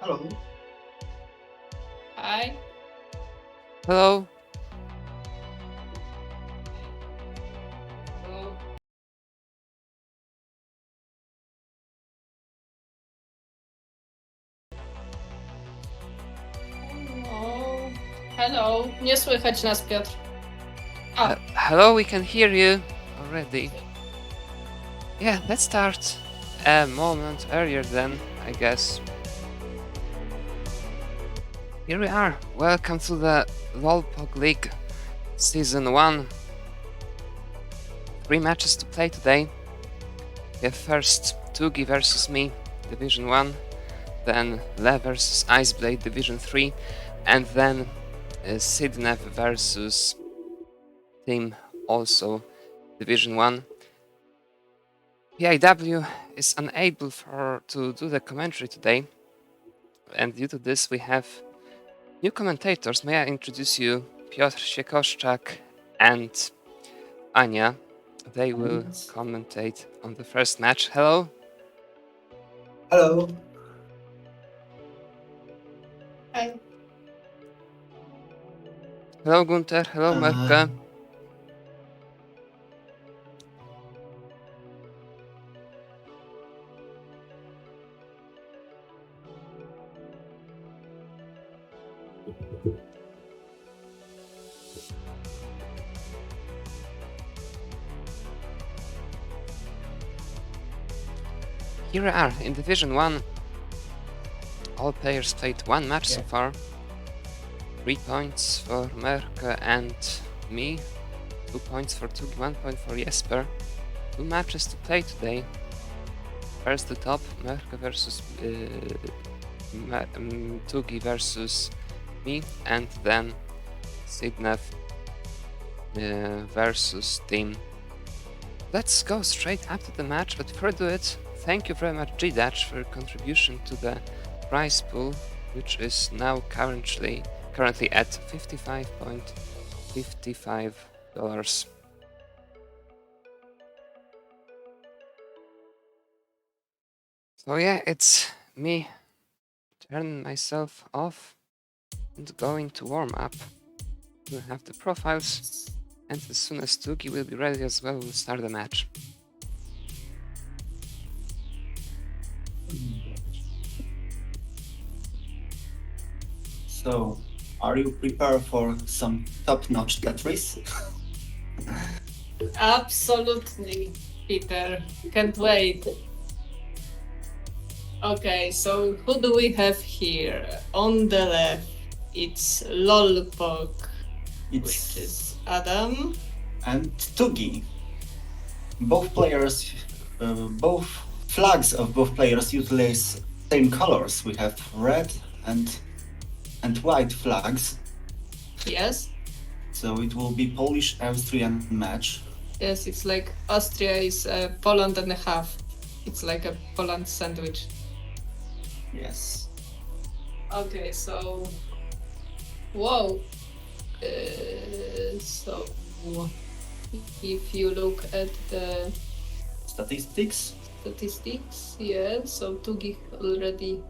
Hello. Hi. Hello. Hello. O, hello. Nie słychać nas, Piotr. A, Hello, we can hear you already. Yeah, let's start a moment earlier then, I guess. Here we are. Welcome to the Lolpog League Season 1. 3 matches to play today. We have first Tugi versus me, Division 1, then Le versus Iceblade, Division 3, and then Sidnev versus Team, also Division 1. PIW is unable to do the commentary today, and due to this we have new commentators. May I introduce you, Piotr Siekoszczak and Anya. They will commentate on the first match. Hello. Hello. hi. Hello, Gunther. Hello, Merke. Here we are in Division 1. All players played one match so far. 3 points for Merke and me. 2 points for Tugi, 1 point for Jesper. 2 matches to play today. First the top, Merke versus Tugi versus me, and then Sidnev versus Team. Let's go straight up to the match, but before I do it, thank you very much GDatch for your contribution to the prize pool, which is now currently at $55.55. So yeah, it's me turning myself off and going to warm up. We'll have the profiles, and as soon as Tugi will be ready as well, we'll start the match. So, are you prepared for some top-notch Tetris? Absolutely, Peter. Can't wait. Okay, so who do we have here? On the left, it's Lolpok, which is Adam. And Tugi. Both players, both flags of both players utilize same colors. We have red and white flags. Yes. So it will be Polish-Austrian match. Yes, it's like Austria is Poland and a half. It's like a Poland sandwich. Yes. Okay, so whoa. So if you look at the Statistics. yeah, so Tugi already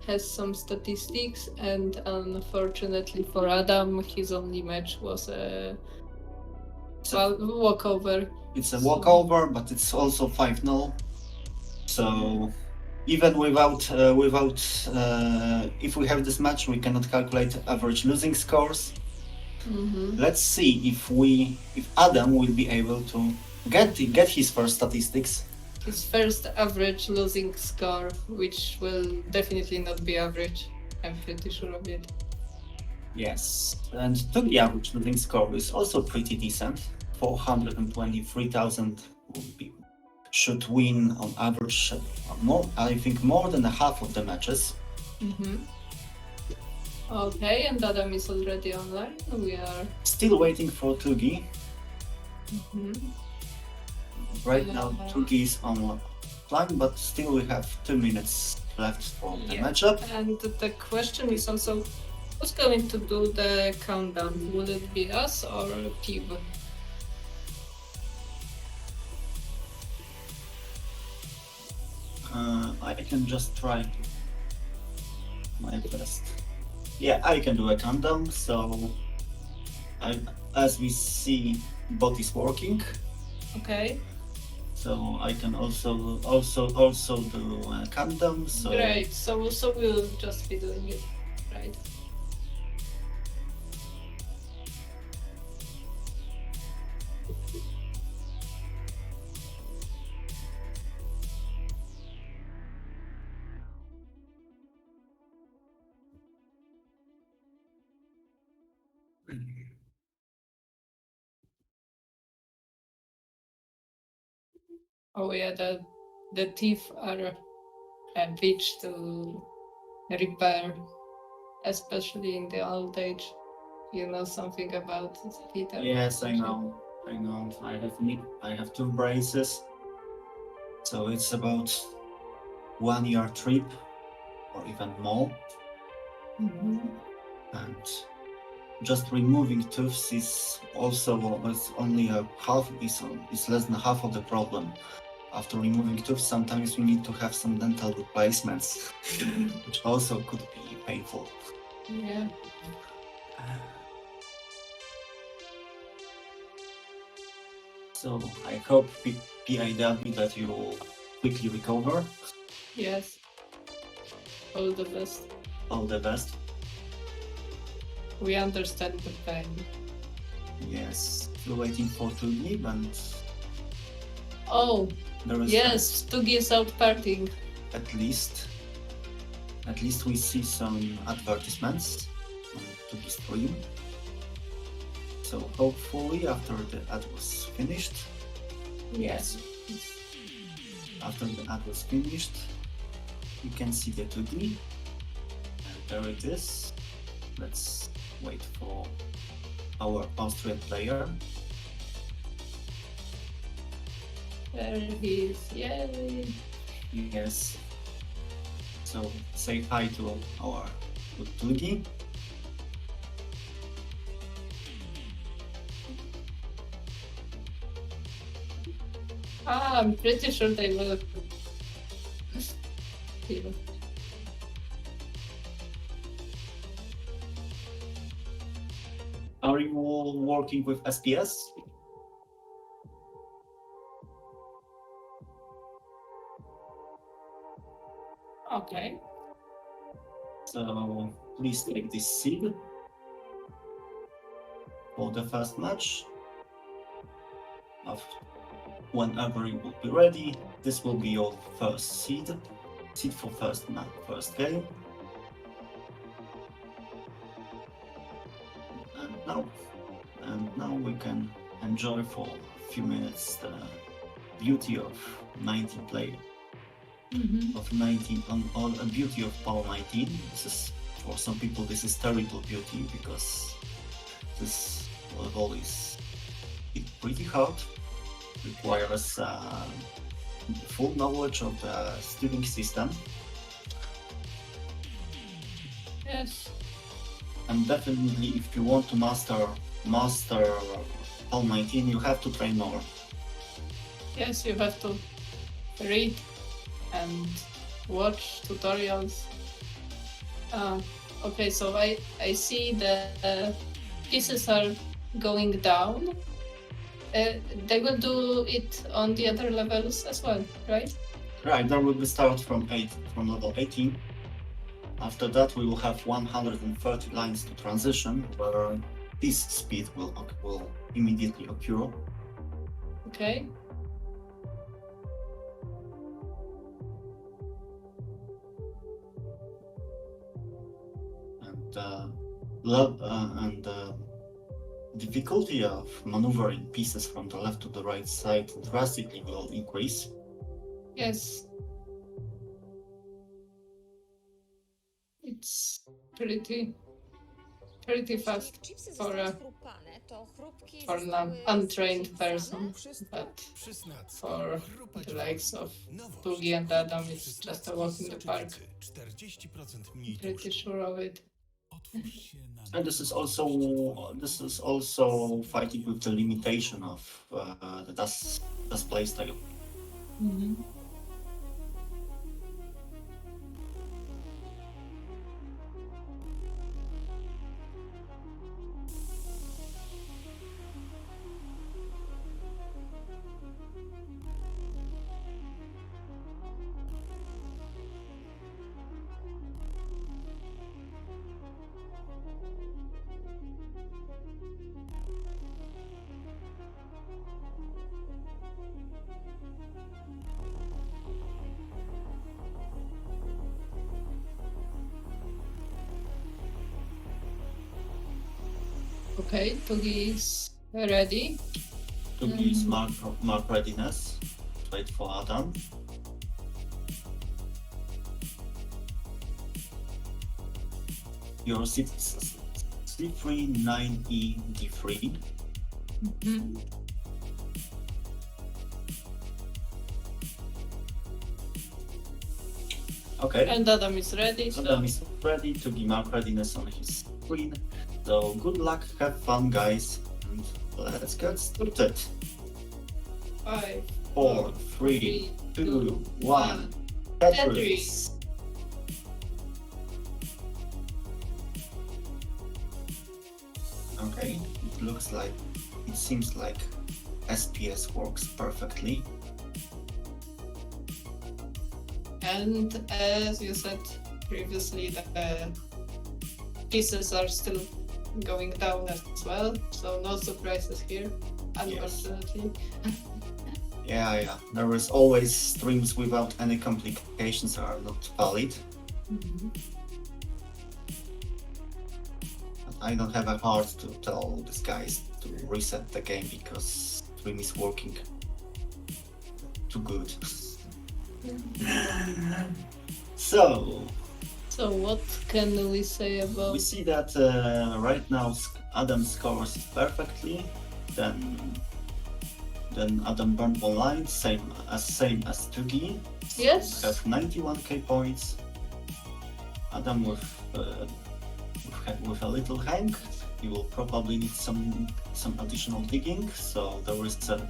has some statistics, and unfortunately for Adam, his only match was a walkover. It's a walkover, but it's also 5-0. So even without if we have this match, we cannot calculate average losing scores. Let's see if Adam will be able to get his first statistics. His first average losing score, which will definitely not be average. I'm pretty sure of it. Yes, and the average losing score is also pretty decent. 423,000 should win on average I think more than a half of the matches. Okay, and Adam is already online. We are still waiting for Tugi. Right now, Tugi is online, but still we have 2 minutes left for the matchup. And the question is also, who's going to do the countdown? Will it be us or Piv? I can just try. my best. Yeah, I can do a countdown. So, as we see, bot is working. Okay, So I can also do a countdown. So great. So we'll just be doing it, right? Oh yeah, the teeth are a bitch to repair, especially in the old age. You know something about Peter? yes, I know. I have 2 braces. So it's about 1 year trip or even more. Mhm. And just removing tooths is also is only a half is less than half of the problem. After removing tooth, sometimes we need to have some dental replacements, which also could be painful. Yeah. So I hope PIW that you quickly recover. Yes. All the best. All the best. We understand the pain. Yes, we're waiting for to leave, and Oh, there is yes, Tugi is out partying. at least we see some advertisements to the stream. So hopefully after the ad was finished, Yes. after the ad was finished, you can see the 2D. And there it is. Let's wait for our Austrian player. There he is. Yay. Yes. So say hi to our Tugi. I'm pretty sure they will. Yeah. Are you all working with SPS? Okay. So please take this seed for the first match. Whenever you will be ready, this will be your first seed for first game. And now we can enjoy for a few minutes the beauty of 19 play of 19 on all a beauty of Power 19. This is for some people this is terrible beauty because this level is pretty hard, requires full knowledge of the steering system, Yes. and definitely if you want to master Power 19, you have to train more. Yes, you have to read and watch tutorials. Okay, so I see the pieces are going down. They will do it on the other levels as well, right? Right, there will be start from level 18. After that, we will have 130 lines to transition, where this speed will immediately occur. Okay. And difficulty of maneuvering pieces from the left to the right side drastically will increase. Yes. It's pretty fast for an untrained person, but for the likes of Tugi and Adam, it's just a walk in the park. Pretty sure of it. And this is also fighting with the limitation of the DAS playstyle. Okay, Tugi is ready. Tugi is mark readiness. Wait for Adam. Your C3, 9E, D3. Mhm. Okay. And Adam is ready. Adam is ready to give mark readiness on his screen. So good luck, have fun, guys, and let's get started. 5, 4, 3, 2, 1. Tetris. Okay, it seems like SPS works perfectly. And as you said previously, the pieces are still going down as well, so no surprises here, unfortunately. Yeah. There is always streams without any complications are not valid. Mhm. But I don't have a heart to tell these guys to reset the game because stream is working too good. So So what can we say we about see that right now Adam scores perfectly. Then Adam burned online, same as Tugi. Yes. Have 91k points. Adam with a little hang. He will probably need some additional digging. So there is a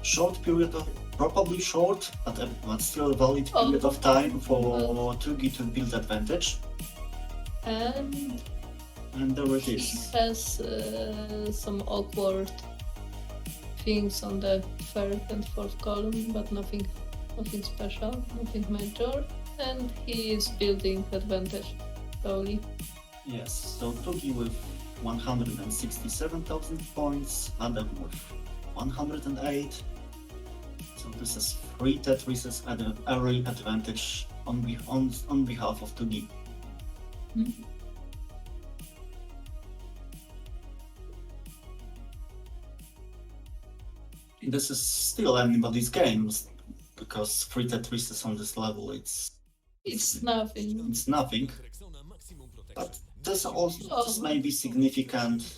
short period of probably short, but still a valid period of time for Tugi to build advantage. and And there it he is. has some awkward things on the third and fourth column, but nothing special, nothing major, and he is building advantage slowly. Yes, so Tugi with 167,000 points, Adam with 108. So this is 3 Tetrises at an early advantage on behalf of Tugi. This is still anybody's game because 3 Tetrises on this level It's nothing. it's nothing. But this may be significant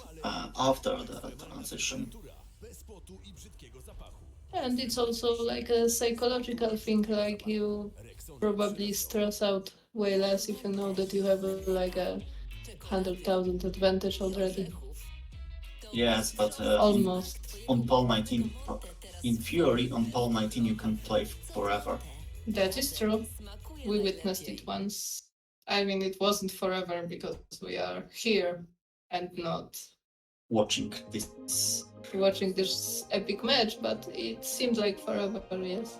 after the transition. And it's also like a psychological thing, like you probably stress out way less if you know that you have like a 100,000 advantage already. Yes, but Almost. on Pole 19, in theory, on Pole 19 you can play forever. That is true. We witnessed it once. I mean, it wasn't forever because we are here and not Watching this. watching this epic match, but it seemed like forever, yes.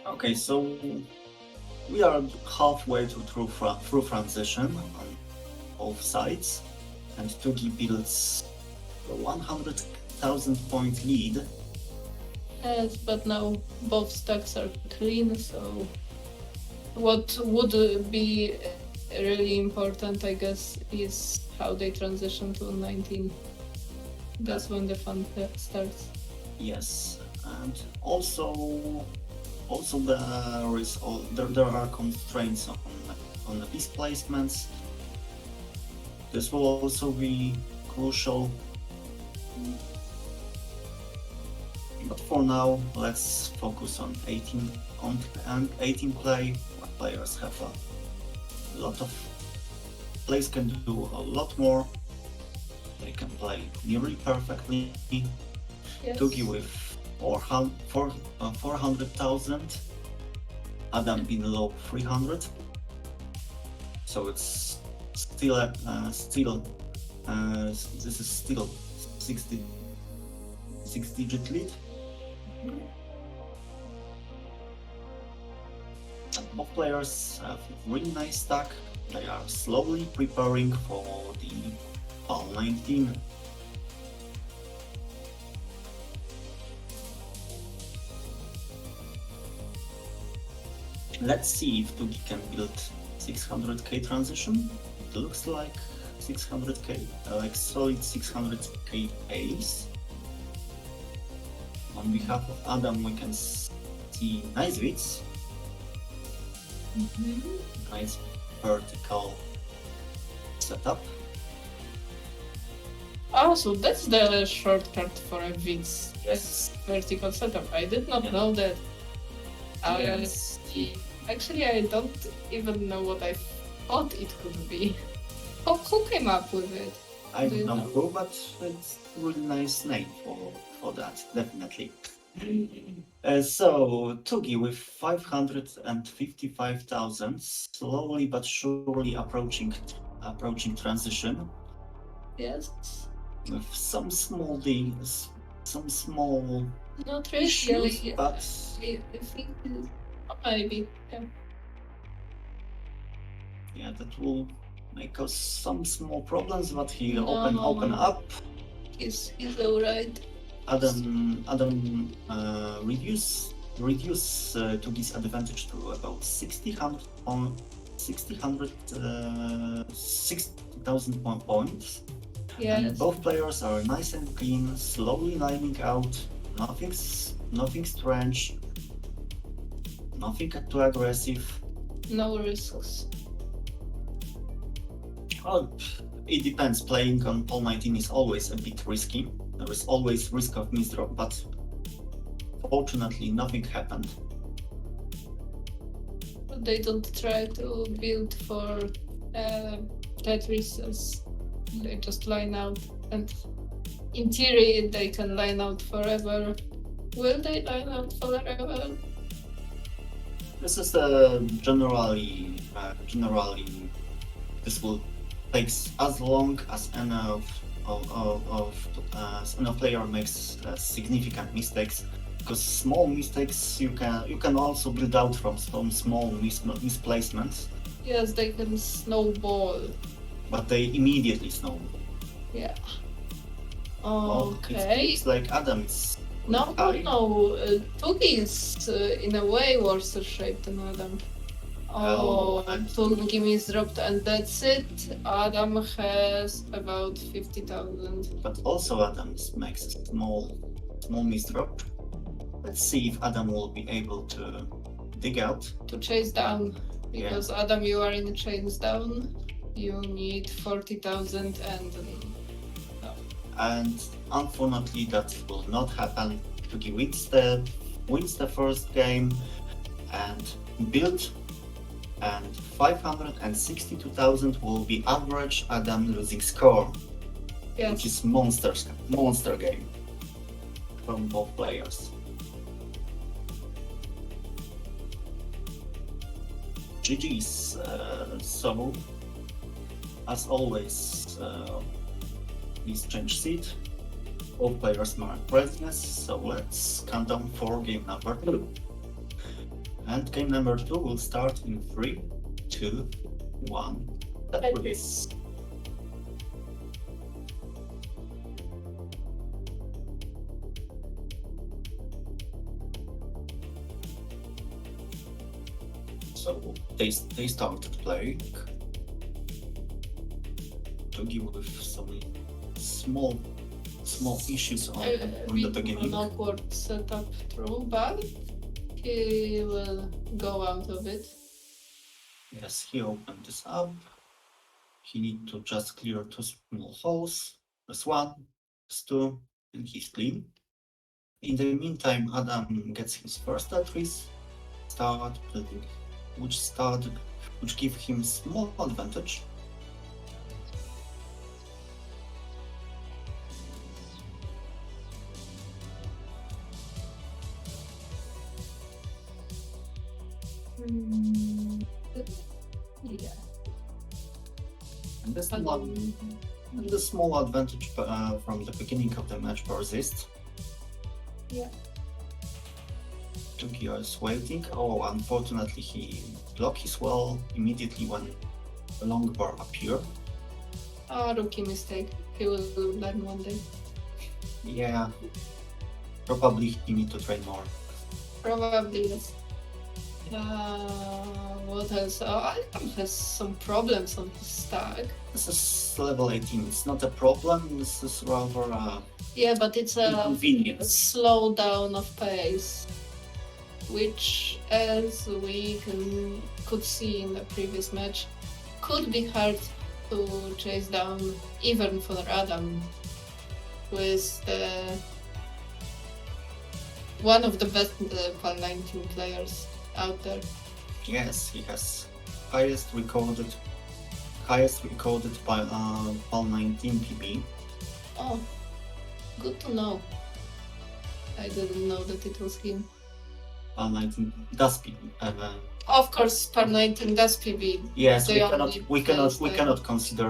Okay, so we are halfway through transition on both sides, and Tugi builds a 100,000 point lead. Yes, but now both stacks are clean, so what would be really important, I guess, is how they transition to 19. That's when the fun starts. Yes, and also there are constraints on the piece placements. This will also be crucial. But for now, let's focus on 18 play. Where players have a lot of players can do a lot more. They can play nearly perfectly. Yes. Tugi with 400,000. Adam below 300. So it's still this is still 6-digit lead. Both players have a really nice stack. They are slowly preparing for the Pal 19. Let's see if Tugi can build 600k transition. It looks like 600k, like solid 600k pace. On behalf of Adam, we can see nice beats, nice vertical setup. Oh, so that's the shortcut for a Vix. Yes. Vertical setup. I did not know that. Yes. Actually, I don't even know what I thought it could be. Who came up with it? I Do you don't know? know, but it's a really nice name for that, definitely. So Tugi with 555,000, slowly but surely approaching transition Yes. with some small things, some small Not issues, really. but I think maybe. Yeah. yeah, that will make us some small problems. But he No. open up. He's alright. Adam reduce Tugi's advantage to about 60,000 points. And Yes. both players are nice and clean, slowly lining out. Nothing strange. Nothing too aggressive. No risks. Oh, it depends. Playing on Paul 19 is always a bit risky. There is always risk of misdrop, but fortunately nothing happened. But they don't try to build for Tetris as they just line out, and in theory they can line out forever. Will they line out forever? This is generally this will take as long as enough player makes significant mistakes, because small mistakes you can also build out from some small misplacements, Yes, they can snowball. but they immediately snowball. Yeah. Well, Okay. it's like Adam is No. high. Tugi is in a way worse shape than Adam. Oh, and Tugi misdropped, and that's it. Adam has about 50,000. but also Adam makes a small misdrop. Let's see if Adam will be able to dig out. To chase down, because Adam, you are in chains down. You need 40,000 and And unfortunately that will not happen. Tugi wins the first game and build, and 562,000 will be average Adam losing score, which yes, is monster game from both players. GG's. So as always, please change seat. Both players mark readiness, so let's count down for game number 2. And game number 2 will start in 3, 2, 1. Tetris. So they started playing. Tugi with some small issues on the bit beginning. an awkward setup through, but he will go out of it. Yes, he opened this up. He need to just clear 2 small holes. That's 1, that's 2, and he's clean. In the meantime, Adam gets his first Tetris, start building, which give him small advantage. Yeah. And this But, one, the small advantage from the beginning of the match persists. Yeah. Tugi is waiting. Oh, unfortunately, he blocked his wall immediately when a long bar appeared. Rookie mistake. He will learn one day. Yeah, probably he need to train more. Probably yes. what else? Adam has some problems on his stack. This is level 18. It's not a problem. This is rather Yeah, but it's a inconvenience. slowdown of pace, which, as we could see in the previous match, could be hard to chase down even for Adam, who is one of the best PAL 19 players out there. Yes, he has highest recorded by PAL 19 PB. Oh, good to know. I didn't know that it was him. PAL 19 does PB. Of course, PAL 19 does PB. Yes, They only we place cannot consider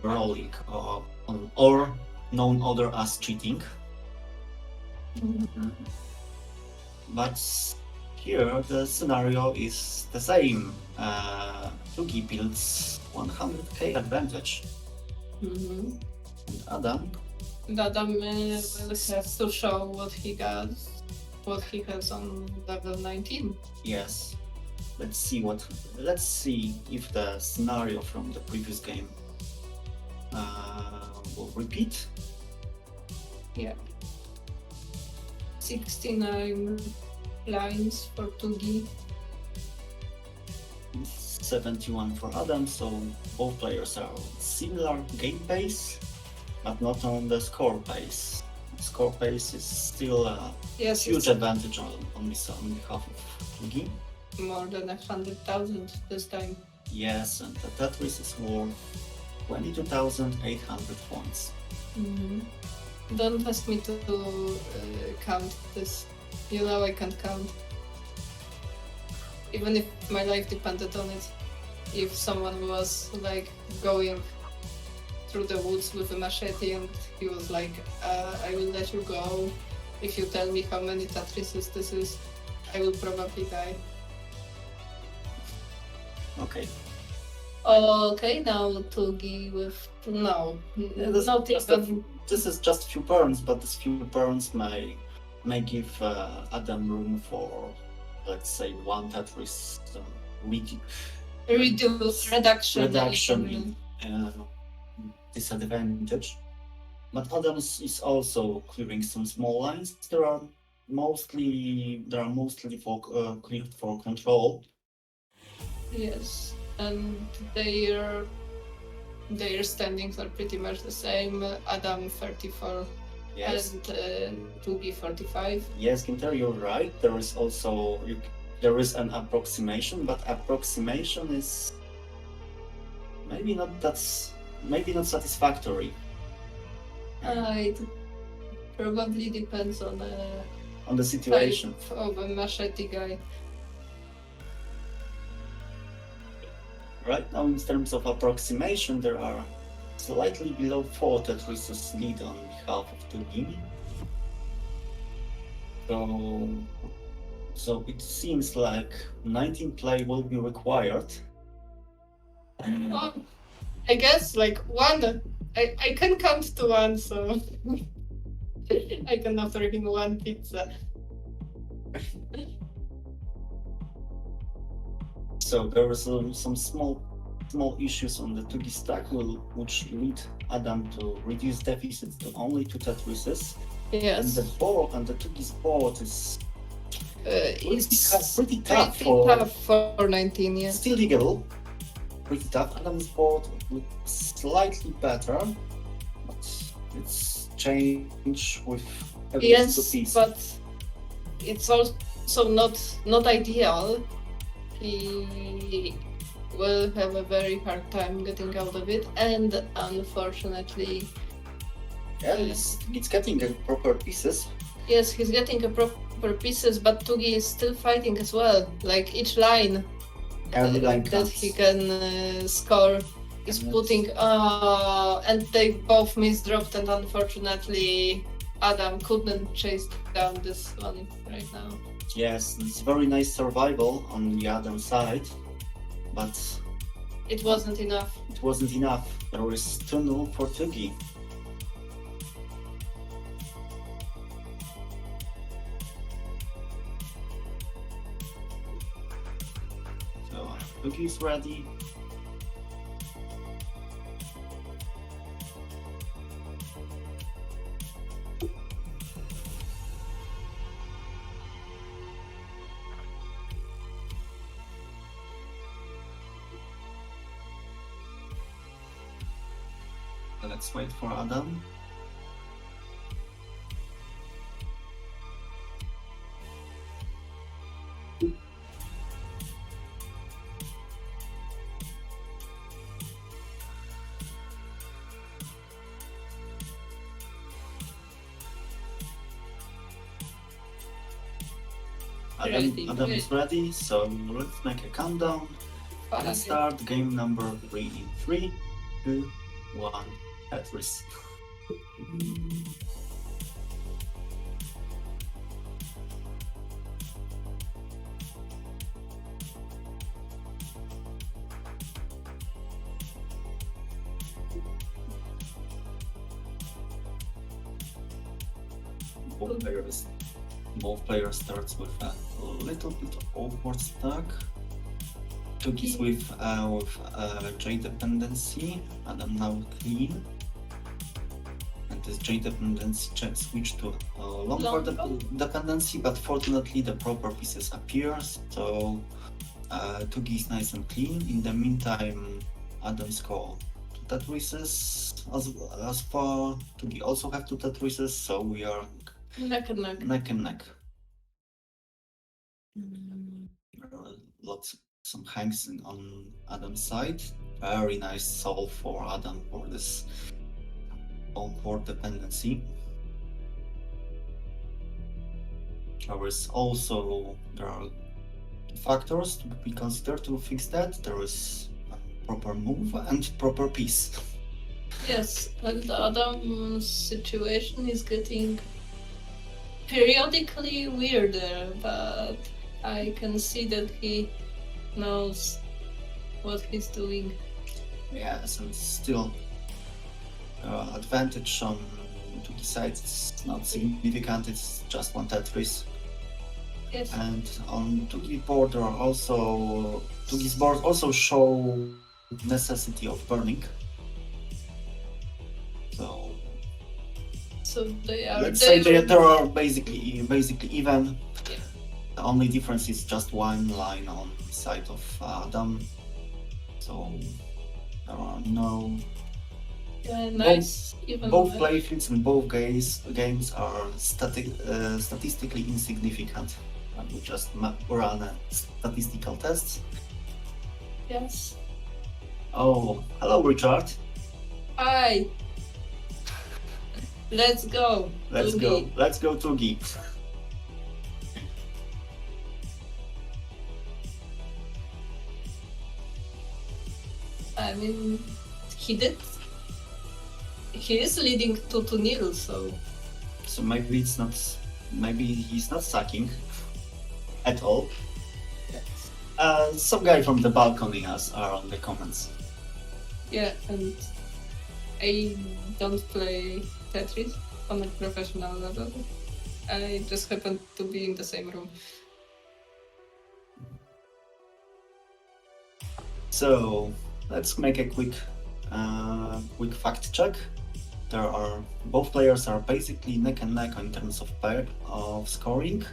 rolling or known other as cheating. Mhm. But here the scenario is the same. Tugi builds 100k advantage, Mhm. and Adam, Adam will have to show what he has on level 19. yes. Let's see if the scenario from the previous game will repeat. Yeah. 69 lines for Tugi. 71 for Adam, so both players are similar game pace, but not on the score pace. Score pace is still a Yes, huge it's advantage on behalf of Tugi. more than 100,000 this time. Yes, and the Tetris is worth 22,800 points. Mhm. Don't ask me to count this. You know I can't count. Even if my life depended on it. If someone was like going through the woods with a machete and he was like, I will let you go if you tell me how many Tetrises this is, I will probably die. Okay. Okay, now Tugi with no, this- not just even. This is just few burns, but this few burns may give Adam room for, let's say, one Tetris Reduction in disadvantage. But Adam is also clearing some small lines. There are mostly cleared for control. Yes, and their standings are pretty much the same. Adam 34 Yes. and Tugi 45. Yes, Ginter, you're right. There is also there is an approximation, but approximation is maybe not satisfactory It probably depends on the on the situation. type of a machete guy. Right now, in terms of approximation, there are slightly below 4 Tetrises lead on behalf of Tugi. So it seems like 19 play will be required. Oh, I guess like one. I can count to one, so I can offer him one pizza. So there is some small issues on the Tugi stack which lead Adam to reduce deficits to only 2 Tetrises. And Yes. the board and the Tugi's board is It's pretty tough for 19, yeah. still legal. Pretty tough. Adam's board looks slightly better, but it's changed with every Yes, piece. but it's also not ideal. He will have a very hard time getting out of it, and unfortunately, Yeah, it's getting the proper pieces. yes, he's getting a proper pieces, but Tugi is still fighting as well. Like each line Every line that counts. he can score is And putting. And they both misdropped, and unfortunately, Adam couldn't chase down this one right now. Yes, it's very nice survival on the Adam side, but It wasn't enough. it wasn't enough. There is 2-0 for Tugi. So Cookies ready. Let's wait for Adam. Adam is ready, so let's make a countdown. Let's start game number 3 in 3, 2, 1, Tetris. Both players starts with a little bit of awkward stack. Cookies with J dependency. Adam now clean. And this J dependency switch to long dependency, but fortunately the proper pieces appear, so Tugi is nice and clean. In the meantime, Adam score 2 Tetrises. As for Tugi also have 2 Tetrises, so we are neck and neck. Some hangs on Adam's side. Very nice solve for Adam for this awkward dependency. There are factors to be considered to fix that. There is a proper move and proper piece. Yes, and Adam's situation is getting periodically weirder, but I can see that he knows what he's doing. Yes, and still advantage on Tugi side is not significant, it's just 1 Tetris. Yes. And on Tugi's board also show necessity of burning. So they are. Let's say they are basically even. Yeah. The only difference is just 1 line on the side of Adam. So there are no. Nice. Both playfields and both games are statistically insignificant. And we just run a statistical test. Yes. Oh, hello, Richard. Hi. Let's go. Let's go, Tugi. I mean, he is leading 2-0, so. So maybe he's not sucking at all. Yes. Some guy from the balcony are on the comments. Yeah, and I don't play Tetris on a professional level. I just happen to be in the same room. So let's make a quick fact check. Both players are basically neck and neck in terms of pair of scoring.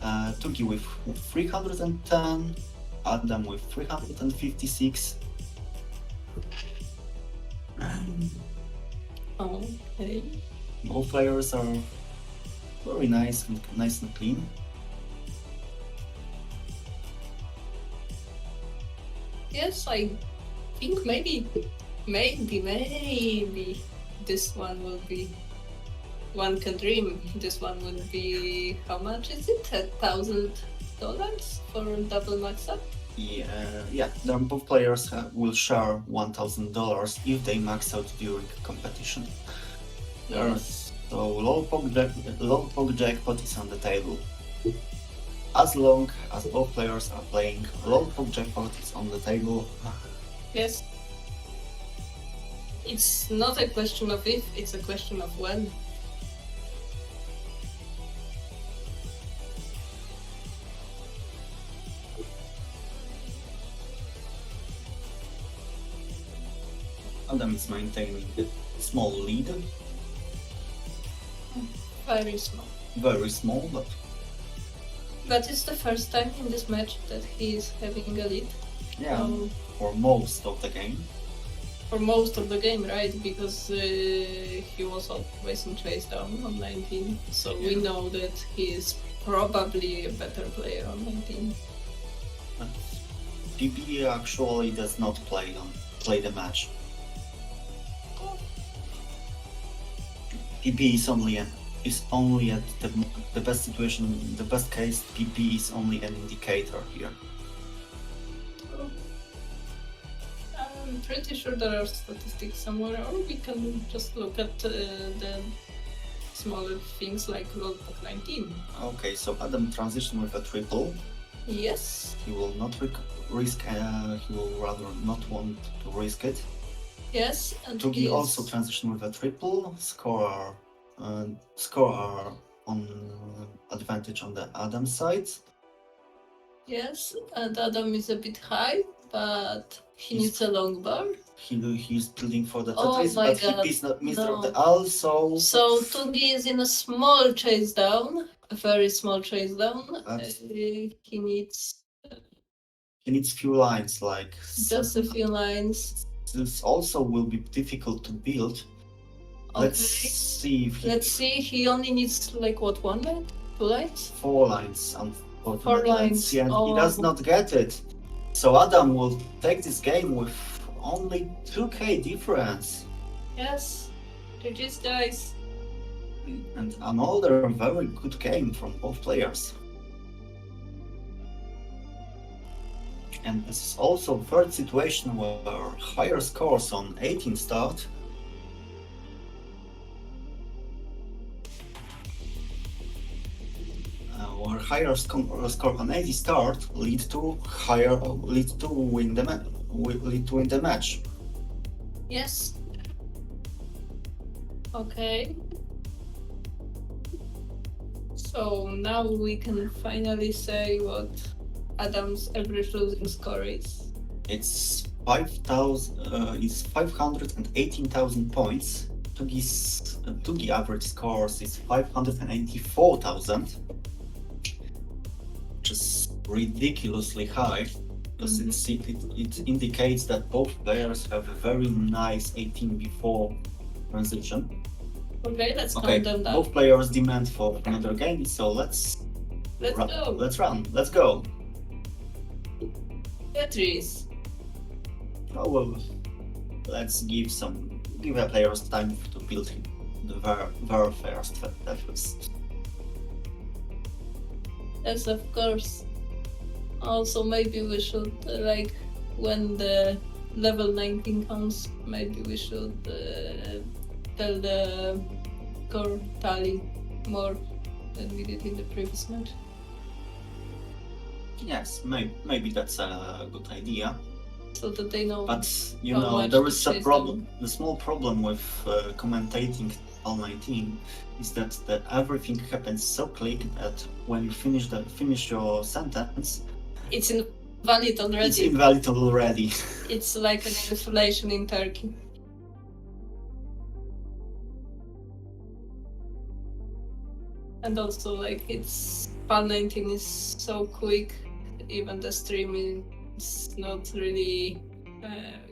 Tugi with 310, Adam with 356. Okay. Both players are very nice and clean. Yes, I think maybe this one will be. One can dream. This one will be, how much is it? $1,000 for double max up? Yeah. Both players will share $1,000 if they max out during competition. Yes. So low poke jackpot is on the table. As long as both players are playing, low poke jackpot is on the table. Yes. It's not a question of if, it's a question of when. Adam is maintaining a small lead, Very small. very small, but But it's the first time in this match that he is having a lead. yeah, Um, for most of the game. for most of the game, right? Because he was always in chase down on 19, so we Yeah. know that he is probably a better player on 19. But PP actually does not play the match. PP is only at the best situation, the best case. PP is only an indicator here. I'm pretty sure there are statistics somewhere, or we can just look at the smaller things like logbook 19. Okay, so Adam transition with a triple. Yes, He will not risk. He will rather not want to risk it. yes, and Tugi he is- also transition with a triple. Score on advantage on the Adam side. Yes, and Adam is a bit high, but he He's- needs a long bar. He's building for the Oh Tetris, my but God, he is not Mr. no. of the All, so So Tugi is in a small chase down, a very small chase down. That's- He needs he needs few lines. Like just a few lines. this also will be difficult to build. Let's Okay. see if he Let's see. He only needs like what, 1 line, 2 lines? 4 lines. Unfortunately, 4 Let's lines. see, and he does Oh. not get it. So Adam will take this game with only 2k difference. Yes. GG's, guys. And another very good game from both players. And this is also third situation where higher scores on 18 start. Where higher score on 80 start lead to win the match. Yes. Okay. So now we can finally say what Adam's average losing score is. It's 518,000 points. Tugi average scores is 584,000, which is ridiculously high. Because it indicates that both players have a very nice 18 before transition. Okay, let's Okay, count them down. both players demand for another game, so let's Let's go. Let's go. Tetris. Oh well, let's give our players time to build the very first Tetris. Yes, of course. Also, maybe we should, like, when the level 19 comes, maybe we should tell the core tally more than we did in the previous match. Yes, maybe that's a good idea. So that they know. But you How know, much there to is a chase problem. The small problem with commentating all 19 is that everything happens so quick that when you finish your sentence, It's invalid already. it's invalid already. It's like an inflation in Turkey. And also, like, it's PAL 19 is so quick, even the stream is not really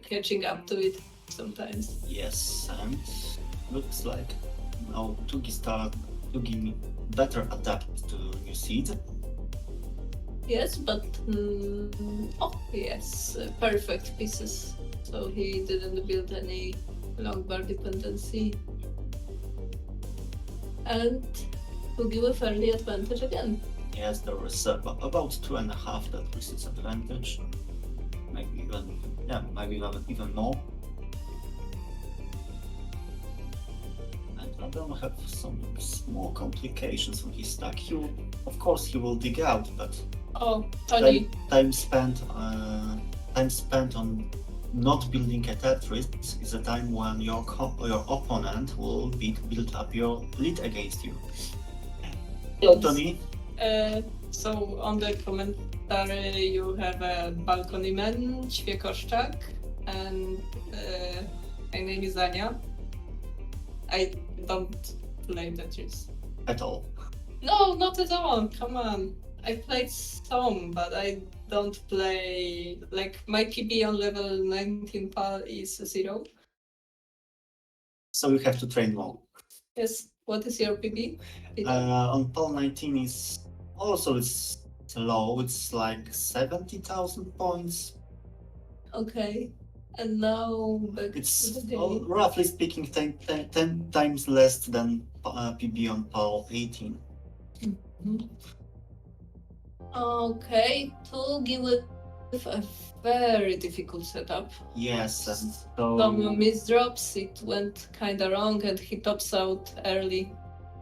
catching up to it sometimes. Yes, and looks like now Tugi better adapt to new seed. Yes, but oh yes, perfect pieces. So he didn't build any long bar dependency, and to give a fairly advantage again. Yes, there is about 2.5 that was its advantage. Maybe even more. And Adam have some small complications on his stack. Of course, he will dig out, but Oh, Tony, time spent on not building a Tetris is a time when your opponent will build up your lead against you. Tony, so on the commentary you have a Balcony Man, Ćwiekoszczak, and My name is Anya. I don't play Tetris. At all. No, not at all. Come on. I played some, but I don't play. Like, my PB on level 19 PAL is 0. So you have to train more. Yes. What is your PB? On PAL 19 is also it's low. It's like 70,000 points. Okay. And now back It's to the game. roughly speaking 10 times less than PB on PAL 18. Mhm. Okay, to give it a very difficult setup. Yes, and Some so misdrops, it went kinda wrong and he tops out early.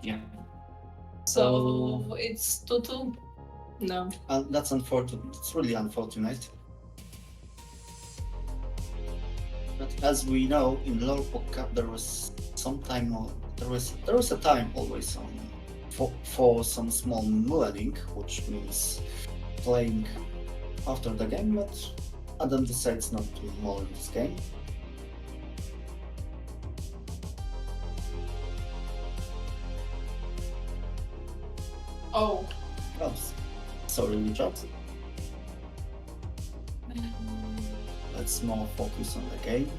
yeah, So it's 2-2. No. that's unfortunate. It's really unfortunate. But as we know, in Lolpok Cup there was some time. There was a time always on for some small mullening, which means playing after the game. But Adam decides not to mull in this game. Oh. Oops. Sorry, Richard. Let's more focus on the game.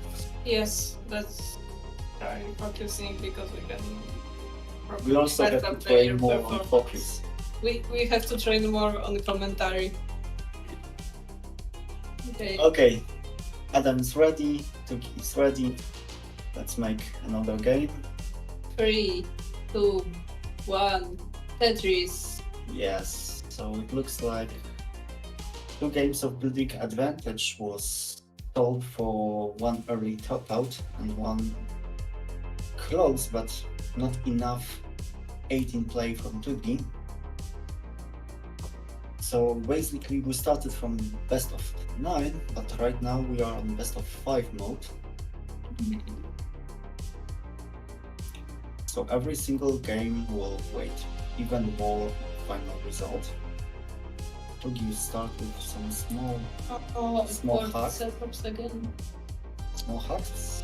Yes, that's very focusing because we can. We also set have up to train their more on performance. focus. We have to train more on the commentary. Okay. Okay, Adam is ready. Tuki is ready. Let's make another game. 3, 2, 1. Tetris. Yes, so it looks like 2 games of building advantage was sold for 1 early top out and 1 close, but not enough 18 play from Tugi. So basically we started from best of 9, but right now we are on best of 5 mode. So every single game will wait even more final result. Tugi start with some small Small board hack. setups again. hacks,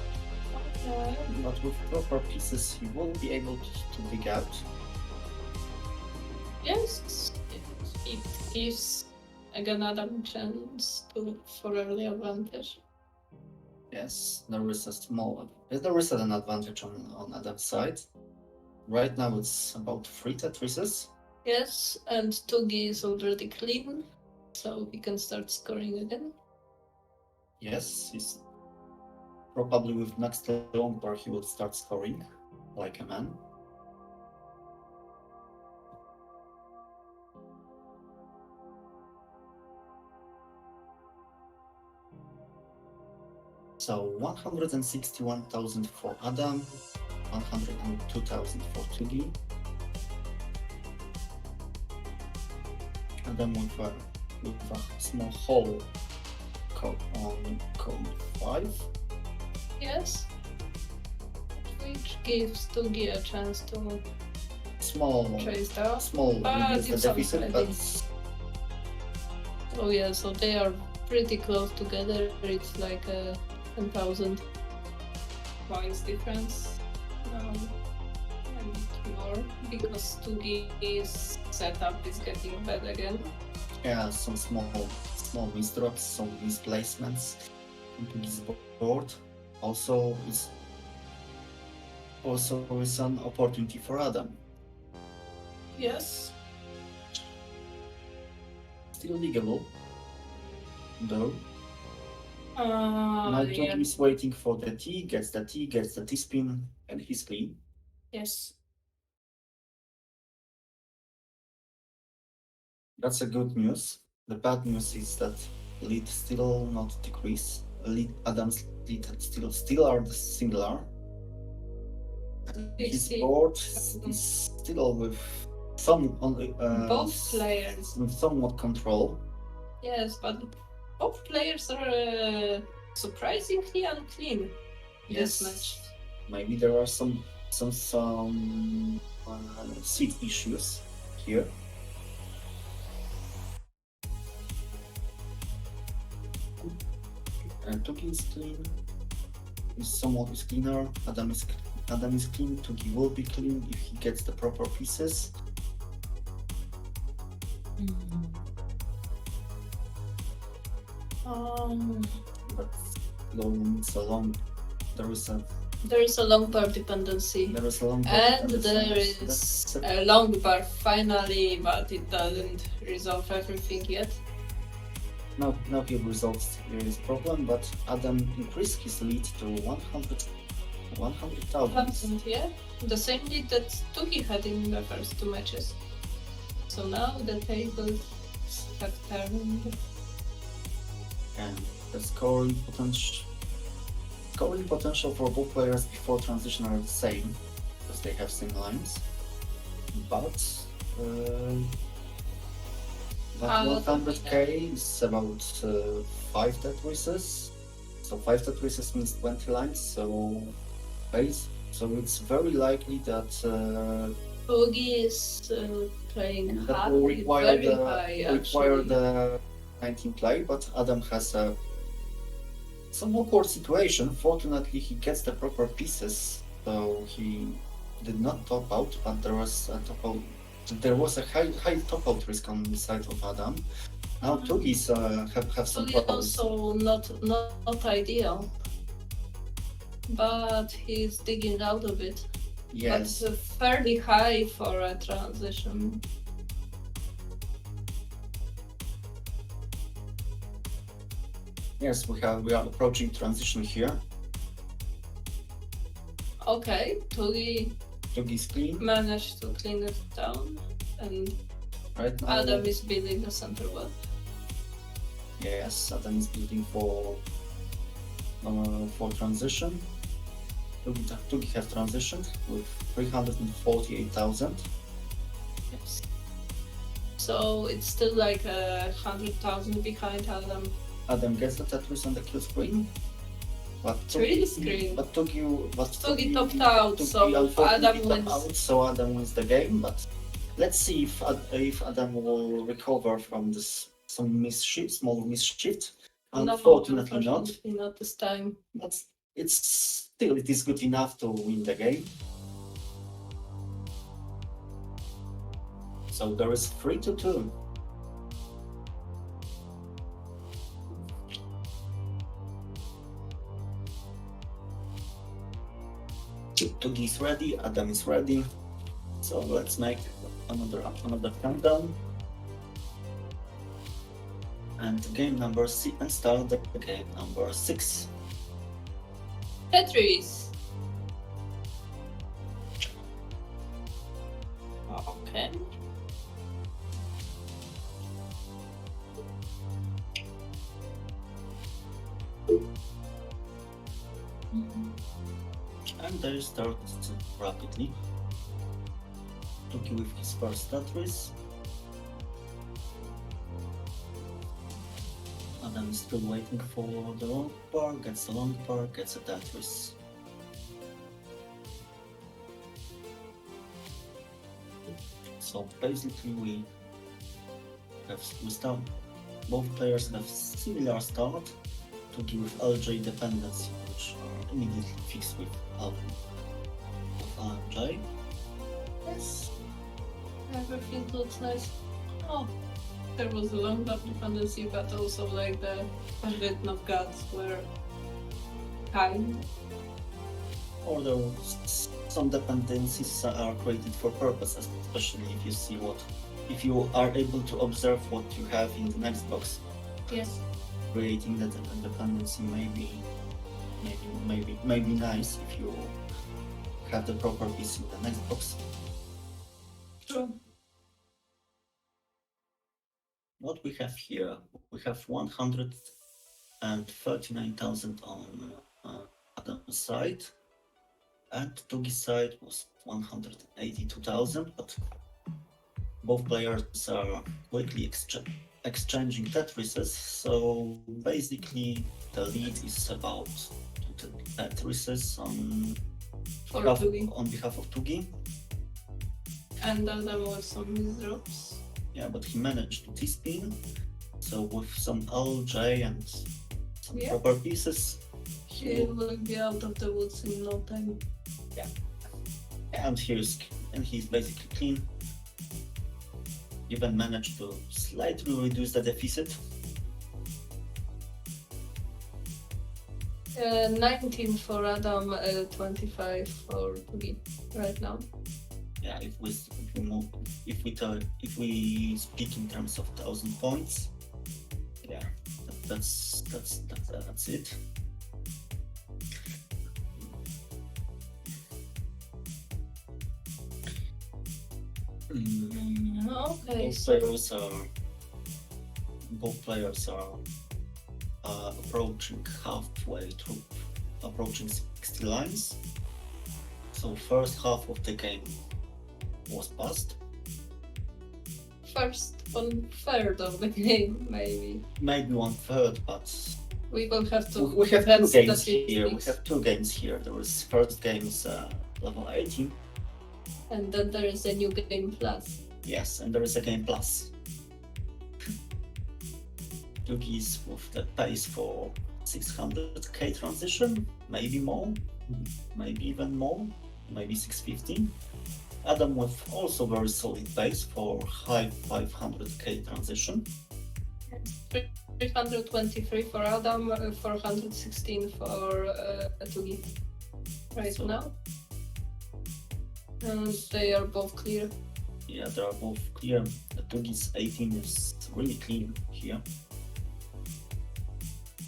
Okay. but with proper pieces he will be able to dig out. Yes, it gives again Adam chance for early advantage. Yes, there is an advantage on Adam's side. Right now it's about 3 Tetrises. Yes, and Tugi is already clean, so we can start scoring again. Yes, he's probably with next round where he will start scoring like a man. So 161,000 for Adam, 102,000 for Tugi. Adam with a small hole on code 5. Yes, which gives Tugi a chance to Small chase down. reduce the it's some deficit, ready. but Oh yeah, so they are pretty close together. It's like a 10,000 points difference. And more because Tugi's setup is getting bad again. yeah, some small misdrops, some misplacements into this board. Also is an opportunity for Adam. Yes. Still legal, though. Now Yeah. Tugi is waiting for the T, gets the T-spin, and he's clean. Yes. That's a good news. The bad news is that lead still not decrease. Adam's lead still are the similar. His board is still with some both players. with somewhat control. Yes, but both players are surprisingly unclean this match. Maybe there are some seat issues here. And Tuki is clean. somewhat is cleaner. Adam is clean. Tugi will be clean if he gets the proper pieces. But it's a long. There is a long bar dependency. there is a long. And that's- there that's- is a long bar finally, but it doesn't resolve everything yet. Now he resolves his problem, but Adam increased his lead to 100,000. Yeah, the same lead that Tuki had in the first two matches. So now the tables have turned. And the scoring potential for both players before transition are the same, because they have same lines. But that 100k is about 5 Tetrises. So 5 Tetrises means 20 lines. So it's very likely that Boogie is playing that high, will require very high require actually. the 19 play, but Adam has some awkward situation. Fortunately, he gets the proper pieces, so he did not top out, but there was a high top out risk on the side of Adam. Now Tugis have some Boogie problems. also not ideal, but he's digging out of it. Yes, But fairly high for a transition. yes, we are approaching transition here. Okay, Tugi Tugis clean managed to clean it down, and right now. Adam is building the center wall. Yes, Adam is building for transition. Tugi have transitioned with 348,000. Yes. So it's still like 100,000 behind Adam. Adam gets the Tetris on the kill screen. But Really screen. But Tugi topped out, so unfortunately Adam topped wins. out, so Adam wins the game. But let's see if Adam will recover from this small mischief. Unfortunately not. Unfortunately not this time. But it is good enough to win the game. So there is 3-2. Tugi is ready, Adam is ready. So let's make another countdown. And game number 6 and start the game number 6. Tetris. Okay. And they start rapidly. Tuki with his first Tetris. Adam is still waiting for the long bar, gets the long bar, gets a Tetris. So basically we start, both players have similar start. Tuki with LJ dependency, which are immediately fixed with LJ. Yes. Everything looks nice. Oh, there was a long bar dependency, but also like the handwritten of gods were kind. Although some dependencies are created for purpose, especially if you are able to observe what you have in the next box. Yes. Creating that dependency may be nice if you have the proper piece in the next box. True. What we have here, we have 139,000 on Adam's side, and Tugi's side was 182,000, but both players are quickly exchanging Tetrises, so basically the lead is about 2 Tetrises on behalf of Tugi. And Adam was some misdrops. Yeah, but he managed to T-spin, so with some LJ and some Yeah. proper pieces, He will be out of the woods in no time. And he's basically clean. Even managed to slightly reduce the deficit. 19 for Adam, 25 for Tugi right now. Yeah, if we speak in terms of 1,000 points, yeah, that's it. Okay, Both players are approaching halfway to approaching 60 lines. So first half of the game was passed. first 1/3 of the game, maybe. Maybe 1/3, but We will have to. we have two that's games the here. We fix. have two games here. There was first game is level 18. And then there is a new game plus. Yes, and there is a game plus. Tugi's with the pace for 600k transition, maybe more, maybe even more, maybe 650. Adam with also very solid pace for high 500k transition. 323 for Adam, 416 for Tugi right So- now. And they are both clear. Yeah, they are both clear. The Tugi's 18 is really clean here.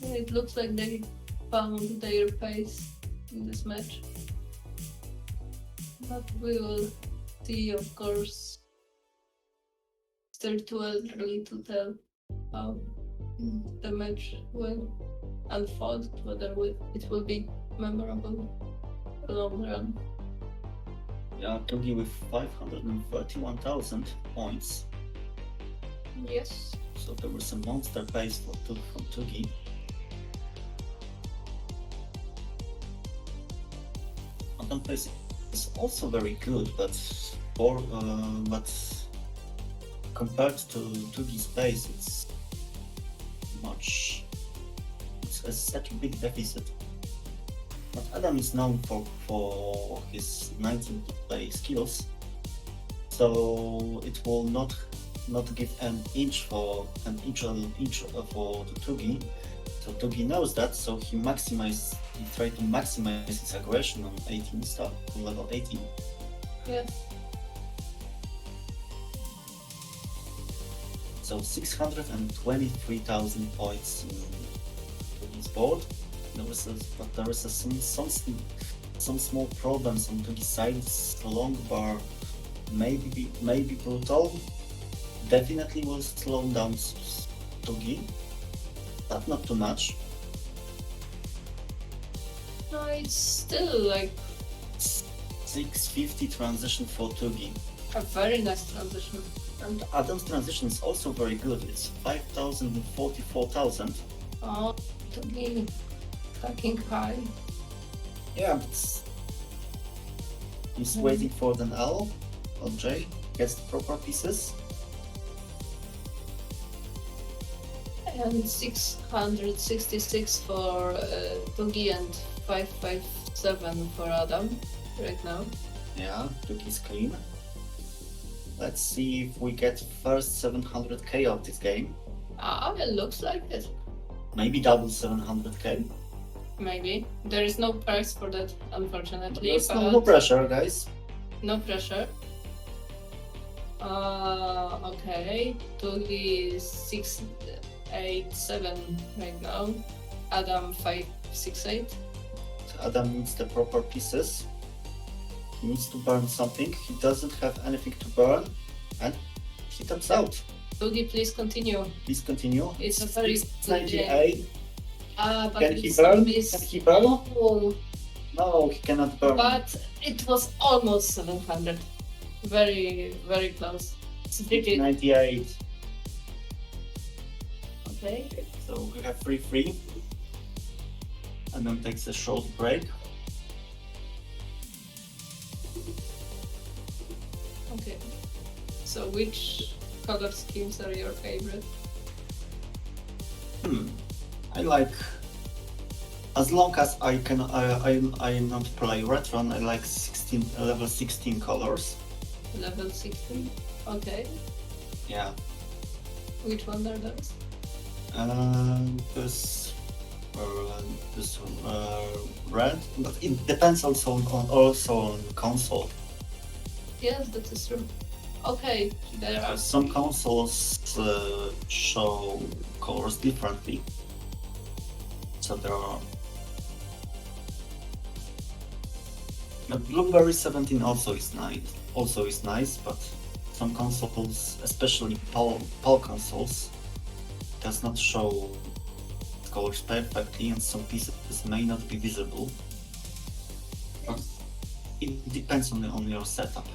It looks like they found their pace in this match. But we will see, of course. Still too early to tell how the match will unfold, whether it will be memorable long run. Yeah, Tugi with 531,000 points. Yes. So there was a monster pace from Tugi. Adam pace is also very good, but compared to Tugi's pace, it's such a big deficit. But Adam is known for his 19 play skills, so it will not give an inch for the Tugi. So Tugi knows that, so he tried to maximize his aggression on 18 stuff, on level 18. Yes. So 623,000 points in Tugi's board. There was some small problems on Tugi's side. Long bar maybe brutal. Definitely will slow down Tugi, but not too much. No, it's still like 650 transition for Tugi. a very nice transition. And Adam's transition is also very good. It's 5,000 and 44,000. Oh, Tugi fucking high. Yeah, but he's waiting for the L or J, gets the proper pieces. And 666 for Tugi and 557 for Adam right now. Yeah, Tugi's clean. Let's see if we get first 700k of this game. It looks like it. Maybe double 700k. Maybe. There is no price for that, unfortunately. There's but no pressure, guys. no pressure. Okay. Tugi is 687 right now. Adam 568. So Adam needs the proper pieces. He needs to burn something. He doesn't have anything to burn, and he taps out. Tugi, please continue. Please continue. It's a very good 98. but Can he it's burn? miss- Can he burn? Oh, No, he cannot burn. but it was almost 700. Very, very close. It's pretty 98. okay. So we have 3-3. And then takes a short break. Okay. So which color schemes are your favorite? I like As long as I not play Retron, I like 16 level 16 colors. Level 16. Okay. Yeah. Which one are those? This this red, but it depends also on console. Yes, that is true. Okay, there are Some consoles show colors differently. So there are. Blueberry 17 also is nice, but some consoles, especially PAL consoles, does not show colors perfectly, and some pieces may not be visible. But it depends on your setup.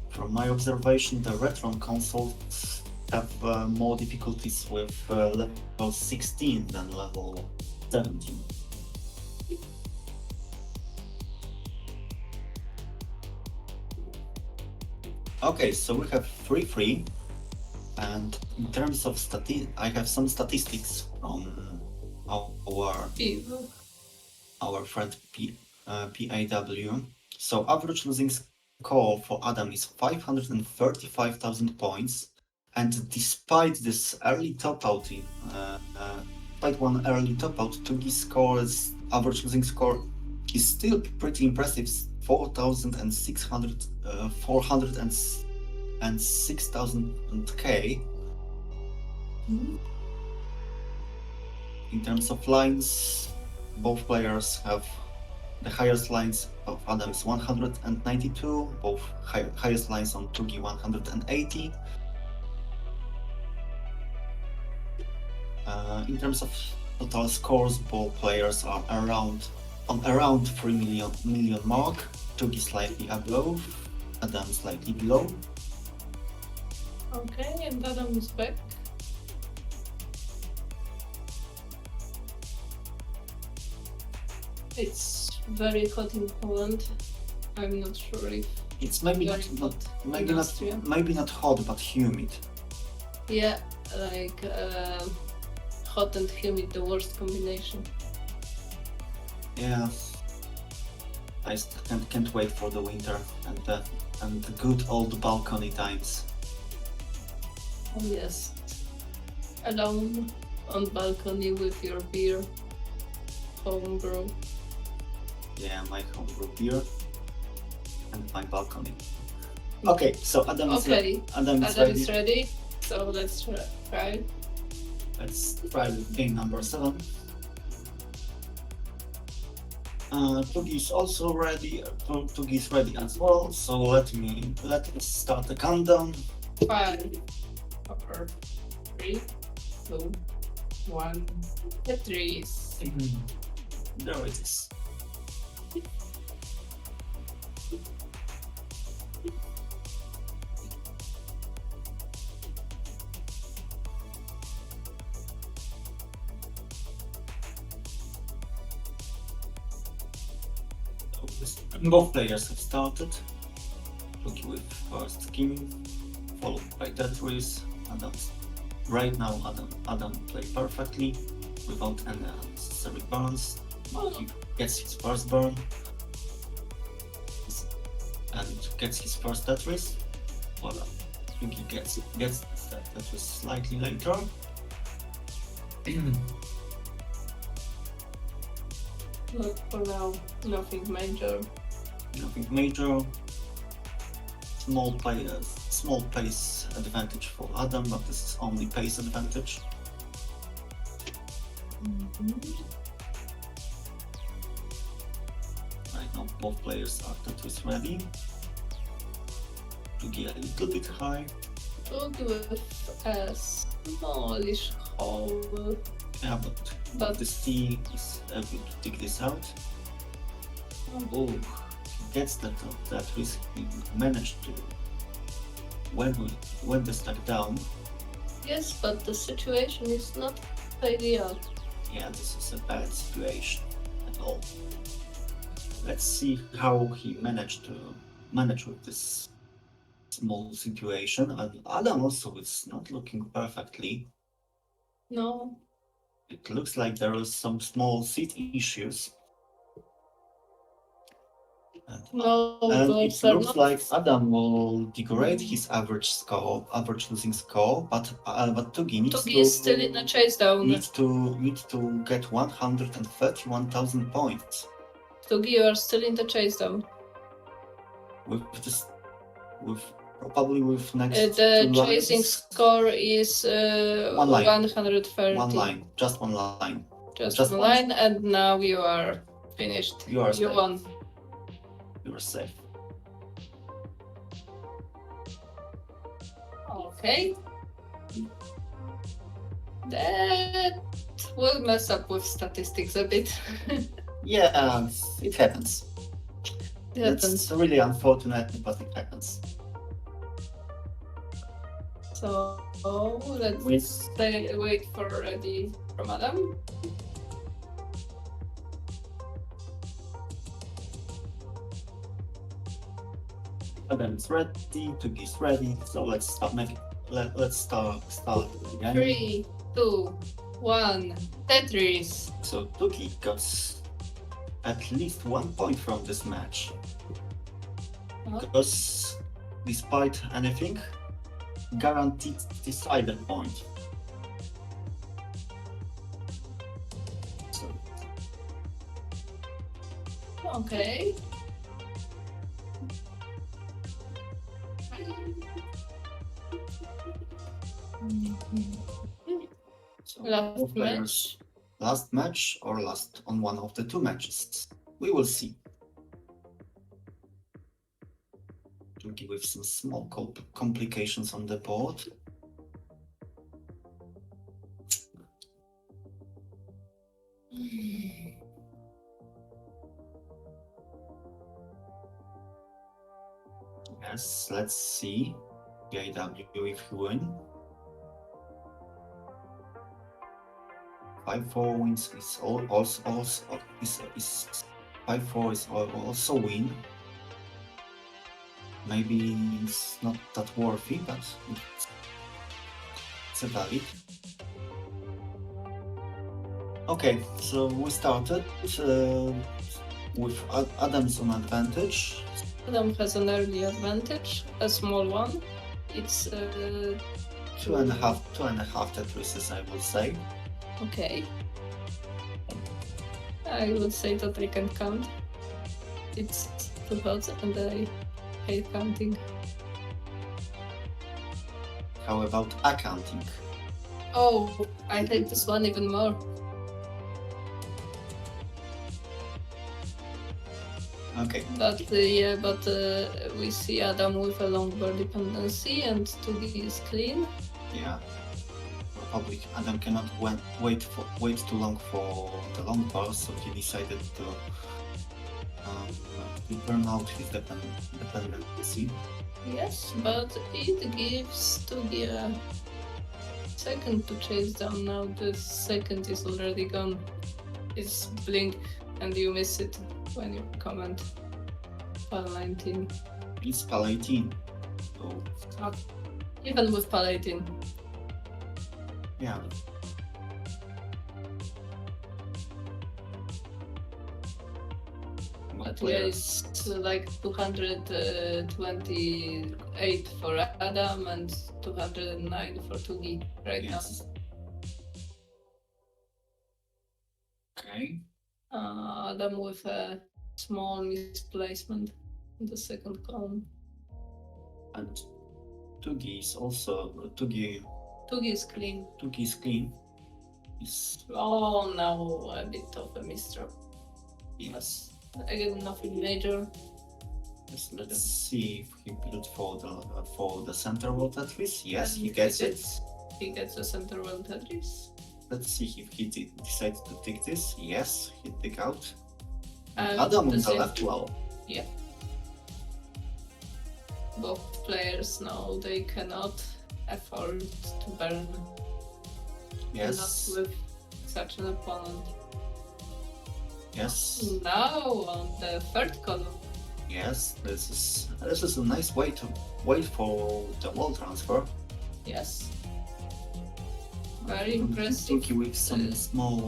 From my observation, the Retron consoles have more difficulties with level 16 than level 17. Okay, so we have 3-3, and in terms of I have some statistics from our friend PAW. So average losing score for Adam is 535,000 points, and despite this early top out despite one early top out, Tugi's average losing score is still pretty impressive, 4,600, 406,000 K. In terms of lines, both players have the highest lines of Adam is 192, both highest lines on Tugi 180. In terms of total scores, both players are around 3 million mark. Tugi slightly above, Adam slightly below. Okay, and Adam is back. It's very hot in Poland. I'm not sure if It's maybe not hot, but humid. yeah, like hot and humid, the worst combination. Yeah, I can't wait for the winter and the good old balcony times. Oh yes, alone on balcony with your beer, homebrew. Yeah, my homebrew beer and my balcony. Okay, so Adam is ready. Adam is ready. So let's try. Let's try with game number 7. Tugi is also ready. Tugi is ready as well. So let us start the countdown. 5, 4, 3, 2, 1. Tetris. There it is. Both players have started. Tugi with first king, followed by Tetris. Right now, Adam played perfectly without any unnecessary burns. He gets his first burn and gets his first Tetris. Voila. Tugi gets that Tetris slightly later. Look, for now, nothing major. Nothing major. Small pace advantage for Adam, but this is only pace advantage. Right now, both players are Tetris ready. Tugi a little bit high. Look with a smallish hole. Yeah, but the C is able to take this out. Oh, he gets that risk. He managed to when the stack down. Yes, but the situation is not ideal. Yeah, this is a bad situation at all. Let's see how he managed with this small situation. And Adam also is not looking perfectly. No. It looks like there are some small seat issues. No, And goals it are looks not. like Adam will degrade his average losing score, but Tugi needs Tugi is still in a chase down. needs to get 131,000 points Tugi, you are still in the chase down. with probably with next The two chasing lines. score is One line. 130. One line, just one line. Just Just one one. line, and now you are finished. You are You safe. won. You are safe. Okay. That will mess up with statistics a bit. Yeah, it happens. It happens. It's really unfortunate, but it happens. So let's wait for ready from Adam. Adam's ready, Tugi's ready, so let's start making. Let's start again. 3, 2, 1. Tetris. So Tugi got at least 1 point from this match. Because despite anything, guaranteed decided point. So Okay. so Last both players- last match or last on one of the two matches. We will see. Tugi with some small complications on the board. Yes, let's see. PIW if you win. 5-4 wins is also is 5-4 is also win. Maybe it's not that worthy, but it's a valid. Okay, so we started with Adam's on advantage. Adam has an early advantage, a small one. It's Two and a half Tetrises, I will say. okay. I would say that I can count. It's 2,000 and I hate counting. How about accounting? Oh, I hate this one even more. Okay, But we see Adam with a long bar dependency and Tugi is clean. yeah. Probably Adam cannot wait too long for the long bar, so he decided to burn out his dependency. Yes, but it gives Tugi a second to chase down. Now the second is already gone. It's blink and you miss it when you comment. Pal 19. It's Pal 18. So Even with Pal 18. yeah. But yeah, it's like 228 for Adam and 209 for Tugi right Yes. Okay. now. Adam with a small misplacement in the second column. And Tugi is also Tugi Tugi is clean. is clean. Is Oh, now a bit of a misdrop. yes. Again, nothing major. Let's see if he built for the center world at least. Yes, he gets it. He gets a center world Tetris. Let's see if he decides to take this. Yes, he take out. And Adam on the same- left well. Both players know they cannot afford to burn. Yes. Not with such an opponent. Yes. Now on the third column. Yes. This is a nice way to wait for the wall transfer. Yes. Very impressive. Tuki with some Uh, small.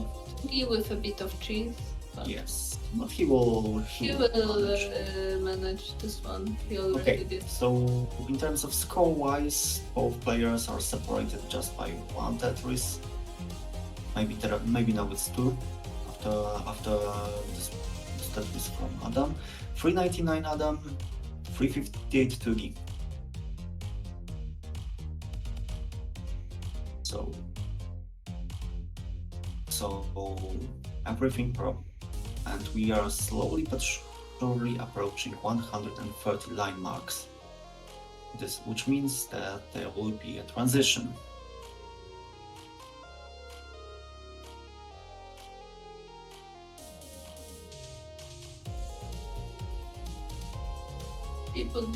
He with a bit of cheese. But Yes, but he will. He will manage. manage this one. He already Okay, did. so in terms of score-wise, both players are separated just by one Tetris. Maybe now it's two. After this Tetris from Adam, 399 Adam, 358 Tugi. So everything pro, and we are slowly but surely approaching 130 line marks. Which means that there will be a transition. People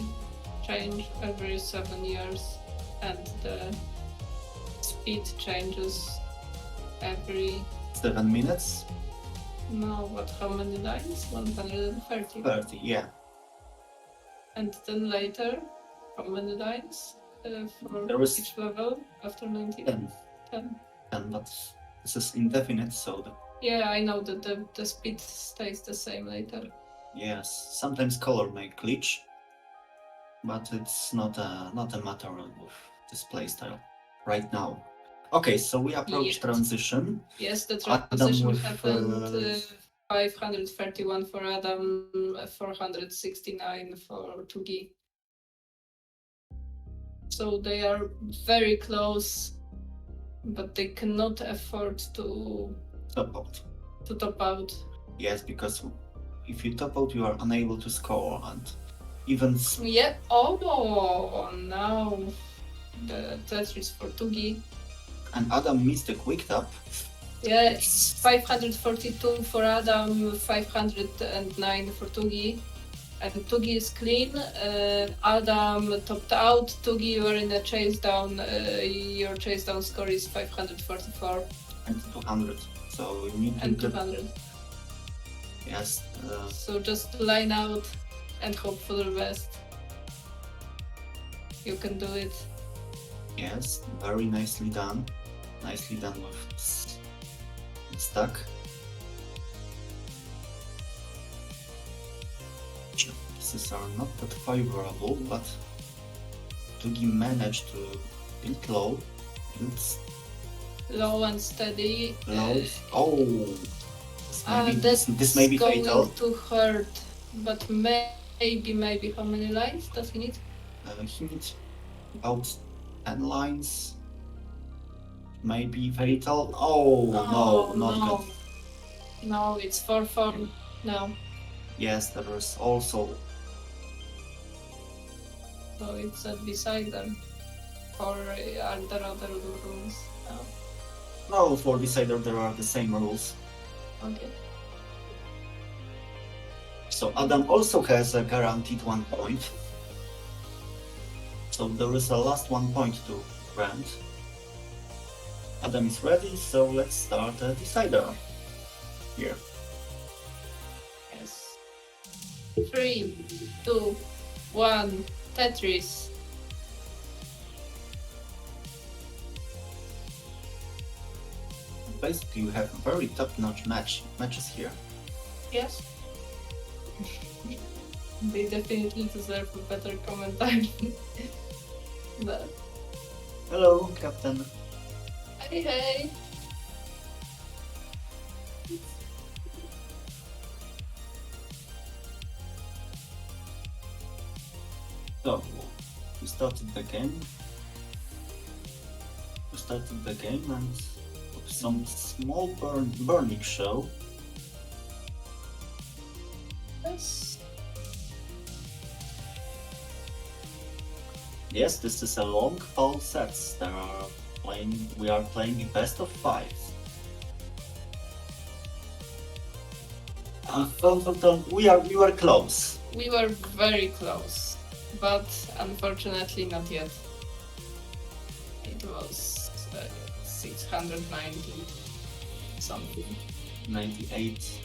change every 7 years, and the speed changes every. 7 minutes, No, but how many lines? 130. 30, yeah. And then later, how many lines for There was each level after 90? 10, 10. but this is indefinite, so Yeah, I know that the speed stays the same later. yes, sometimes color may glitch, but it's not a matter of this playstyle right now. Okay, so we approach Yet. transition. Yes, the Adam transition with, happened 531 for Adam, 469 for Tugi. So they are very close, but they cannot afford to Top out. top out. Yes, because if you top out, you are unable to score, and even Yeah. Oh, now the Tetris for Tugi. and Adam missed a quick tap. Yeah, it's 542 for Adam, 509 for Tugi. And Tugi is clean. Adam topped out. Tugi, you are in a chase down. Your chase down score is 544 And 200. So you need to and get 200. yes. So just line out and hope for the best. You can do it. Yes, very nicely done. Nicely done with stack. Pieces are not that favorable, but Tugi managed to build low. Build Low and steady. low. Oh, this may be going fatal. to hurt, but maybe how many lines does he need? He needs about 10 lines. Maybe fatal. Oh, no, not good. No, it's 4-4 now. Yes, there is also. So it's a decider. Or are there other rules? No. No, for decider there are the same rules. Okay. So Adam also has a guaranteed 1 point. So there is a last 1 point to grant. Adam is ready, so let's start a decider. Here. Yes. 3, 2, 1. Tetris. Basically, you have very top-notch matches here. Yes. They definitely deserve a better commentary. But Hello, Captain. hey. So, we started the game. And with some small burning show. Yes. Yes, this is a long fall sets. We are playing the best of 5. We were close. We were very close, but unfortunately not yet. It was 690 something. 98.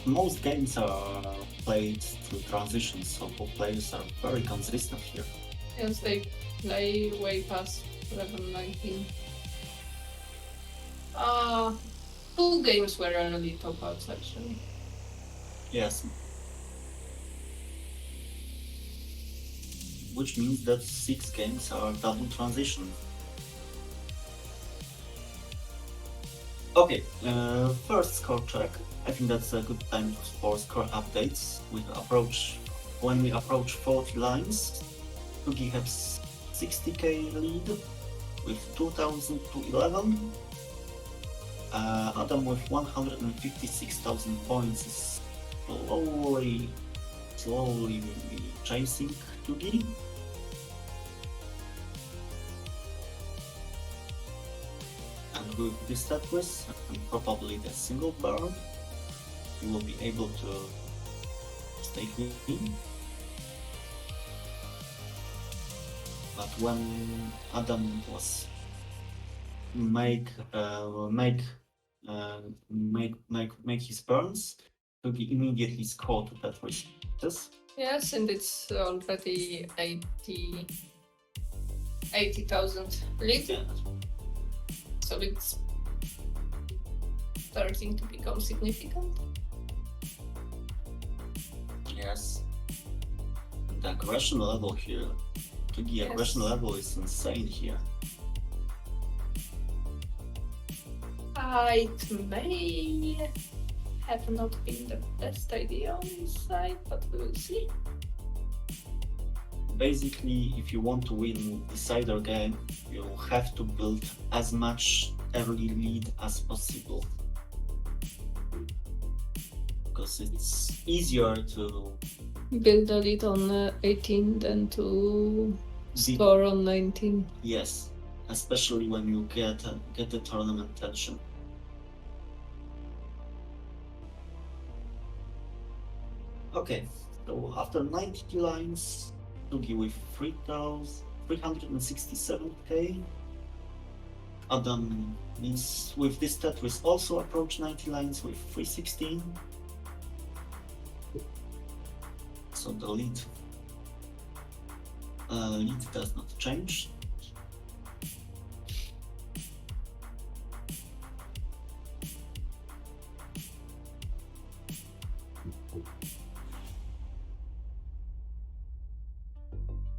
most games are played through transitions, so both players are very consistent here. Yes, they play way past level 19. Two games were early top outs actually. Yes. Which means that 6 games are double transition. Okay, first score check. I think that's a good time for score updates. When we approach 40 lines, Tugi has 60k lead with 2000 to 11. Adam with 156,000 points is slowly chasing Tugi. And with this stat quiz, and probably the single burn, you will be able to stay clean. But when Adam was make his burns, Tugi immediately scored that quiz. Yes, and it's already 80,000 lead, Yeah. so it's starting to become significant. Yes. And the aggression level here, Tugi Yes. aggression level is insane here. It may have not been the best idea on his side, but we will see. Basically, if you want to win decider game, you have to build as much early lead as possible. Because it's easier to Build a lead on 18 than to score on 19. yes, especially when you get the tournament tension. Okay, so after 90 lines, Tugi with 367k. Adam is with this stat with also approach 90 lines with 316. So the lead does not change.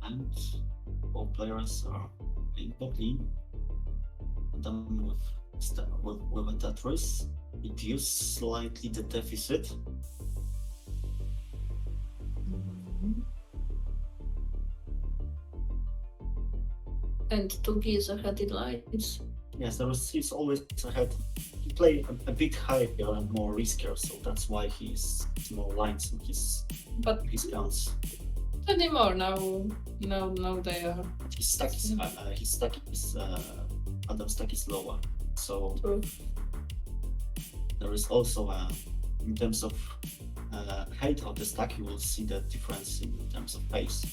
And both players are playing badly. Adam with a Tetris reduce slightly the deficit. And Tugi is ahead in lines. Yes, he's always ahead. He play a bit higher and more riskier, so that's why he's more lines in his But counts. anymore now they are His stack is Adam's stack is lower. So true. there is also in terms of height of the stack, you will see the difference in terms of pace.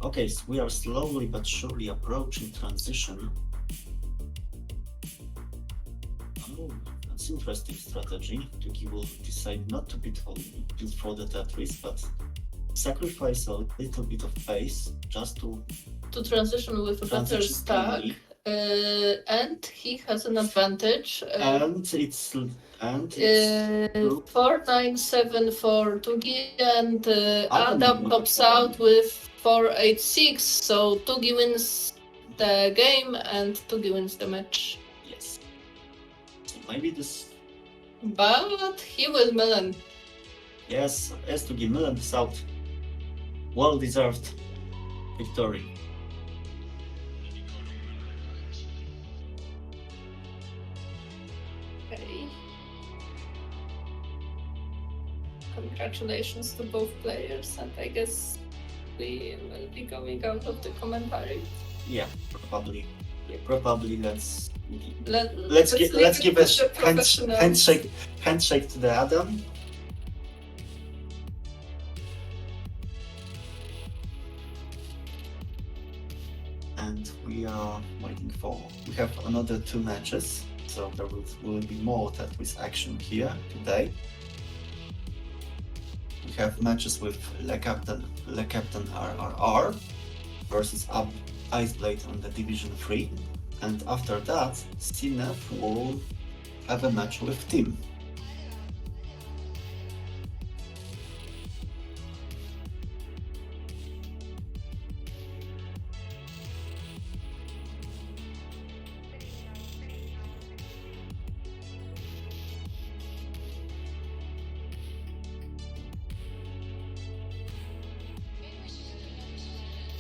Okay, so we are slowly but surely approaching transition. Oh, that's interesting strategy. Tugi will decide not to build for the Tetris, but sacrifice a little bit of pace just to transition with a better transition stack. cleanly. And he has an advantage. And it's 497 for Tugi, and Adam Adam with pops 4. out with 486. So Tugi wins the game, and Tugi wins the match. Yes. So maybe this. But he will Milan. Yes, as Tugi Milan is out. Well deserved victory. Okay. Congratulations to both players, and I guess we will be going out of the commentary. Yeah, probably. Probably let's Let's give leave it a to the professionals. handshake to the Adam. And we are waiting for. We have another 2 matches, so there will be more Tetris action here today. have matches with Le Captain RRR versus Iceblade on the Division 3, and after that, CNF will have a match with Team.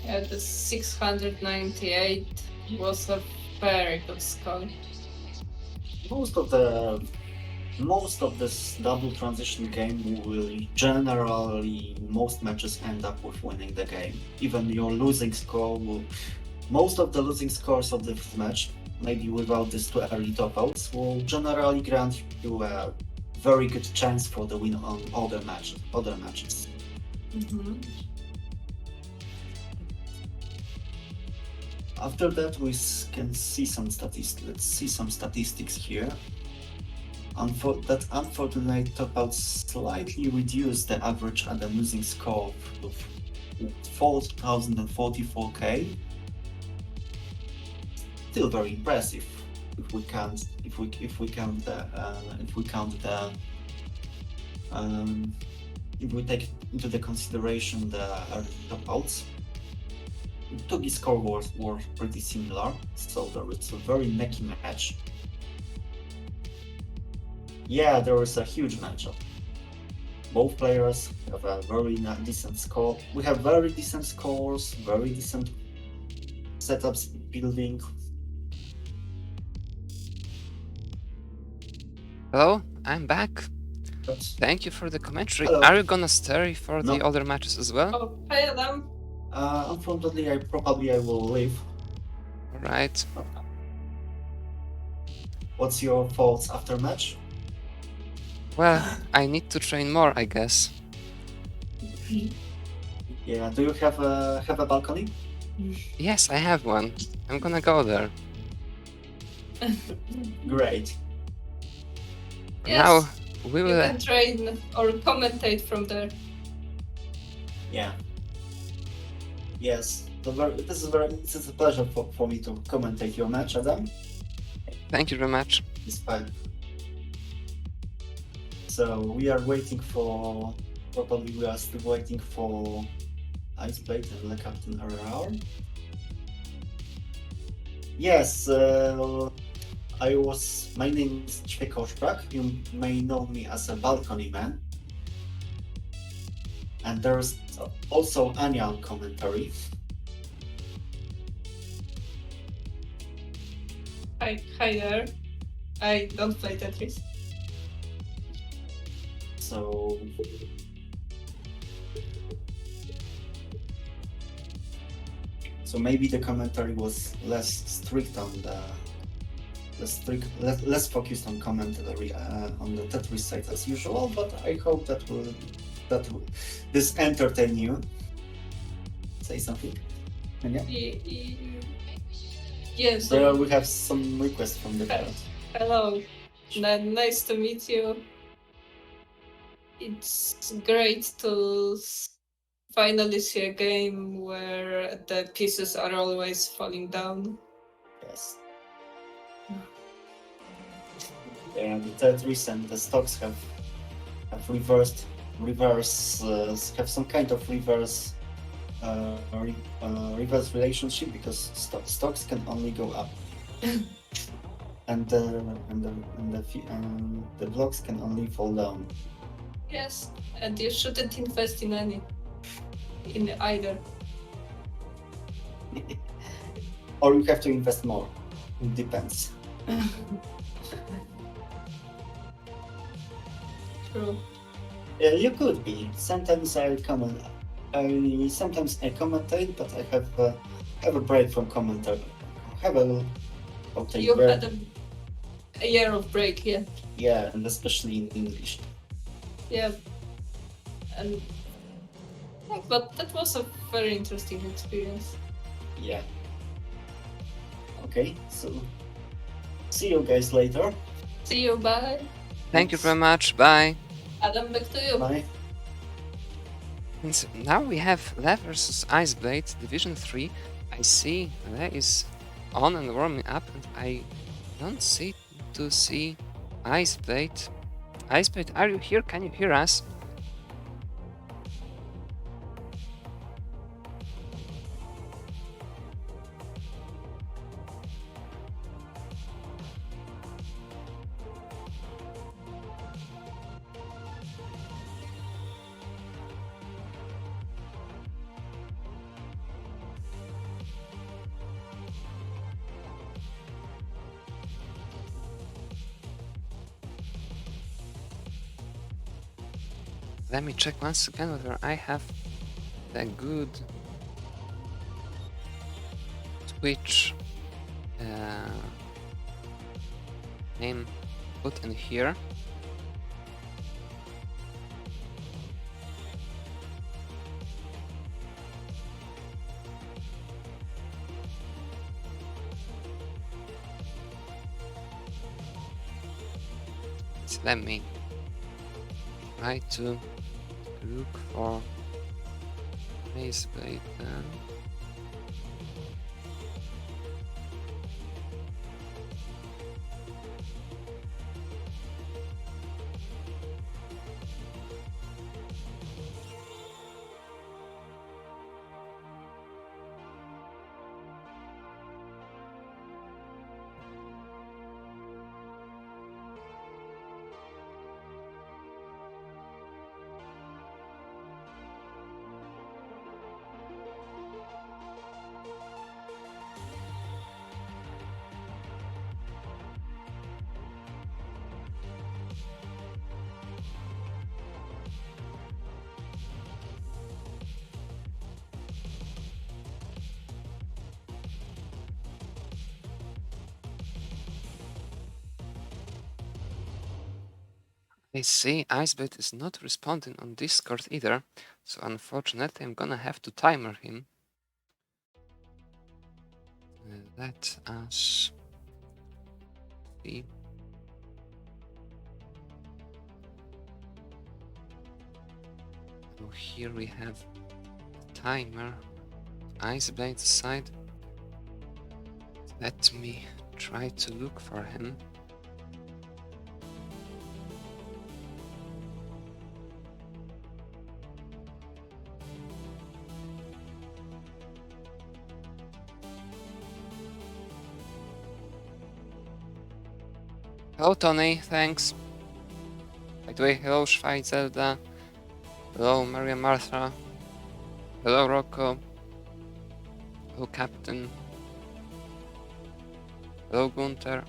Yeah, the 698 was a very good score. Most of this double transition game will generally, most matches end up with winning the game. Even your losing score will, most of the losing scores of this match, maybe without these two early top outs, will generally grant you a very good chance for the win on other matches. Mhm. After that, we can see some statistics. Let's see some statistics here. That unfortunate top out slightly reduced the average Adam losing score of 4,044k. Still very impressive if we count if we take into the consideration the early top outs. Tugi score were pretty similar, so there is a very necky match. Yeah, there is a huge matchup. Both players have a very decent score. We have very decent scores, very decent setups building. Hello, I'm back. But Thank you for the commentary. Hello. Are you gonna stay for the No. other matches as well? Oh, hi Adam. unfortunately, I will leave. Alright. What's your thoughts after match? Well, I need to train more, I guess. Yeah, do you have a balcony? Yes, I have one. I'm gonna go there. Great. Yes, Now, we you will... can train or commentate from there. Yeah. Yes. This is a pleasure for me to commentate your match, Adam. Thank you very much. Despite. So we are waiting for. Probably we are still waiting for Iceblade and Le Captain RR. Yes. My name is Ćwiekoszprak. You may know me as a balcony man. And there's also Anya on commentary. Hi there. I don't play Tetris. So maybe the commentary was less strict on less focused on commentary on the Tetris side as usual, but I hope that this entertain you. Say something. Anya? Yes. So we have some requests from the crowd. Hello. Nice to meet you. It's great to finally see a game where the pieces are always falling down. Yes. Yeah, the Tetris and the stocks have have some kind of reverse relationship, because stocks can only go up, and the blocks can only fall down. Yes, and you shouldn't invest in either. Or you have to invest more. It depends. True. You could be. Sometimes I commentate, but I have a break from commentary. You had a year of break, yeah. Yeah, and especially in English. Yeah, and but that was a very interesting experience. Yeah. Okay, so see you guys later. See you, bye. Thank you very much. Bye. Adam, back to you. Bye. And now we have Lev versus Iceblade, Division 3. I see Lev is on and warming up, and I don't see to see Iceblade. Iceblade, are you here? Can you hear us? Let me check once again whether I have the good Twitch name put in here. So let me try to look for Iceblade then. I see Iceblade is not responding on Discord either, so unfortunately I'm gonna have to timer him. Let us see. So here we have the timer, Iceblade side. Let me try to look for him. Hello Tony, thanks. By the way, hello Shvai Zelda. Hello Maria Martha. Hello Rocco. Hello Captain. Hello Gunther.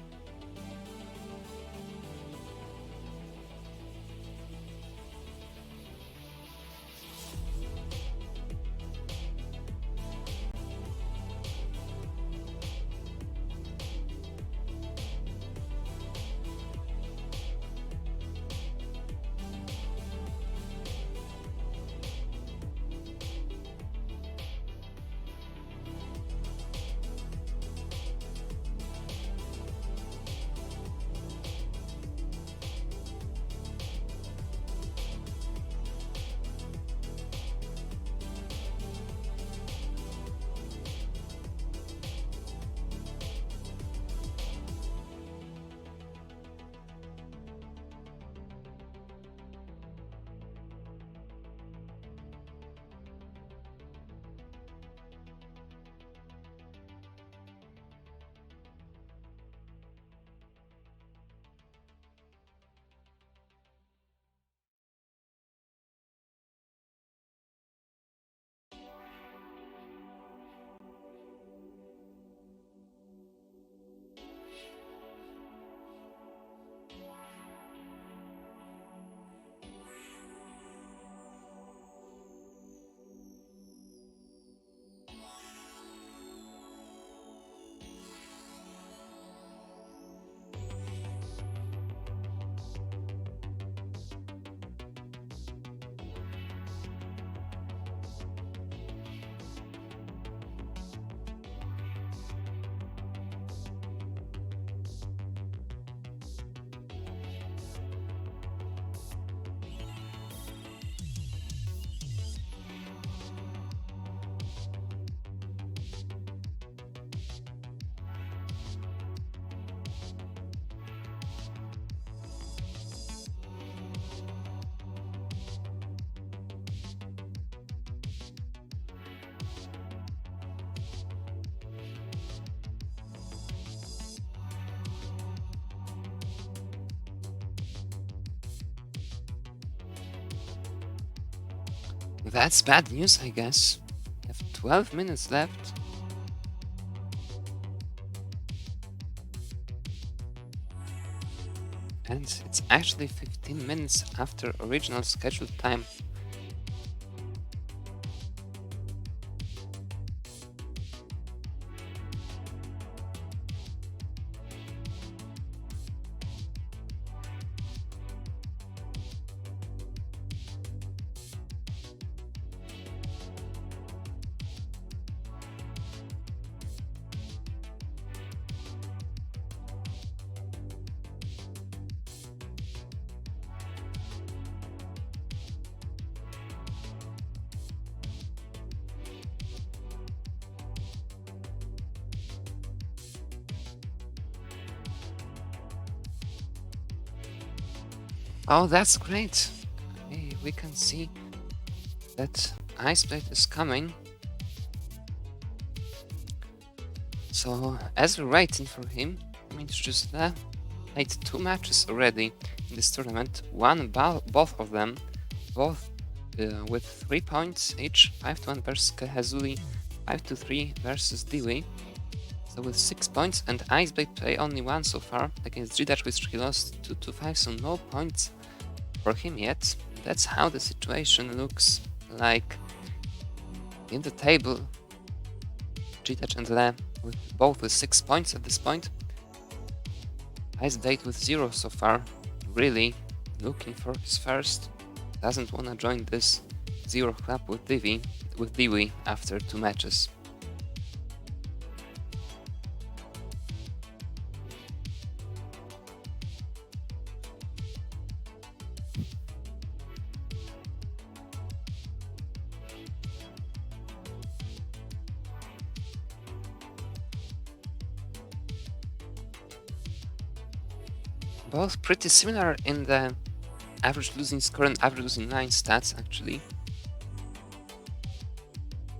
That's bad news, I guess. We have 12 minutes left. And it's actually 15 minutes after original scheduled time. Oh, that's great. We can see that Iceblade is coming. So, as we're waiting for him, I'm introduced there. Played 2 matches already in this tournament. Won both of them, both with 3 points each. 5-1 versus Kehazuli, 5-3 versus Dewey. So with 6 points, and Iceblade play only one so far against G-Dutch, which he lost 2-5, so no points for him yet. That's how the situation looks like in the table. G-Dutch and Le with both with 6 points at this point. Iceblade with 0 so far, really looking for his first. Doesn't wanna join this 0 club with Dewey after 2 matches. Both pretty similar in the average losing score and average losing line stats, actually.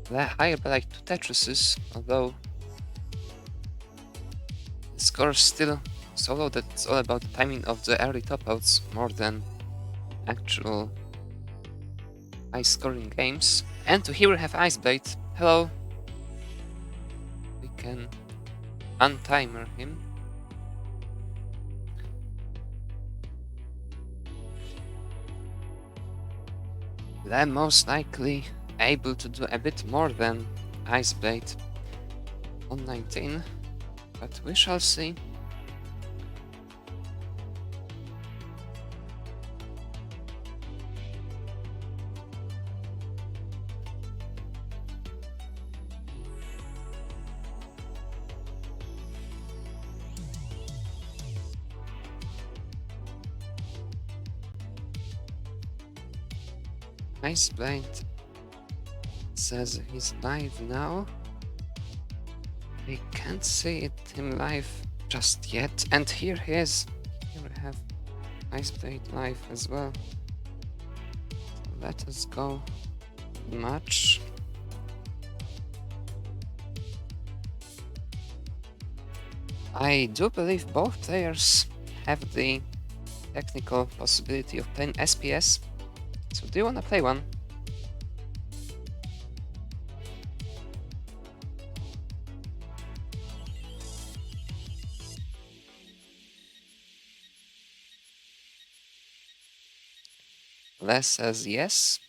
They're higher by like 2 Tetrises, although the score is still so low that it's all about the timing of the early top-outs more than actual high-scoring games. And here we have Iceblade. Hello. We can untimer him. I'm most likely able to do a bit more than Iceblade on 19, but we shall see. Iceblade says he's live now. I can't see him live just yet. And here he is. Here we have Iceblade live as well. So let us go match. I do believe both players have the technical possibility of playing SPS. So do you want to play one? Les says yes.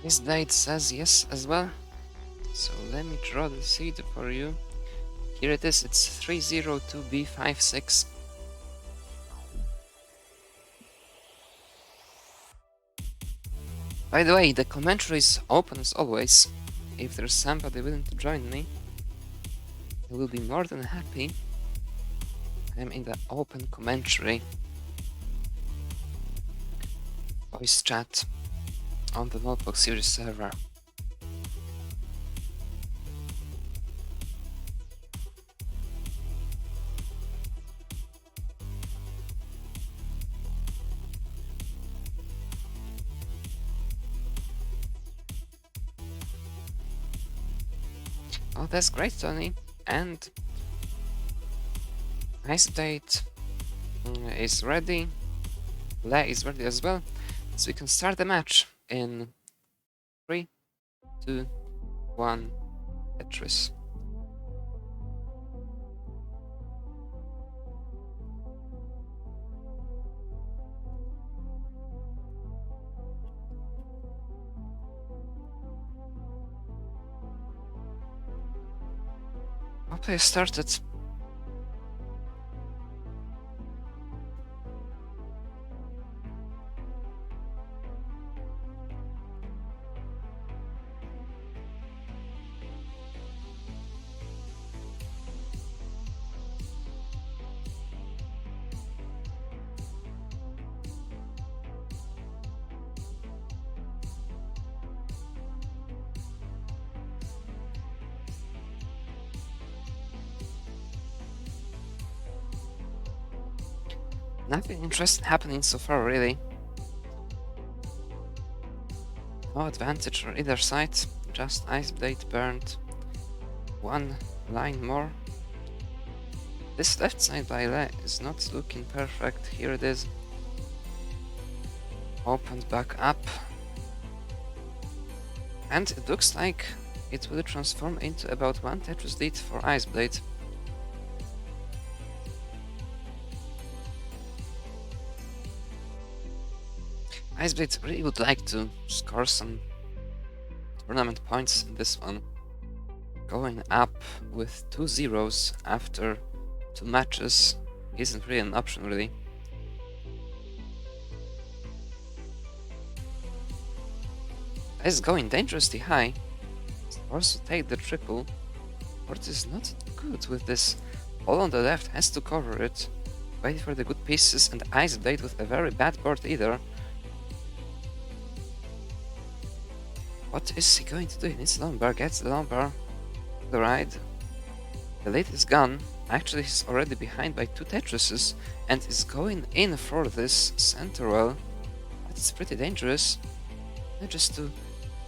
This date says yes as well. So let me draw the seed for you. Here it is, it's 302B56. By the way, the commentary is open as always. If there's somebody willing to join me, I will be more than happy. I'm in the open commentary voice chat on the Notebook series server. Oh, that's great, Tony. And Ice Date is ready. Le is ready as well. So we can start the match in 3, 2, 1, Tetris. Okay, started. Nothing interesting happening so far, really. No advantage on either side, just Ice Blade burned one line more. This left side by Le is not looking perfect. Here it is. Opened back up. And it looks like it will transform into about one Tetris lead for Ice Blade. Ice Blade really would like to score some tournament points in this one. Going up with 2 zeros after 2 matches isn't really an option, really. Is going dangerously high. Also take the triple. Port is not good with this. All on the left has to cover it. Wait for the good pieces, and Ice Blade with a very bad board either. What is he going to do? He needs lumbar, gets the lumbar. The ride. The lead is gone. Actually, he's already behind by 2 Tetrises and is going in for this center well. That's pretty dangerous. Not just to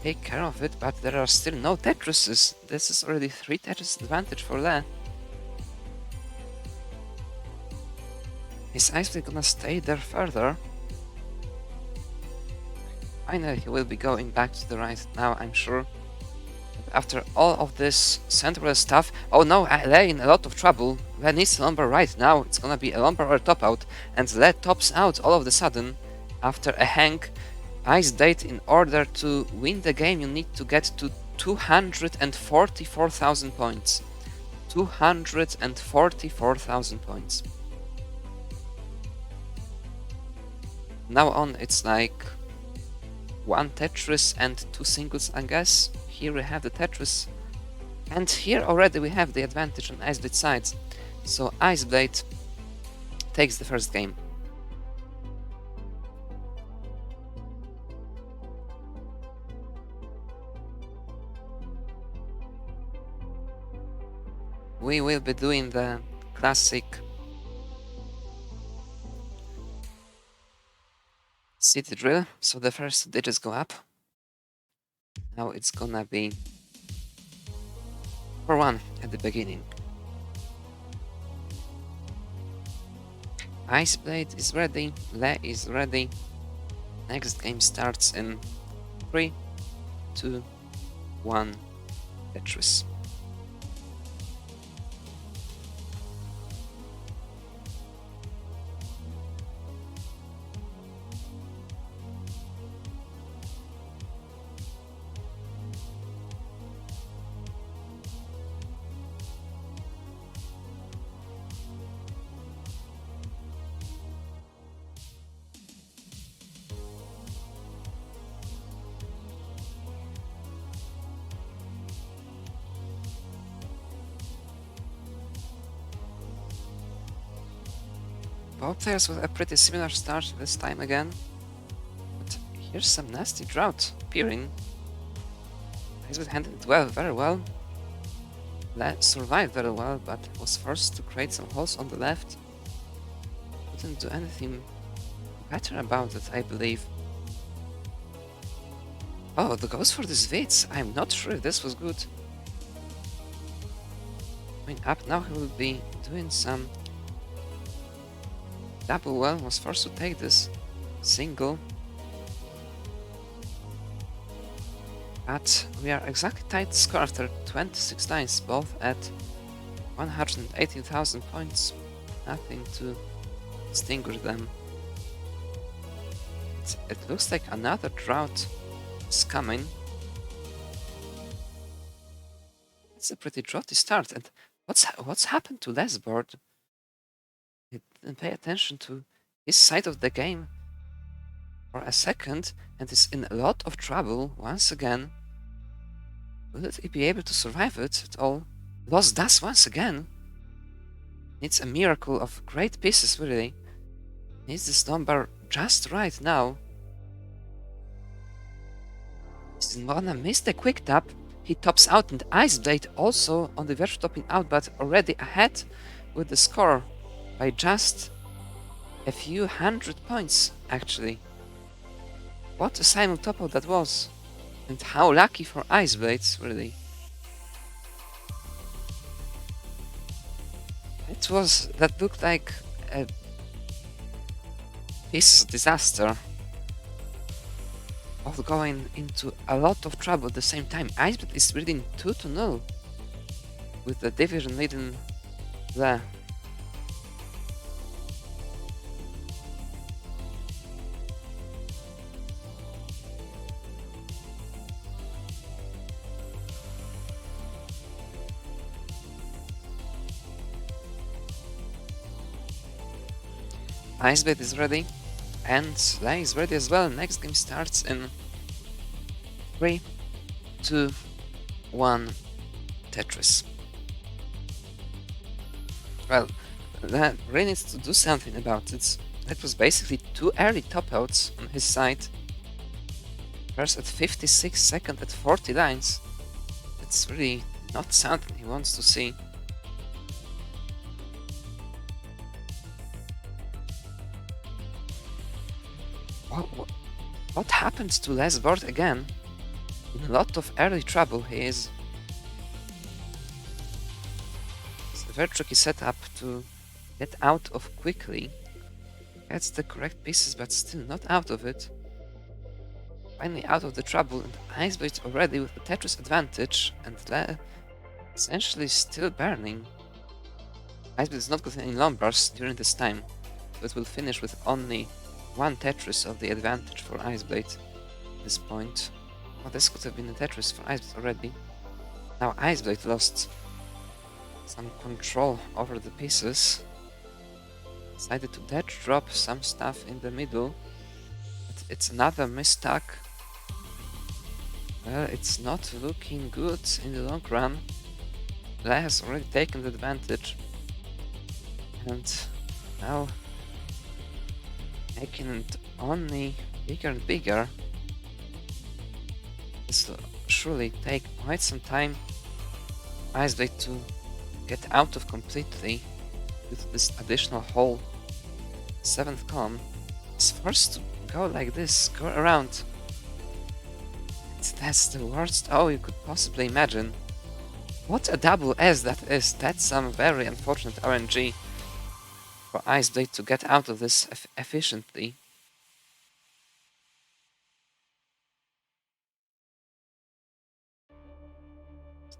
take care of it, but there are still no Tetrises. This is already 3 Tetris advantage for Le. Is Ice Blade gonna stay there further? Finally, he will be going back to the right now, I'm sure. But after all of this central stuff... Oh no, Le in a lot of trouble. Le needs a lumbar right now. It's gonna be a lumbar or a top out. And Le tops out all of a sudden. After a hang, Ice Date, in order to win the game, you need to get to 244,000 points. 244,000 points. Now on, it's like 1 Tetris and 2 singles, I guess. Here we have the Tetris. And here already we have the advantage on Ice Blade sides. So Ice Blade takes the first game. We will be doing the classic city drill, so the first digits go up. Now it's gonna be 4-1 at the beginning. Ice Blade is ready, Le is ready. Next game starts in 3, 2, 1, Tetris. both players with a pretty similar start this time again. But here's some nasty drought appearing. Icebait handled it well, very well. Survived very well, but was forced to create some holes on the left. Couldn't do anything better about it, I believe. Oh, the goes for this Vitz. I'm not sure if this was good. Going up now, he will be doing some double well. Was forced to take this single. But we are exactly tied score after 26 lines, both at 118,000 points. Nothing to distinguish them. It looks like another drought is coming. It's a pretty droughty start, and what's happened to Lesboard? He didn't pay attention to his side of the game for a second, and is in a lot of trouble once again. Will he be able to survive it at all? Lost Das once again. Needs a miracle of great pieces, really. Needs this number just right now. He's gonna miss the quick tap. He tops out, and Iceblade also on the verge of topping out, but already ahead with the score by just a few hundred points, actually. What a simul topo that was. And how lucky for Iceblades, really. That looked like a piece of disaster. All going into a lot of trouble at the same time. Iceblade is leading 2-0 with the division leading there. Iceblade is ready, and Lei is ready as well. Next game starts in 3, 2, 1, Tetris. Well, that really needs to do something about it. That was basically 2 early top outs on his side. First at 56, second at 40 lines. That's really not something he wants to see. What happened to Lesboard again? In a lot of early trouble he is. It's a very tricky setup to get out of quickly. Gets the correct pieces, but still not out of it. Finally out of the trouble, and Iceblade already with the Tetris advantage, and essentially still burning. Iceblade is not getting any Lombards during this time, so it will finish with only 1 Tetris of the advantage for Iceblade at this point. Well, this could have been a Tetris for Iceblade already. Now Iceblade lost some control over the pieces. Decided to dead drop some stuff in the middle. But it's another misstack. Well, it's not looking good in the long run. Lei has already taken the advantage. And now making it only bigger and bigger. This will surely take quite some time for Iceblade to get out of completely with this additional hole. 7th column is forced to go like this, go around. That's the worst you could possibly imagine. What a double S that is. That's some very unfortunate RNG for Iceblade to get out of this efficiently.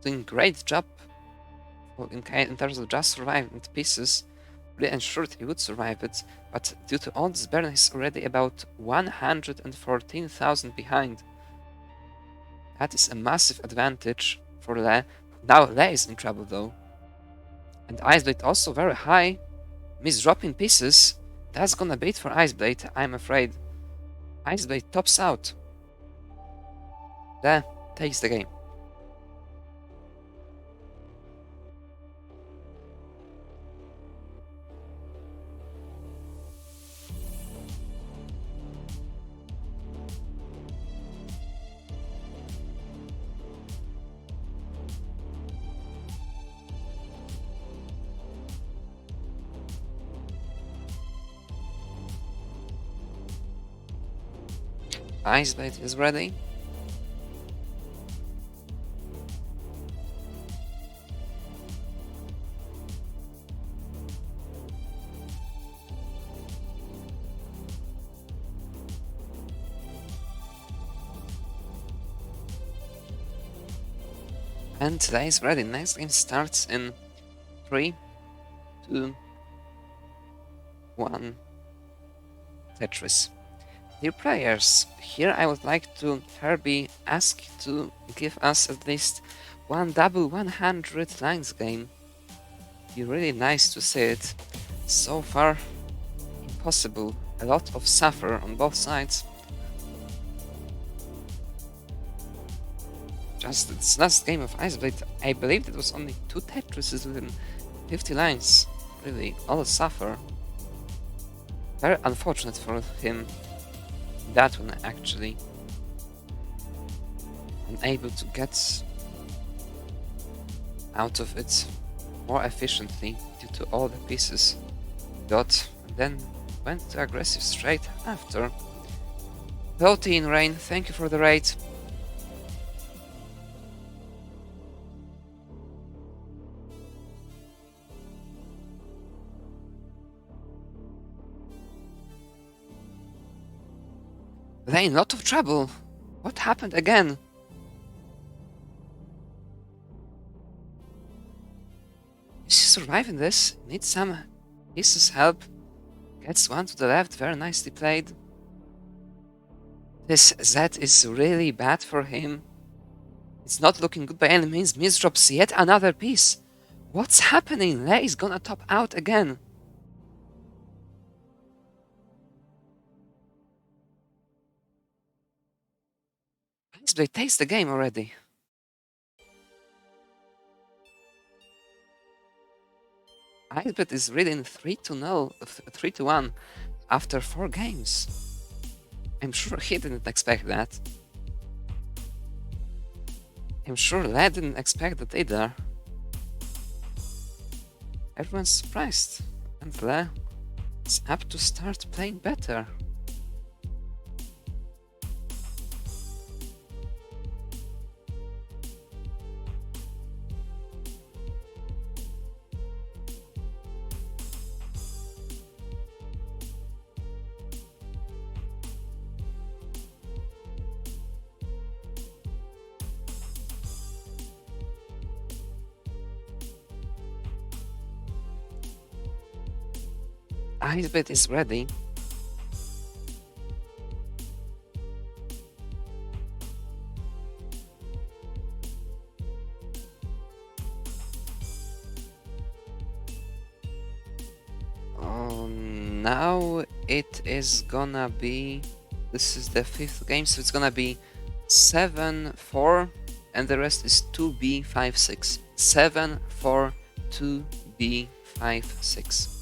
Doing great job in terms of just surviving the pieces. Really ensured he would survive it, but due to all this burn, he's already about 114,000 behind. That is a massive advantage for Lei. Now Lei is in trouble though. And Iceblade also very high. Misdropping pieces. That's gonna be it for Iceblade, I'm afraid. Iceblade tops out. Lei takes the game. Ice Blade is ready. And today is ready. Next game starts in 3, 2, 1. Tetris. Dear players, here I would like to Herbie ask to give us at least one double 100 lines game. Be really nice to see it. So far, impossible. A lot of suffer on both sides. Just this last game of Ice Blade, I believe it was only 2 Tetrises within 50 lines. Really, all suffer. Very unfortunate for him. That one actually. Unable to get out of it more efficiently due to all the pieces got, and then went to aggressive straight after. Protein Rain, thank you for the raid. They're in a lot of trouble. What happened again? Is he surviving this? Needs some pieces help. Gets one to the left, very nicely played. This Z is really bad for him. It's not looking good by any means. Miss drops yet another piece. What's happening? Lei is gonna top out again. Ice Blade takes the game already. Ice Blade is really in 3-0, 3-1 after 4 games. I'm sure he didn't expect that. I'm sure Lei didn't expect that either. Everyone's surprised, and Lei is up to start playing better. Ice Blade is ready. Now it is gonna be... This is the 5th game, so it's gonna be 7-4, and the rest is 2B5-6. 7-4, 2B5-6.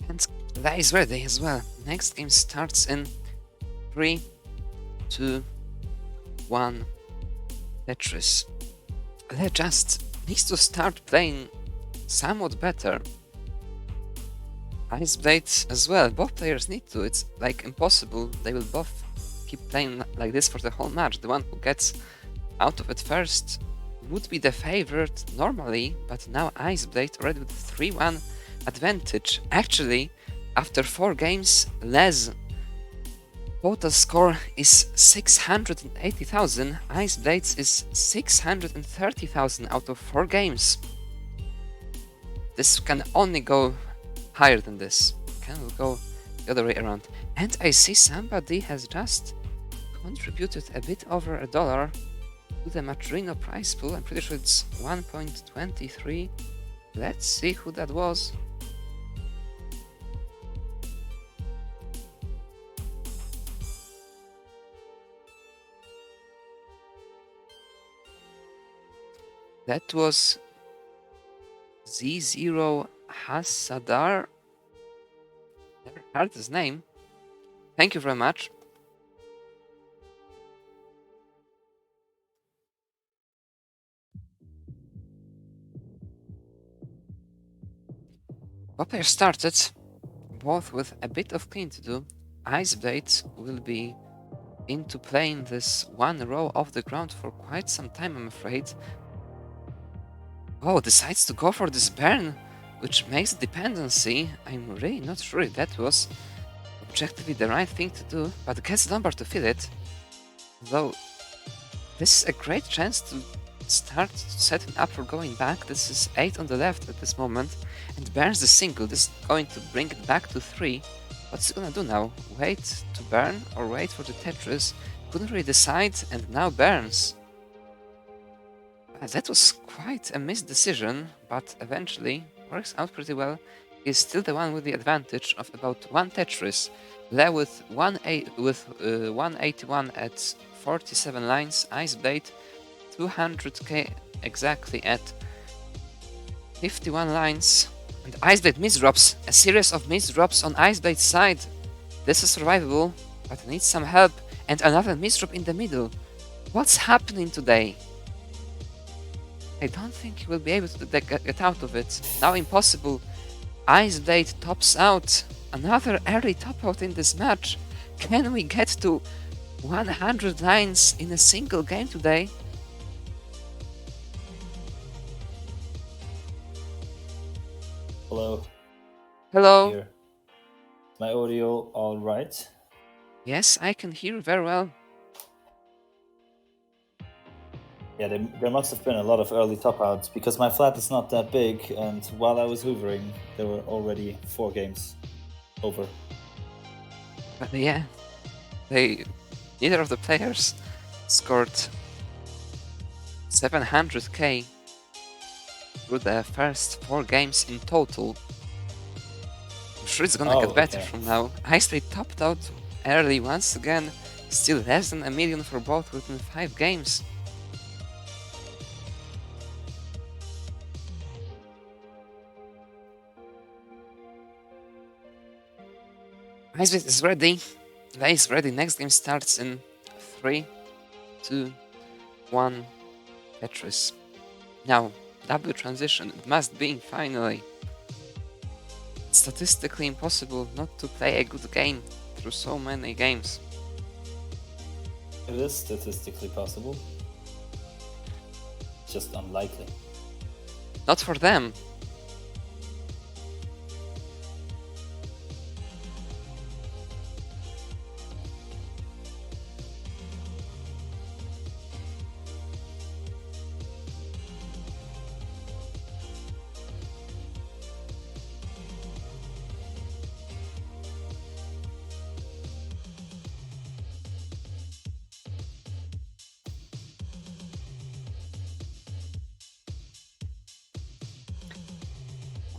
And that is ready as well. Next game starts in 3, 2, 1. Tetris. They just needs to start playing somewhat better. Ice Blade as well. Both players need to. It's like impossible. They will both keep playing like this for the whole match. The one who gets out of it first would be the favorite normally, but now Ice Blade already with 3-1 advantage. Actually, after 4 games, Lei's total score is 680,000. Ice Blades is 630,000 out of 4 games. This can only go higher than this. Can go the other way around. And I see somebody has just contributed a bit over $1 to the Matrino prize pool. I'm pretty sure it's 1.23. Let's see who that was. That was Z0 Hasadar. Never heard his name. Thank you very much. Both players started, both with a bit of clean to do. Iceblade will be into playing this one row off the ground for quite some time, I'm afraid. Oh, decides to go for this burn, which makes dependency. I'm really not sure if that was objectively the right thing to do, but gets Lombard to feel it. Though this is a great chance to start setting up for going back. This is 8 on the left at this moment, and burns the single. This is going to bring it back to 3. What's he gonna do now? Wait to burn or wait for the Tetris? Couldn't really decide, and now burns. That was quite a missed decision, but eventually works out pretty well. He's still the one with the advantage of about 1 Tetris. Le with 181 at 47 lines, Iceblade 200k exactly at 51 lines. And Iceblade misdrops, a series of misdrops on Iceblade's side. This is survivable, but needs some help, and another misdrop in the middle. What's happening today? I don't think he will be able to get out of it. Now impossible. Iceblade tops out. Another early top out in this match. Can we get to 100 lines in a single game today? Hello. Hello. Here. Is my audio all right? Yes, I can hear very well. Yeah, there must have been a lot of early top outs because my flat is not that big, and while I was hoovering, there were already 4 games over. But yeah, neither of the players scored 700k through the first 4 games in total. I'm sure it's gonna get better from now. Iceblade topped out early once again, still less than 1 million for both within 5 games. Iceblade is ready. Le is ready. Next game starts in 3, 2, 1. Tetris. Now, W transition. It must be finally. It's statistically impossible not to play a good game through so many games. It is statistically possible. Just unlikely. Not for them.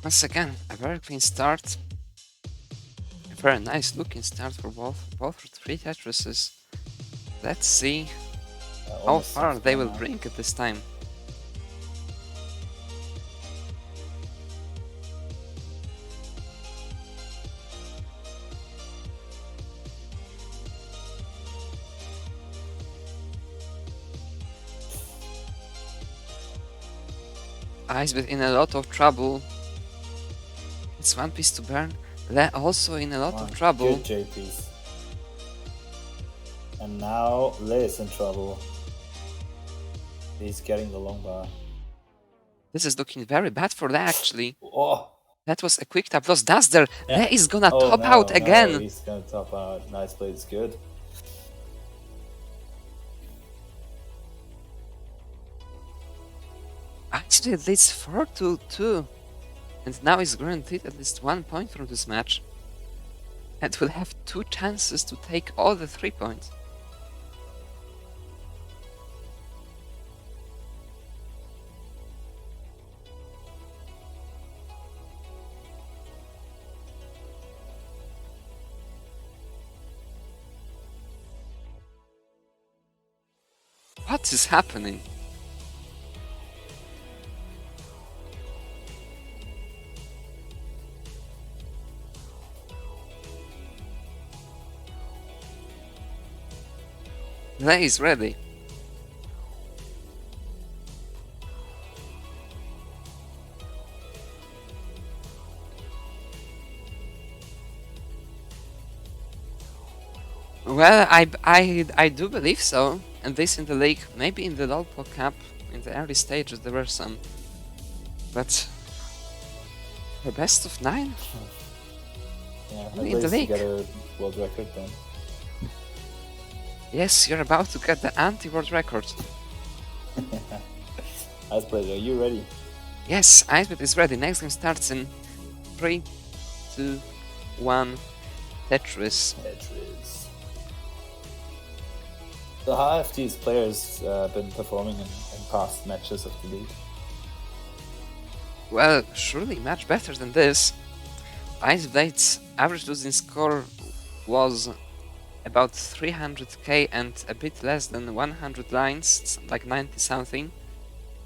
Once again, a very clean start. A very nice looking start for both 3 Tetrises. Let's see how far they will bring it this time. Iceblade in a lot of trouble. It's 1 piece to burn. Le also in a lot of trouble. Good J piece. And now Le is in trouble. He's getting the long bar. This is looking very bad for Le actually. Oh! That was a quick tap loss. Duster! Yeah. Le is gonna Oh, top no, out no, again! he's gonna top out. Iceblade is good. Actually, it leads 4-2. And now is guaranteed at least 1 point from this match. And will have 2 chances to take all the 3 points. What is happening? Le is ready. Well, I do believe so. And this in the league, maybe in the Lolpo Cup, in the early stages there were some. But for best of 9? Yeah, at Only in the least you league. get a world record then. Yes, you're about to get the anti-world record. Icebreaker, are you ready? Yes, Icebit is ready. Next game starts in 3, 2, 1. Tetris. Tetris. So how have these players been performing in past matches of the league? Well, surely much better than this. Iceblade's average losing score was about 300k and a bit less than 100 lines, it's like 90 something.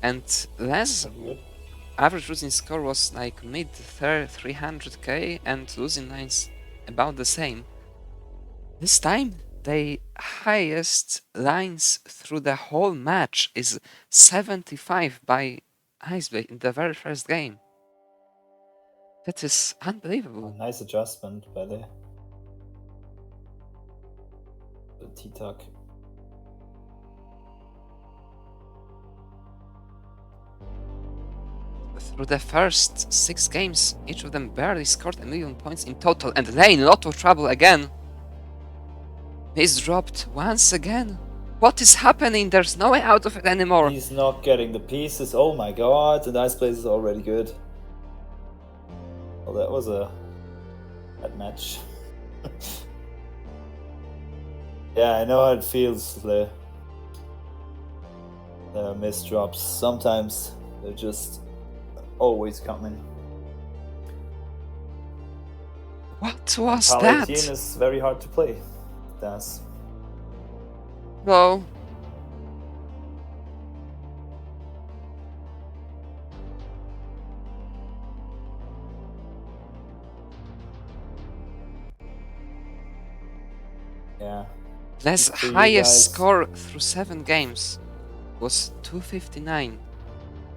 And Les' Pretty good. average losing score was like mid 300k and losing lines about the same. This time, the highest lines through the whole match is 75 by Iceblade in the very first game. That is A unbelievable. nice adjustment by the T-Tuck. Through the first 6 games, each of them barely scored 1 million points in total, and Lane, lot of trouble again. He's dropped once again. What is happening? There's no way out of it anymore. He's not getting the pieces. Oh my god, the nice place is already good. Well, that was a bad match. Yeah, I know how it feels, the missed drops. Sometimes they're just always coming. What was Pal that? 18 is very hard to play. That's No. yeah. Les' For you highest guys. score through 7 games was 259.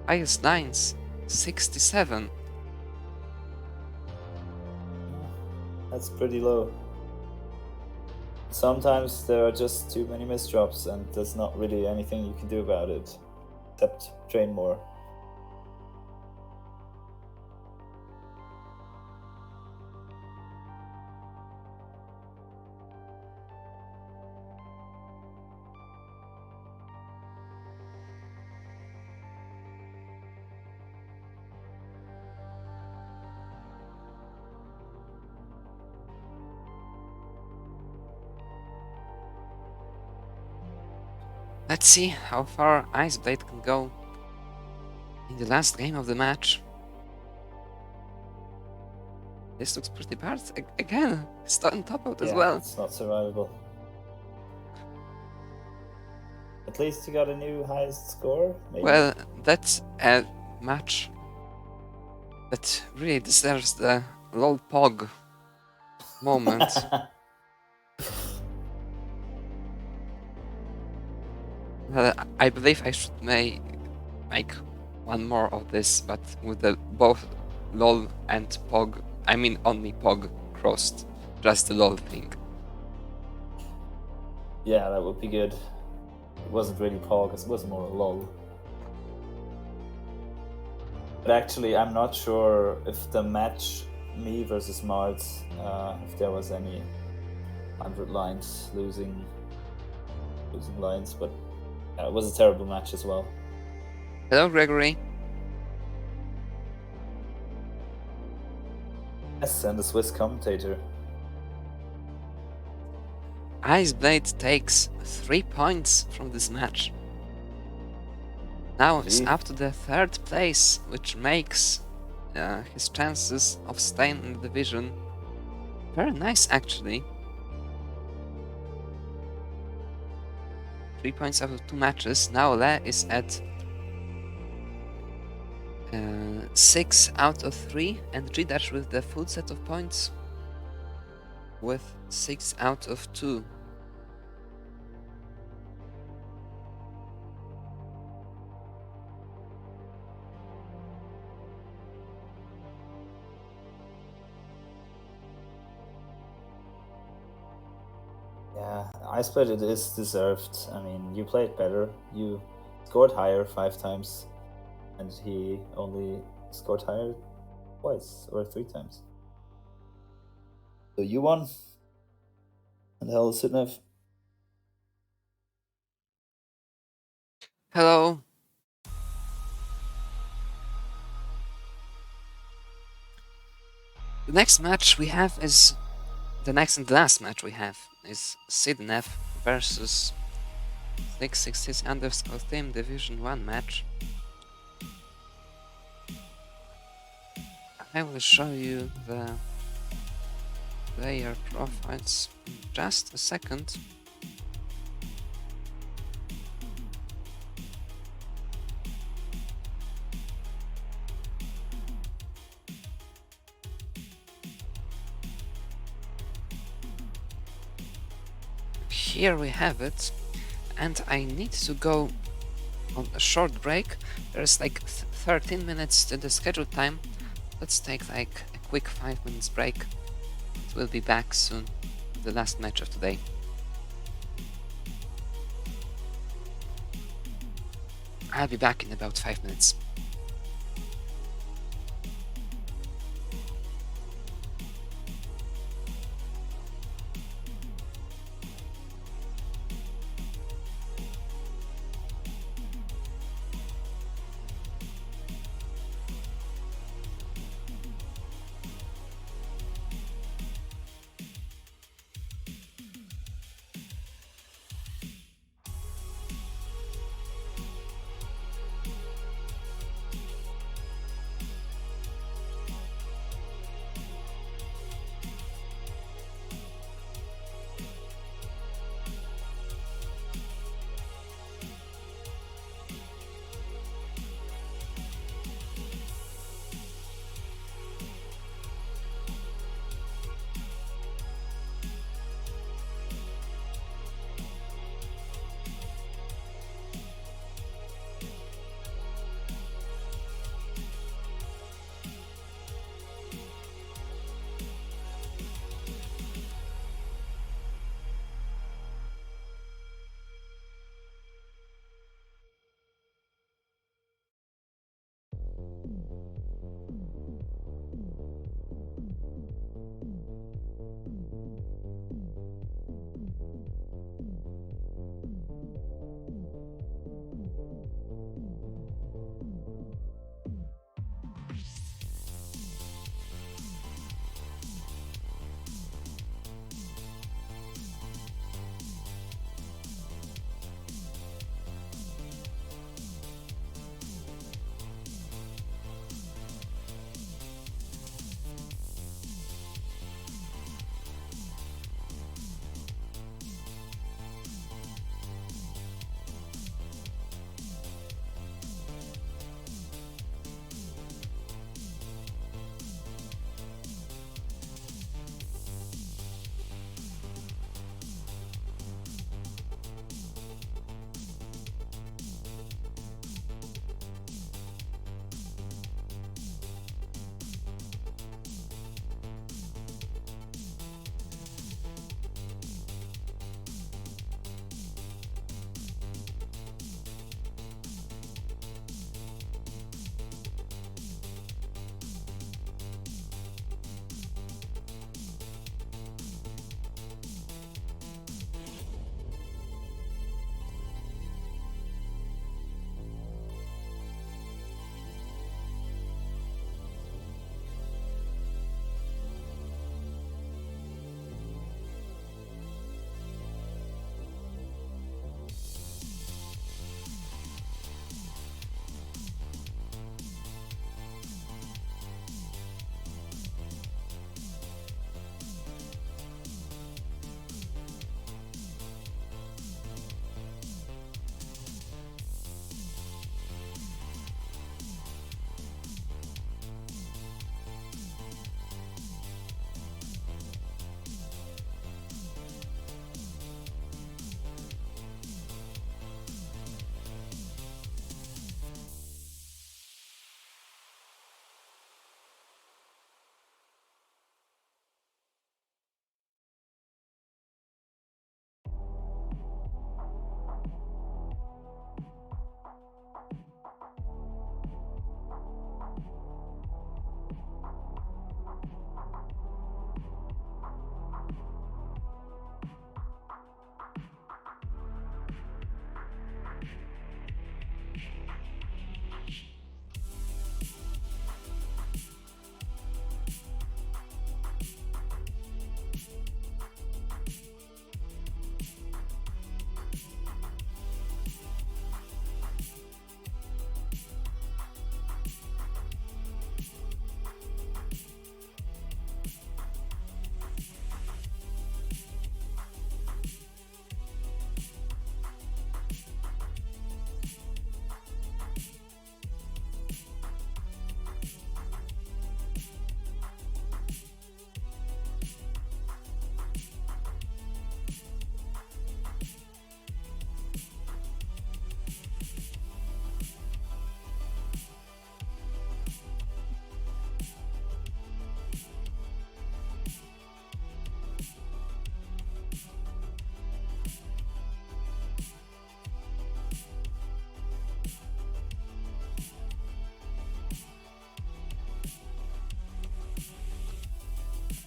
Highest lines, 67. That's pretty low. Sometimes there are just too many misdrops, and there's not really anything you can do about it, except train more. Let's see how far Iceblade can go in the last game of the match. This looks pretty bad. Again, starting top out as Yeah, well. it's not survivable. At least you got a new highest score, maybe? Well, that's a match that really deserves the lol pog moment. I believe I should make one more of this, but with the both lol and pog. I mean only pog crossed, just the lol thing. Yeah, that would be good. It wasn't really Pog, it was more a lol. But actually, I'm not sure if the match, me versus Mards, if there was any 100 lines losing lines, but it was a terrible match as well. Hello, Gregory. Yes, and the Swiss commentator. Iceblade takes 3 points from this match. Now it's Gee. up to the 3rd place, which makes his chances of staying in the division very nice, actually. 3 points out of 2 matches. Now Le is at 6 out of 3, and G-Dash with the full set of points with 6 out of 2. I split it is deserved. I mean, you played better. You scored higher 5 times, and he only scored higher twice or 3 times. So you won. And hell, Sidnev. Hello. The next match we have is the next and last match we have is Sidnev versus 666 underscore team Division 1 match. I will show you the player profiles in just a second. Here we have it, and I need to go on a short break. There's like 13 minutes to the scheduled time. Let's take like a quick 5 minutes break. We'll be back soon, the last match of today. I'll be back in about 5 minutes.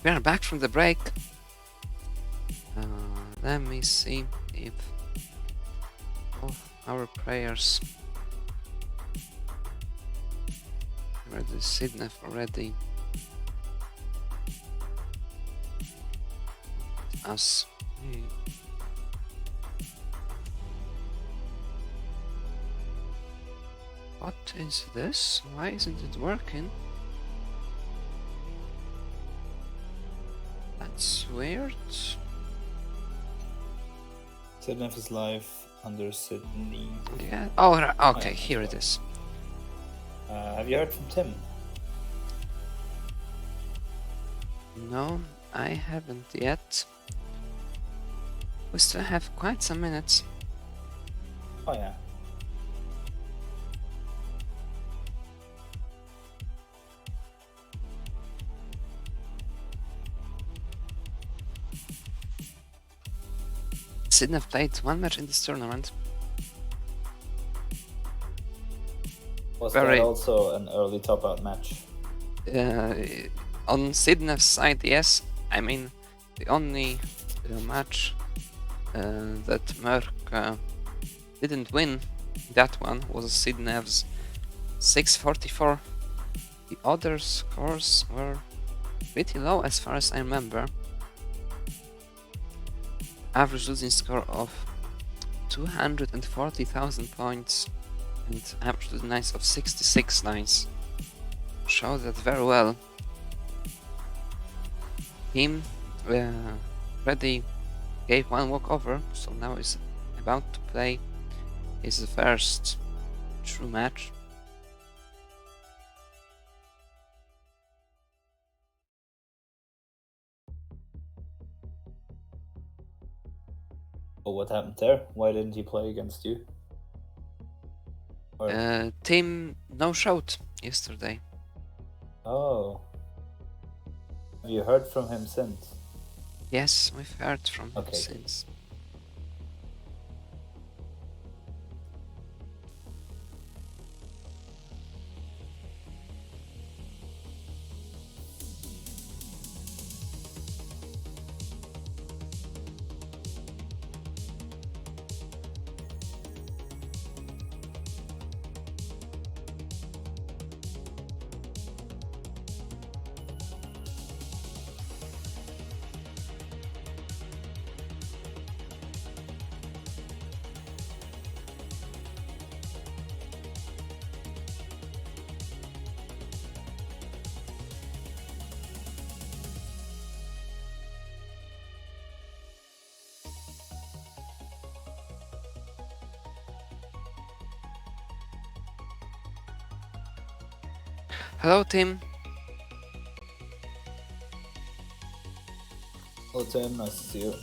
We are back from the break. Let me see if all our prayers ready. Sidney already. Us. What is this? Why isn't it working? That's weird. Sidnef is live under Sydney. Yeah. Oh, okay. Here it is. Have you heard from Tim? No, I haven't yet. We still have quite some minutes. Oh yeah. Sydney played one match in this tournament. Was Very- that also an early top-out match? On Sydney's side, yes. I mean, the only match that Merck didn't win, that one was Sydney's 644. The other scores were pretty low as far as I remember. Average losing score of 240,000 points and average losing lines of 66 lines. Show that very well. Team already gave one walkover, so now is about to play his first true match. Oh, what happened there? Why didn't he play against you? Or- Team no showed yesterday. Oh. Have you heard from him since? Yes, we've heard from him Okay. since. Hello, Tim. Hello Tim, nice to see you.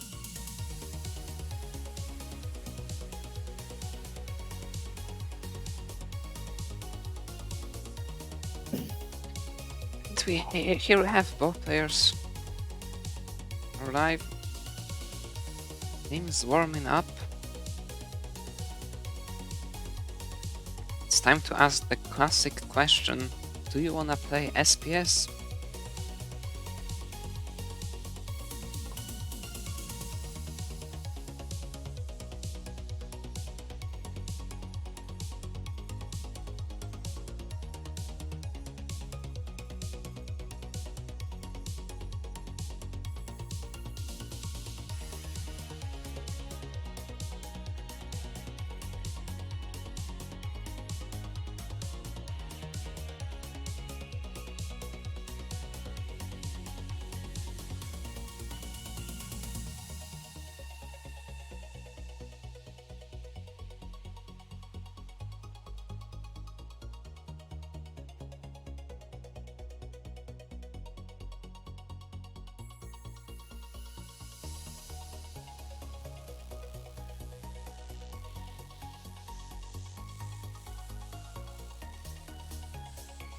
And here we have both players are live. Team's warming up. It's time to ask the classic question: do you wanna play SPS?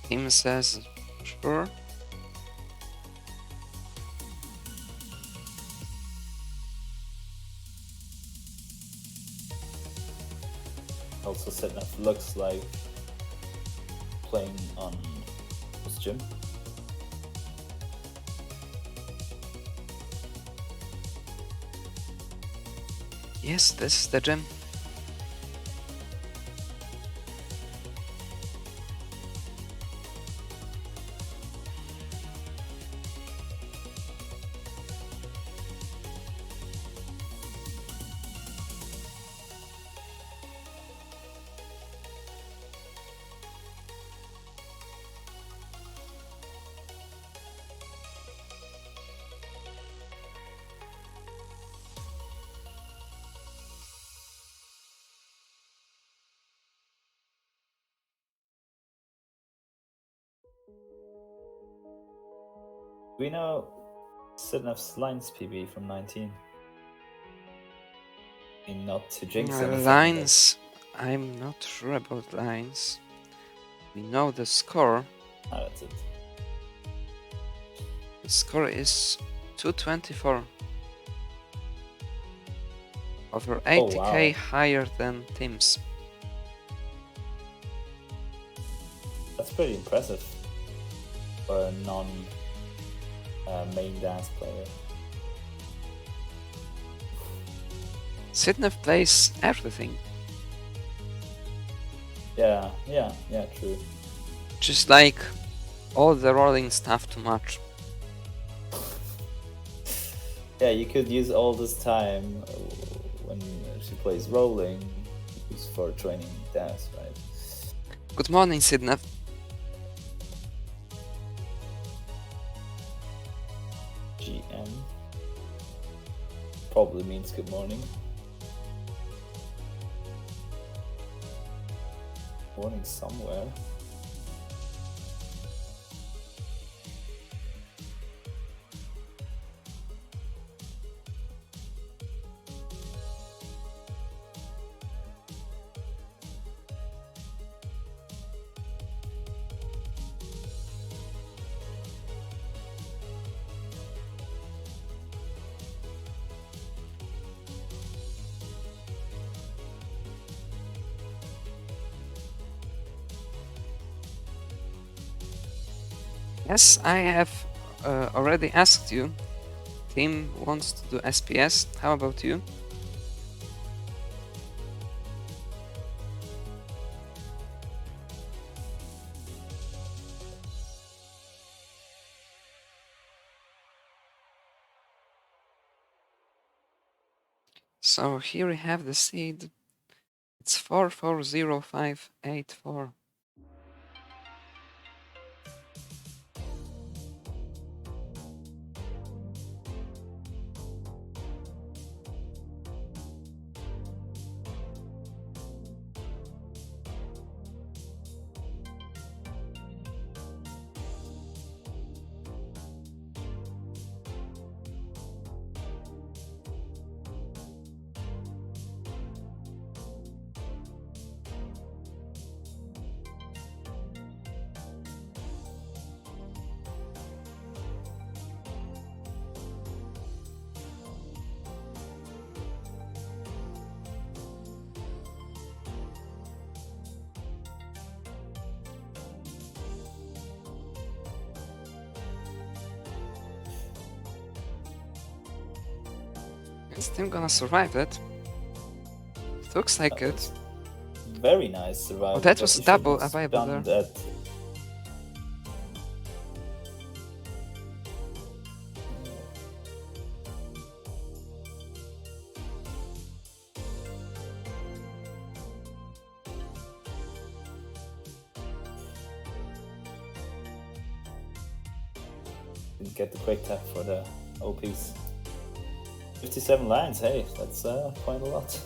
Team says sure. Also, Sidnef looks like playing on his gym. Yes, this is the gym. We know Sidnev's lines PB from 19. And not to jinx anything, but- Lines. I'm not sure about lines. We know the score. Ah, that's it. The score is 224. Over 80k wow. higher than Tim's. That's pretty impressive for a non main dance player. Sidnev plays everything. Yeah, true. Just like all the rolling stuff too much. Yeah, you could use all this time when she plays rolling use for training dance, right? Good morning, Sidnev. GM probably means good morning. Morning somewhere. Yes, I have already asked you. Tim wants to do SPS. How about you? So here we have the seed. It's 440584. Is Tim gonna survive that? It looks like That it. was very nice survival. Oh, that but was you double shouldn't available stun there. that. Didn't get the quick tap for the OPs. 57 lines, hey, that's quite a lot.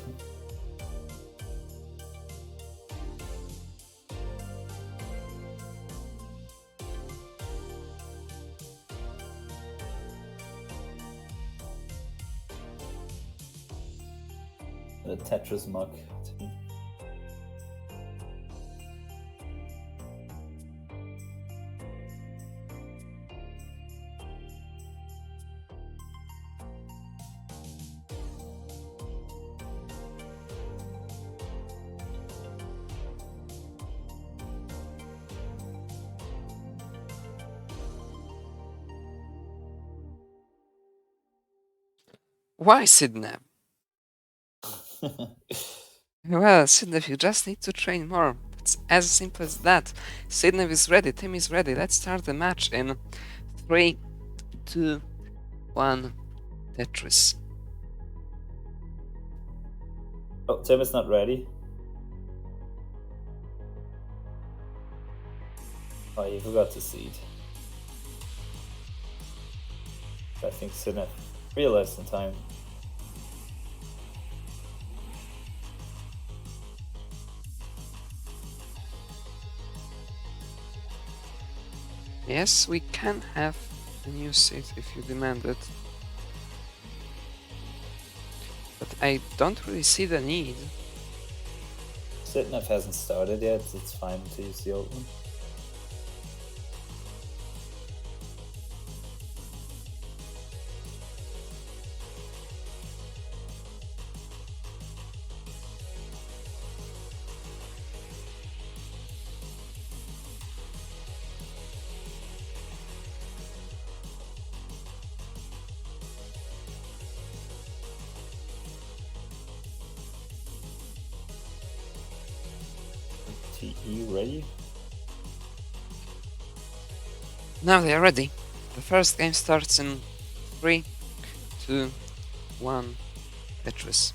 The Tetris mug. Why Sidnev? Well, Sydnev, you just need to train more. It's as simple as that. Sydnev is ready, Tim is ready. Let's start the match in 3, 2, 1, Tetris. Oh, Tim is not ready. Oh, you forgot to seed. I think Sydney realized in time. Yes, we can have a new seat if you demand it. But I don't really see the need. Sitnef hasn't started yet, it's fine to use the old one. TE ready? Now they are ready. The first game starts in 3, 2, 1, Tetris.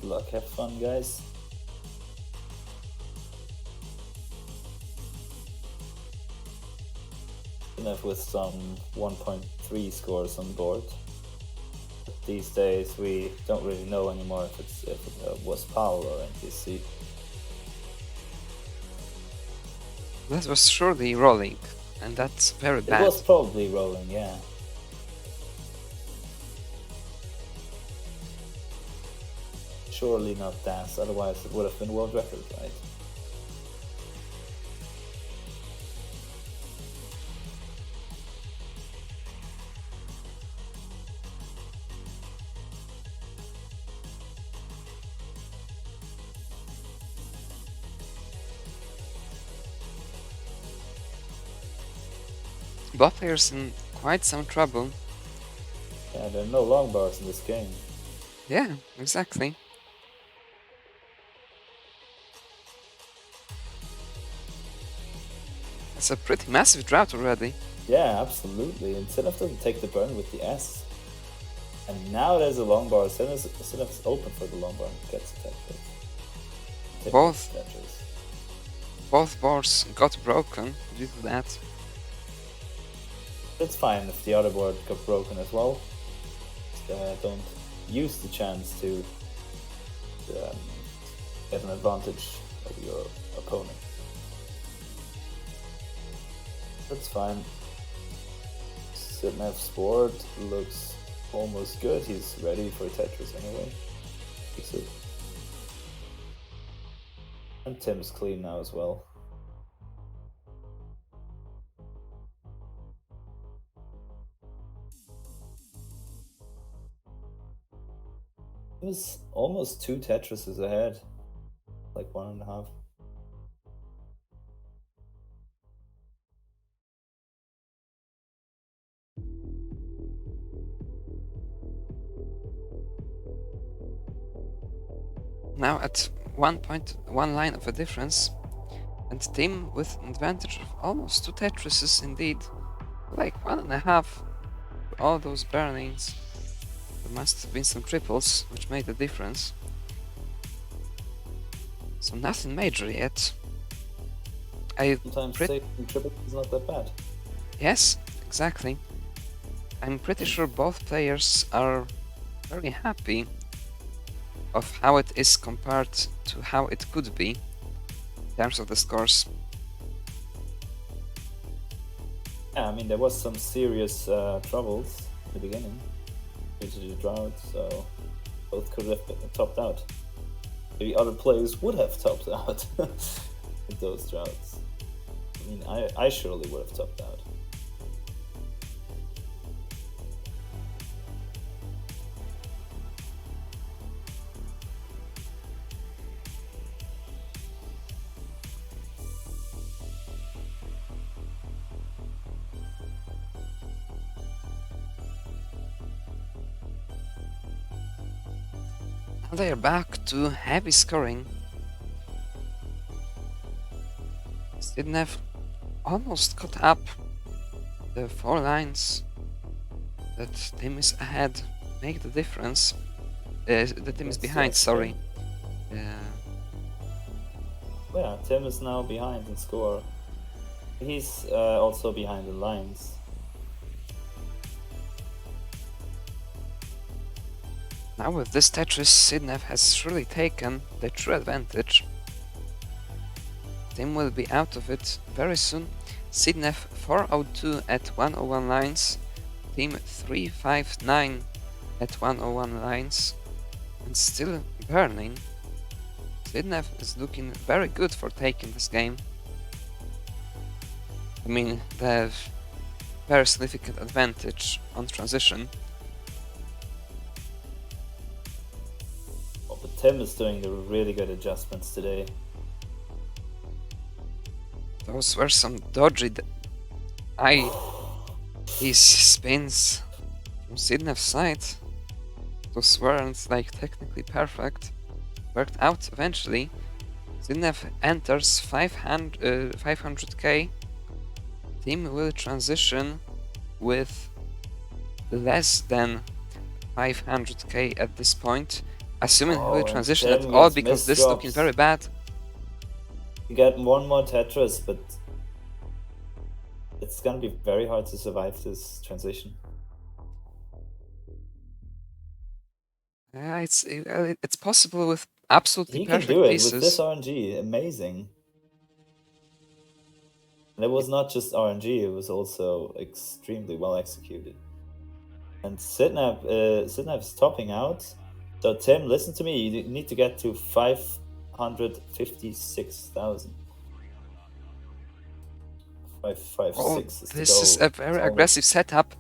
Good luck, have fun, guys. Sitnef with some 1.3 scores on board. But these days we don't really know anymore if it was PAL or NTC. That was surely rolling, and that's very It bad. was probably rolling, yeah. Surely not dance, otherwise it would have been world record, right? Both players in quite some trouble. Yeah, there are no long bars in this game. Yeah, exactly. It's a pretty massive drought already. Yeah, absolutely. And Sinef doesn't take the burn with the S. And now there's a long bar. Sinef's open for the long bar and gets attacked. Both bars got broken due to that. It's fine if the other board got broken as well. Don't use the chance to get an advantage over your opponent. That's fine. Sitnef's board looks almost good. He's ready for Tetris anyway. Fix it. And Tim's clean now as well. It was almost 2 Tetrises ahead. Like 1.5. Now at 1.1 line of a difference, and Tim with an advantage of almost 2 Tetrises indeed. Like 1.5 for all those burnings. There must have been some triples which made the difference. So nothing major yet. Sometimes safe and triple is not that bad. Yes, exactly. I'm pretty sure both players are very happy of how it is compared to how it could be in terms of the scores. Yeah, I mean, there was some serious troubles in the beginning due to the drought, so both could have been topped out. Maybe other players would have topped out with those droughts. I mean, I surely would have topped out. And they are back to heavy scoring. Sidnev almost caught up. The 4 lines that Tim is ahead make the difference. The Tim is Yes, behind, yes, sorry. Yeah, Tim is now behind in score. He's also behind the lines. Now with this Tetris, Sidnev has surely taken the true advantage. Tim will be out of it very soon. Sidnev 402 at 101 lines, Tim 359 at 101 lines, and still burning. Sidnev is looking very good for taking this game. I mean, they have very significant advantage on transition. Oh, but Tim is doing the really good adjustments today. Those were some dodgy these spins from Sidnev's side. Those weren't like technically perfect. Worked out eventually. Sidnev enters 500k. Tim will transition with less than 500k at this point. Assuming he will and transition at Tim all gets because this is looking misdrops. very bad. You get one more Tetris, but it's gonna be very hard to survive this transition. Yeah, it's possible with absolutely He can perfect do it pieces. with this RNG. Amazing. And it was not just RNG; it was also extremely well executed. And Sidnev is topping out. So Tim, listen to me. You need to get to 556,000. 556 is the This is goal. a very It's almost- aggressive setup.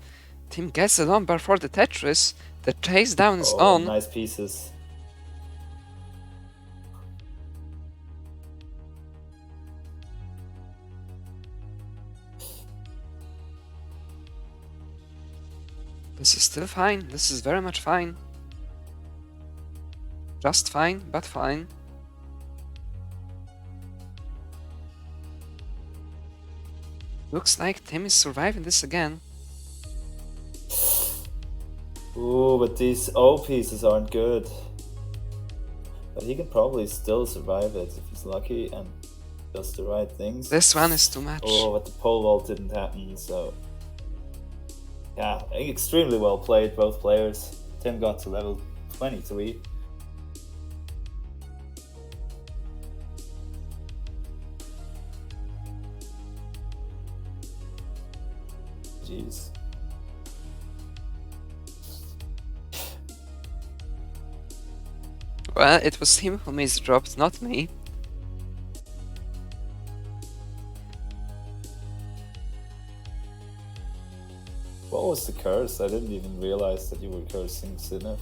Tim gets the lumber for the Tetris. The chase down is Oh, on. nice pieces. This is still fine. This is very much fine. Just fine, but fine. Looks like Tim is surviving this again. Ooh, but these O pieces aren't good. But he can probably still survive it if he's lucky and does the right things. This one is too much. Oh, but the pole vault didn't happen, so... Yeah, extremely well played, both players. Tim got to level 23. Jeez. Well, it was him who misdropped, not me. What was the curse? I didn't even realize that you were cursing Sidnev.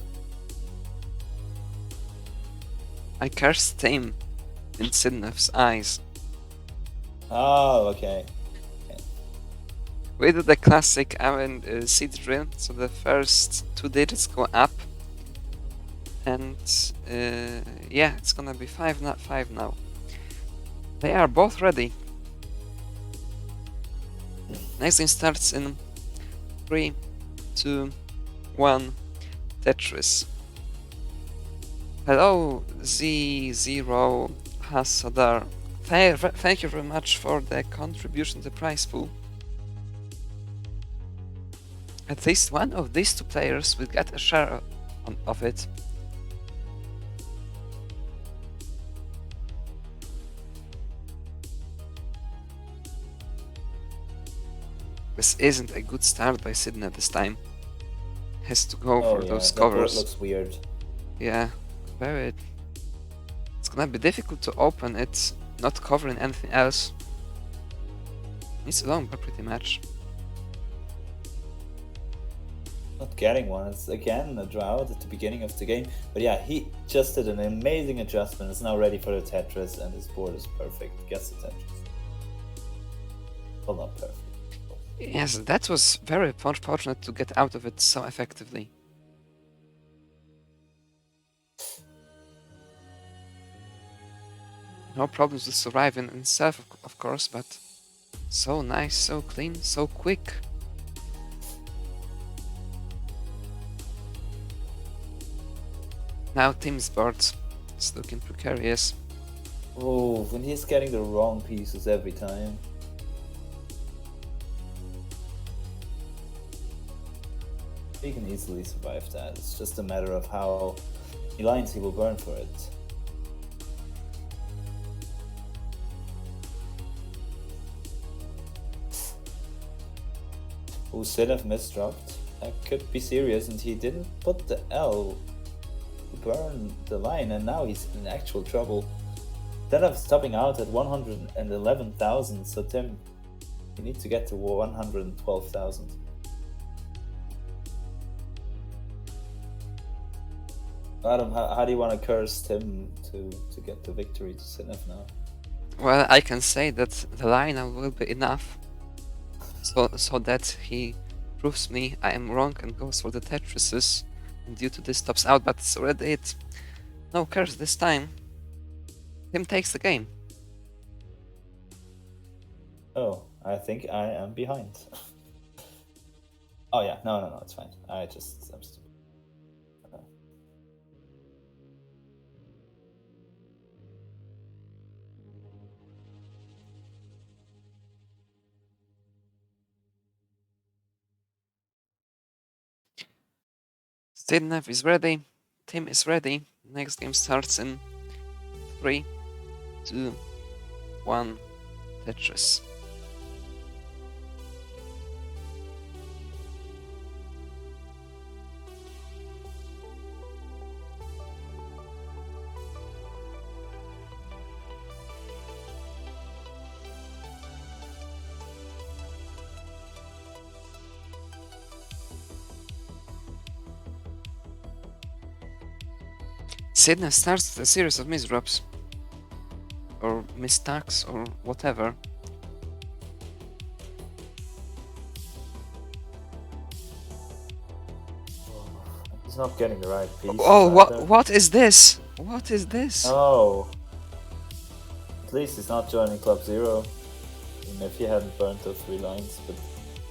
I cursed Tim in Sidnev's eyes. Oh, okay. We do the classic seed drill, so the first 2 digits go up. And yeah, it's gonna be 5 now. They are both ready. Next game starts in 3, 2, 1, Tetris. Hello, Z0 Hasadar. Thank you very much for the contribution to the prize pool. At least one of these 2 players will get a share of it. This isn't a good start by Sidnev this time. Has to go for those that board covers. looks weird. Yeah, very. It's gonna be difficult to open it, not covering anything else. Needs a lumber pretty much. Not getting one. It's again a drought at the beginning of the game. But yeah, he just did an amazing adjustment. Is now ready for the Tetris, and his board is perfect. Gets the Tetris. Well, not perfect. Yes, that was very fortunate to get out of it so effectively. No problems with surviving himself, of course, but so nice, so clean, so quick. Now Tim's board is looking precarious. Oh, when he's getting the wrong pieces every time. He can easily survive that. It's just a matter of how many lines he will burn for it. Oh, Sinef misdropped. That could be serious, and he didn't put the L to burn the line, and now he's in actual trouble. Instead of stopping out at 111,000, so Tim, you need to get to 112,000. Adam, how do you want to curse Tim to get the victory to Sinef now? Well, I can say that the line will be enough, so that he proves me I am wrong and goes for the Tetrises, and due to this stops out, but it's already it. No curse this time. Tim takes the game. Oh, I think I am behind. Oh yeah, no, it's fine. I'm stupid. Sidnev is ready. Tim is ready. Next game starts in 3, 2, 1. Tetris. Sidnev starts a series of misdrops. Or mistacks or whatever. He's not getting the right piece. Oh, what is this? What is this? Oh. At least he's not joining Club Zero. Even if he hadn't burned those 3 lines, but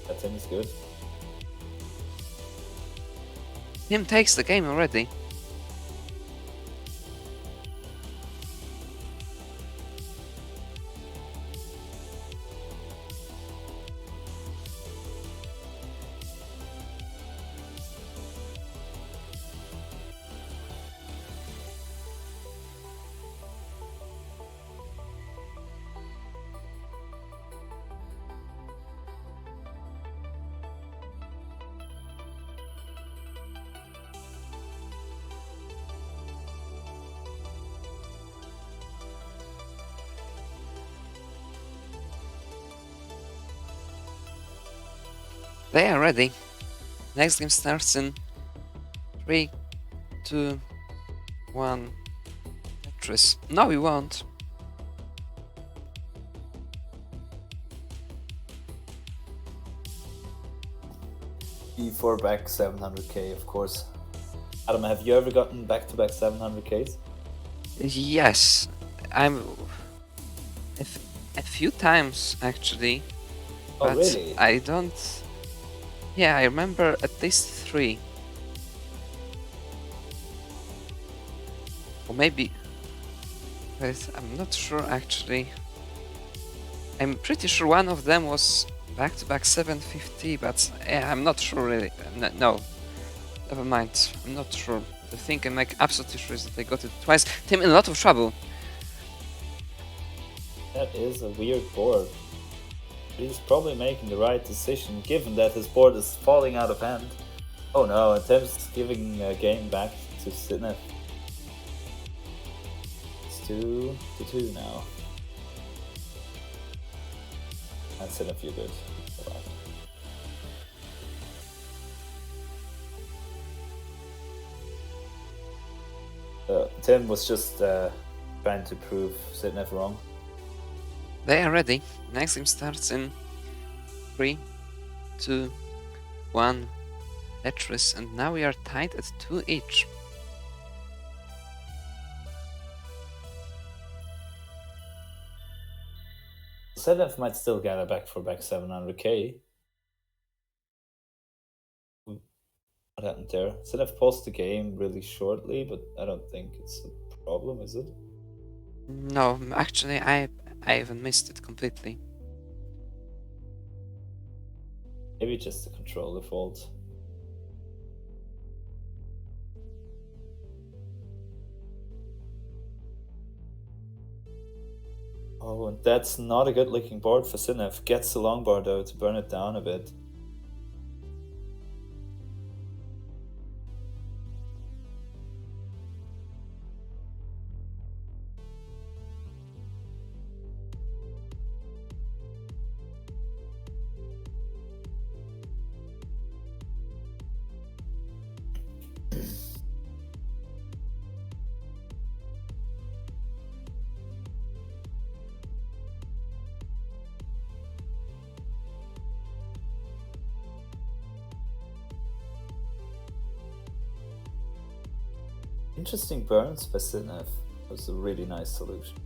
that thing is good. Tim takes the game already. They are ready. Next game starts in 3, 2, 1. Tetris. No, we won't. E4 back 700k, of course. Adam, have you ever gotten back-to-back 700ks? Yes, I'm a few times actually. Oh, But really? I don't. Yeah, I remember at least 3. Or maybe. But I'm not sure actually. I'm pretty sure one of them was back-to-back 750, but yeah, I'm not sure really. No, never mind. I'm not sure. The thing I'm like absolutely sure is that I got it twice. Tim in a lot of trouble. That is a weird board. He's probably making the right decision, given that his board is falling out of hand. Oh no, and Tim's giving a game back to Sidnev. It's 2-2 now. And Sidnev, you're good. Tim was just trying to prove Sidnev wrong. They are ready. Next game starts in 3, 2, 1. Tetris, and now we are tied at 2 each. Sedef might still get it back for back 700k. What happened there? Sedef paused the game really shortly, but I don't think it's a problem, is it? No, actually, I even missed it completely. Maybe just the controller fault. Oh, and that's not a good looking board for Sinef. Gets the long bar though to burn it down a bit. Interesting burns by Sinef was a really nice solution.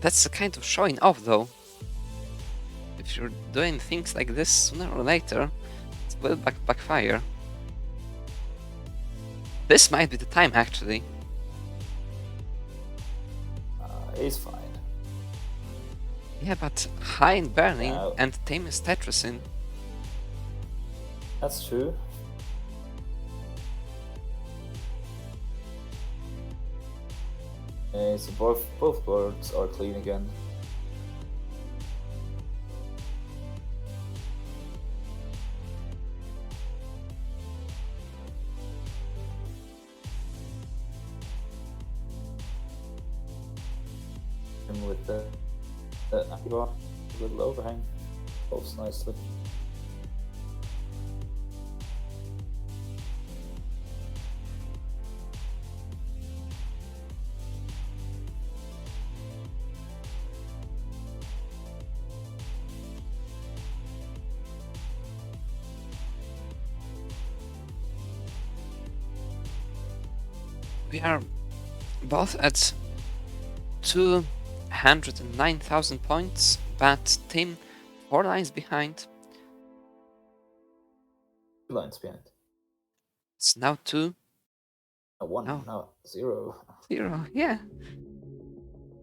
That's the kind of showing off, though. If you're doing things like this, sooner or later, it will backfire. This might be the time, actually. He's fine. Yeah, but high in burning Wow. and Tim is Tetrising. That's true. So both boards are clean again. And with the Akiba, a little overhang, both nicely. We are both at 209,000 points, but Tim 4 lines behind. 2 lines behind. It's now 2-0. One, No. now 0. Yeah,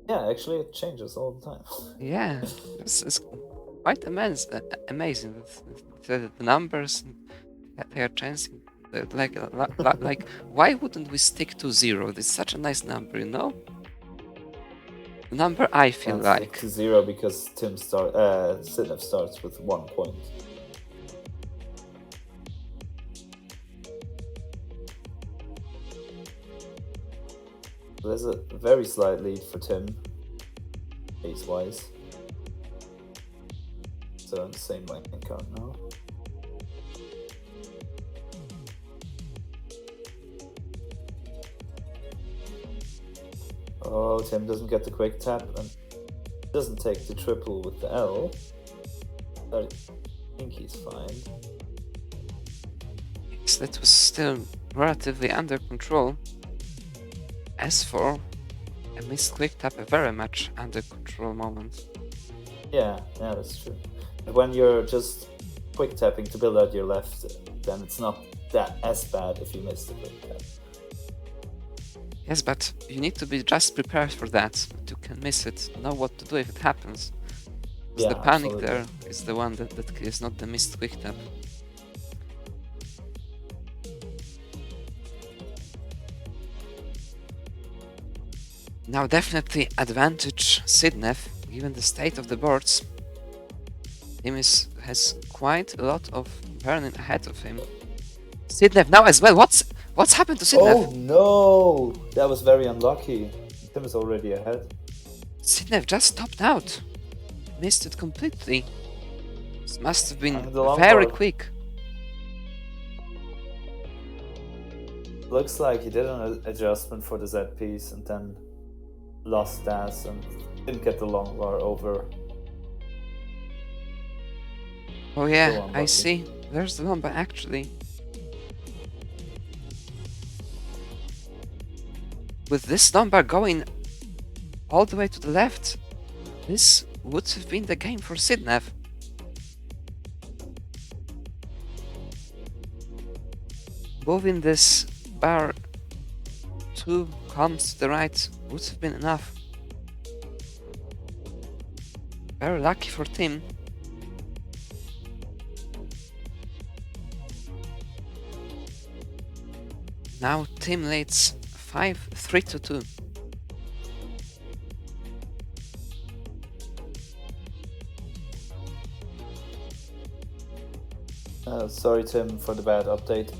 Yeah, actually it changes all the time. yeah. It's quite amazing. The numbers, they are changing. Like, why wouldn't we stick to 0? It's such a nice number, you know? The number I feel Can't stick like. to 0 because Sinef starts with 1 point. So there's a very slight lead for Tim, ace-wise. So on the same line count now. Oh, Tim doesn't get the quick tap and doesn't take the triple with the L. But I think he's fine. Yes, that was still relatively under control. As for a missed quick tap, a very much under control moment. Yeah, that's true. But when you're just quick tapping to build out your left, then it's not that as bad if you miss the quick tap. Yes, but you need to be just prepared for that. You can miss it, know what to do if it happens. 'Cause Yeah, the panic absolutely. there is the one that is not the missed quick tap. Now definitely advantage Sidnef, given the state of the boards. Tim has quite a lot of burning ahead of him. Sidnef now as well. What's happened to Sidnef? Oh no! That was very unlucky. Tim is already ahead. Sidnef just topped out. Missed it completely. This must have been And the long very board. quick. Looks like he did an adjustment for the Z piece and then lost that and didn't get the long bar over. Oh yeah, So I unlucky. see. There's the number actually. With this number going all the way to the left, this would have been the game for Sidnev. Moving this bar 2 columns to the right would have been enough. Very lucky for Tim. Now Tim leads 5-3 to 2. Sorry, Tim, for the bad update.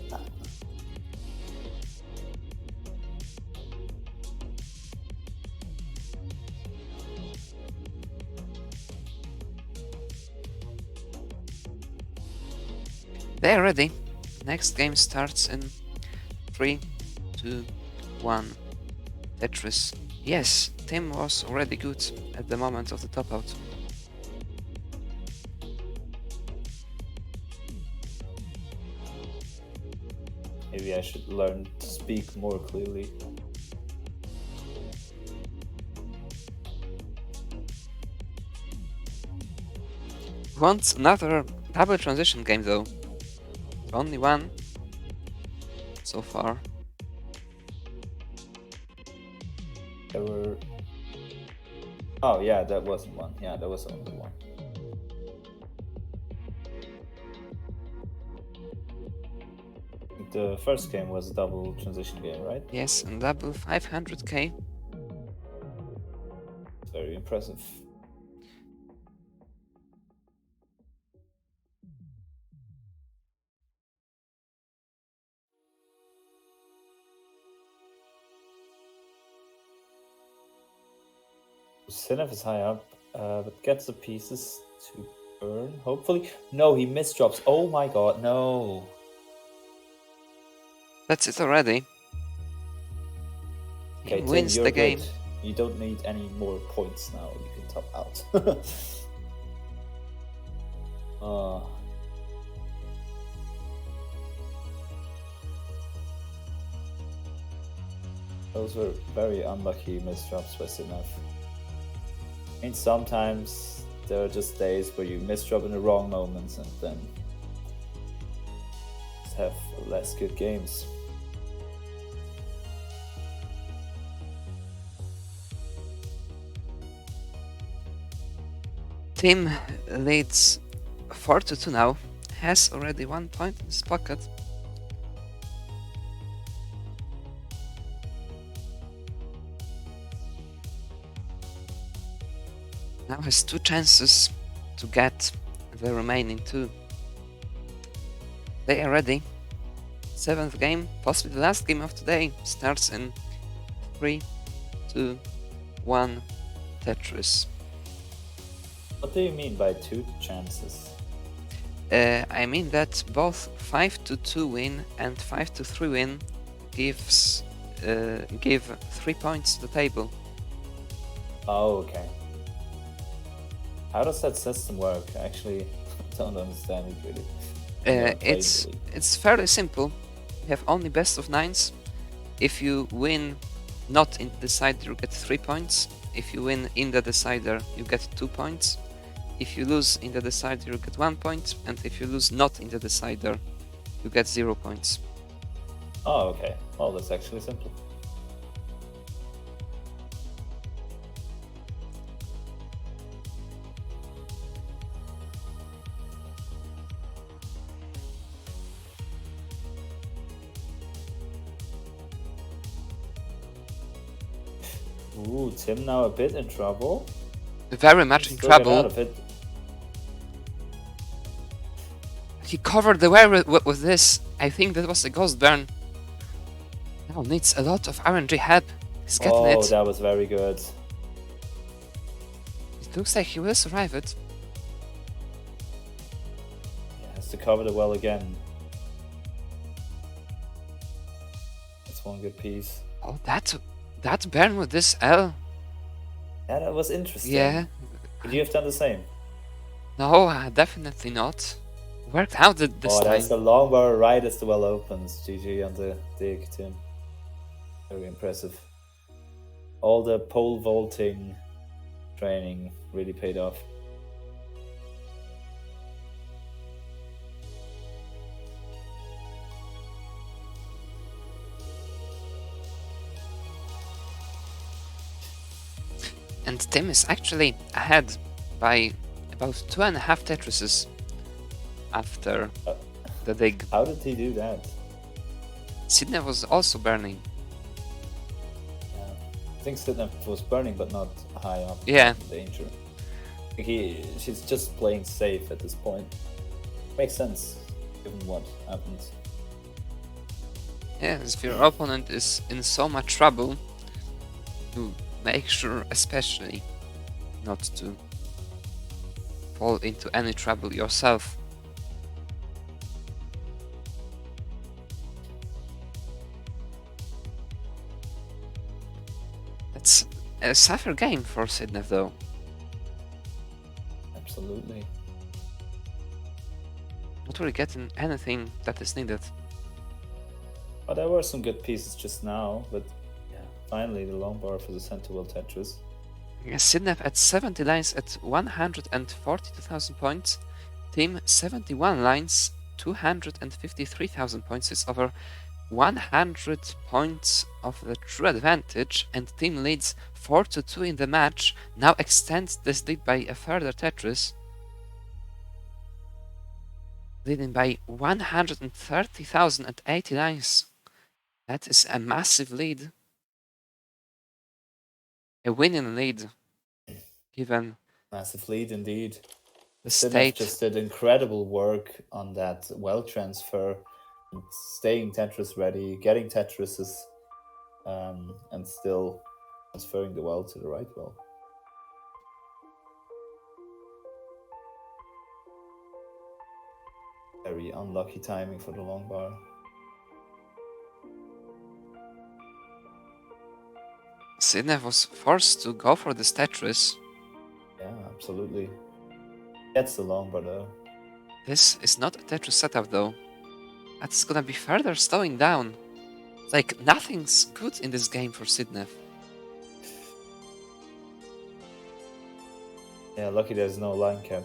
They're ready. Next game starts in 3, 2, 1. Tetris. Yes, Tim was already good at the moment of the top out. Maybe I should learn to speak more clearly. Want another double transition game though. Only one so far. There were... Oh yeah, that wasn't one. Yeah, there was only one. The first game was a double transition game, right? Yes, and double 500k. Very impressive. Sidnev is high up, but gets the pieces to burn, hopefully. No, he misdrops. Oh my god, no. That's it already. Okay, He Tim, wins you're the game. good. You don't need any more points now. You can top out. Those were very unlucky misdrops by Sidnev. I mean, sometimes there are just days where you misdrop in the wrong moments and then just have less good games. Tim leads 4-2 now. Has already 1 point in his pocket. Now has 2 chances to get the remaining 2. They are ready. 7th game, possibly the last game of today, starts in 3, 2, 1, Tetris. What do you mean by 2 chances? I mean that both 5-2 win and 5-3 win give 3 points to the table. Oh, okay. How does that system work? I actually don't understand it really. Never played the league. It's fairly simple. You have only best of 9s. If you win not in the decider, you get 3 points. If you win in the decider, you get 2 points. If you lose in the decider, you get 1 point. And if you lose not in the decider, you get 0 points. Oh, okay. Well, that's actually simple. Ooh, Tim now a bit in trouble. Very much in Still get out trouble. of it. He covered the way with this. I think that was a ghost burn. Now needs a lot of RNG help. He's getting Oh, it. that was very good. It looks like he will survive it. He has to cover the well again. That's one good piece. Oh, that burn with this L. Yeah, that was interesting. Yeah. Could you have done the same? No, definitely not. Worked out this Oh, time. that's the long bar right as the well opens. GG on the dig, Tim. Very impressive. all the pole vaulting training really paid off. And Tim is actually ahead by about 2.5 Tetrises after the dig. How did he do that? Sydney was also burning. Yeah. I think Sidney was burning, but not high up Yeah. in danger. She's just playing safe at this point. Makes sense, given what happened. Yes, if your opponent is in so much trouble, you make sure especially not to fall into any trouble yourself. It's a tougher game for Sydney though. Absolutely. Not really getting anything that is needed. But there were some good pieces just now, but yeah, finally the long bar for the center wheel Tetris. Sydney at 70 lines at 142,000 points. Team 71 lines, 253,000 points. It's over 100 points of the true advantage, and team leads 4-2 in the match. Now extends this lead by a further Tetris, leading by 130,000 at 80 lines. That is a massive lead. A winning lead, given Massive lead indeed. the Sidney state. just did incredible work on that well transfer, and staying Tetris ready, getting Tetrises, and still transferring the well to the right well. Very unlucky timing for the long bar. Sydney was forced to go for this Tetris. Yeah, absolutely. Gets the long bar though. This is not a Tetris setup though. That's gonna be further slowing down. Like, nothing's good in this game for Sydney. Yeah, lucky there's no line cap.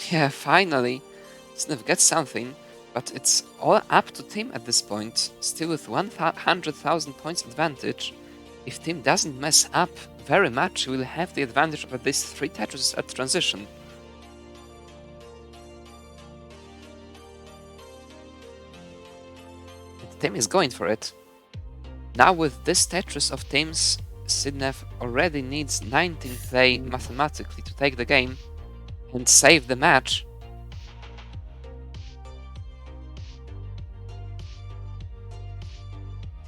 Yeah, finally, Sydney gets something, but it's all up to Team at this point, still with 100,000 points advantage. If Team doesn't mess up very much, he will have the advantage of at least 3 Tetris at transition. And Team is going for it. Now with this Tetris of Teams, Sydney already needs 19th play mathematically to take the game and save the match.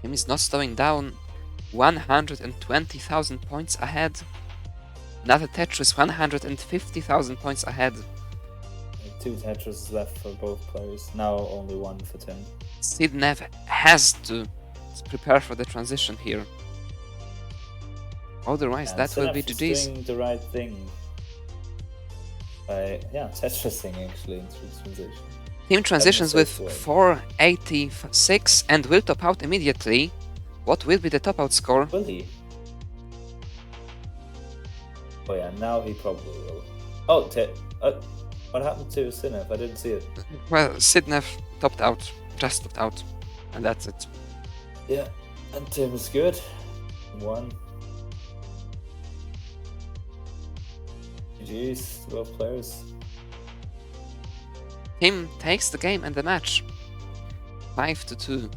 Team is not slowing down. 120,000 points ahead. Another Tetris 150,000 points ahead. 2 Tetris left for both players. Now only 1 for Tim. Sydney has to prepare for the transition here. Otherwise, And that will be Sinef is GG's. doing the right thing. By, Tetrising actually into the transition. Team transitions with safe way. 486 and will top out immediately. What will be the top out score? Will he? Oh yeah, now he probably will. Oh, what happened to Sinef? I didn't see it. Well, Sydney topped out, just topped out, and that's it. Yeah, and Tim is good. 1. GG's, 12 players. Team takes the game and the match. 5-2.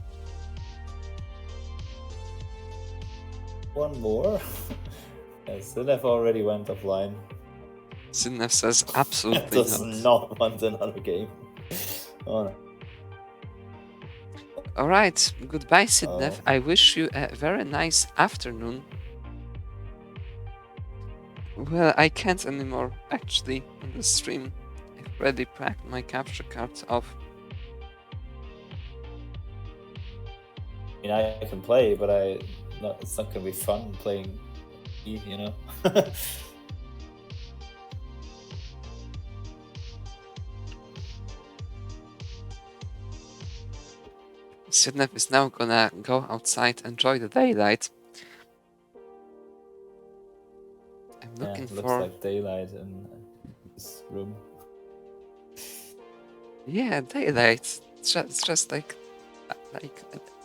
1 more? Sinef already went offline. Sydney says absolutely Does not. not want another game. Oh no. Alright, goodbye Sydney. Oh. I wish you a very nice afternoon. Well, I can't anymore, actually, on the stream. I've already packed my capture cards off. I mean, I can play, but it's not gonna be fun playing, you know. Sydney is now gonna go outside, enjoy the daylight. looking looks for like daylight in this room. yeah, daylight. It's just like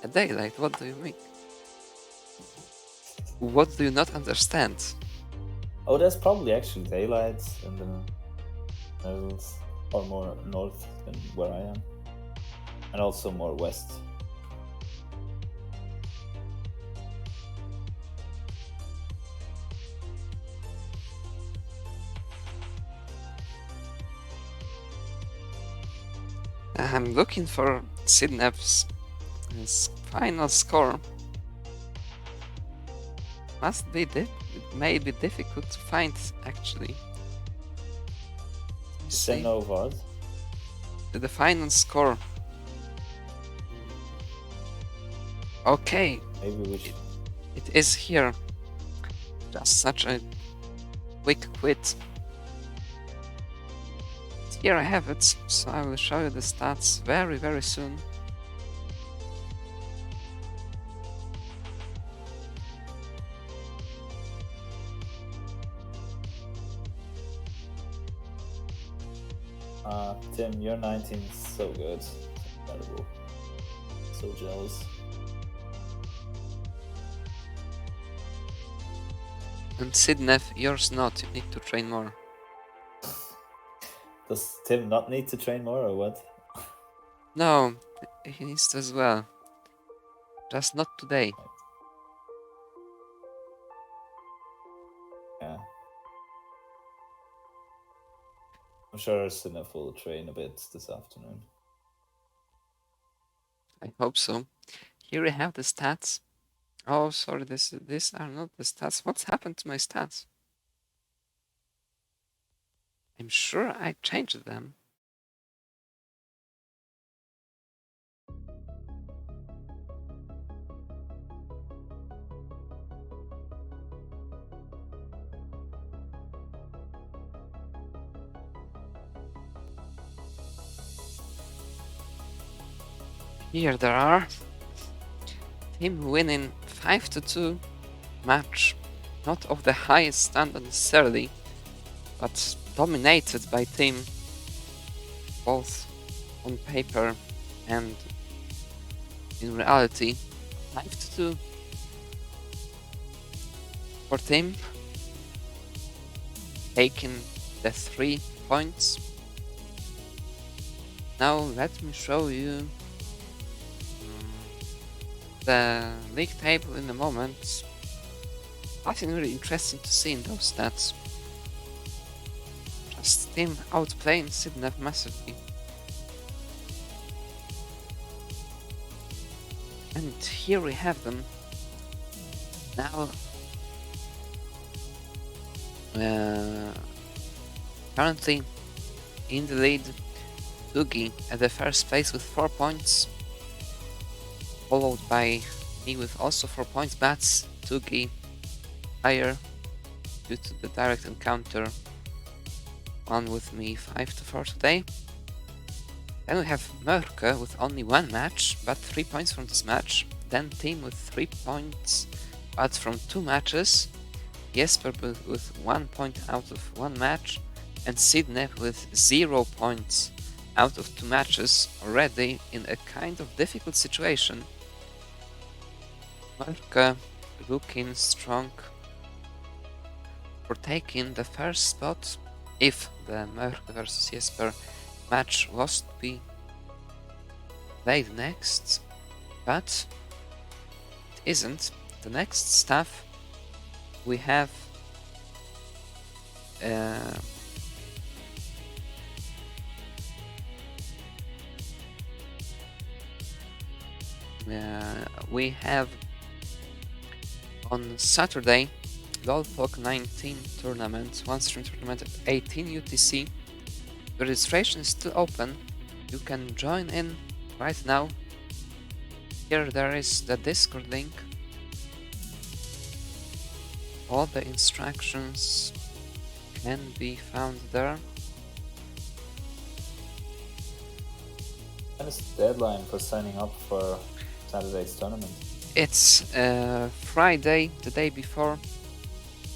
a daylight. What do you mean? What do you not understand? Oh, there's probably actually daylight in the Netherlands, or more north than where I am, and also more west. I'm looking for Sidnev's final score. Must be it may be difficult to find actually. See, Say no what? the final score. Okay, Maybe we should. it is here. Just such a quick quit. Here I have it, so I will show you the stats very, very soon. Tim, your 19 is so good. Incredible. So jealous. And Sidnev, yours not, you need to train more. Does Tim not need to train more or what? No, he needs to as well. Just not today. Yeah. I'm sure Sinef will train a bit this afternoon. I hope so. Here we have the stats. Oh, sorry, these are not the stats. What's happened to my stats? I'm sure I changed them. Here there are. Team winning 5-2 match, not of the highest standard necessarily, but dominated by team, both on paper and in reality. 5-2 for team, taking the 3 points. Now let me show you the league table in a moment. Nothing really interesting to see in those stats. Just team outplaying Sidnev massively. And here we have them. Now, currently in the lead, Tugi at the first place with 4 points, followed by me with also 4 points, but Tugi higher due to the direct encounter. One with me 5-4 today. Then we have Mörke with only 1 match, but 3 points from this match. Then Team with 3 points, but from 2 matches. Jesper with 1 point out of 1 match, and Sidnev with 0 points out of 2 matches, already in a kind of difficult situation. Mörke looking strong for taking the first spot if the Mörke versus Jesper match was to be played next, but it isn't. The next stuff we have on Saturday Lolpok 19 tournament, 1-stream tournament at 18 UTC. The registration is still open. You can join in right now. Here there is the Discord link. All the instructions can be found there. When is the deadline for signing up for Saturday's tournament? It's Friday, the day before,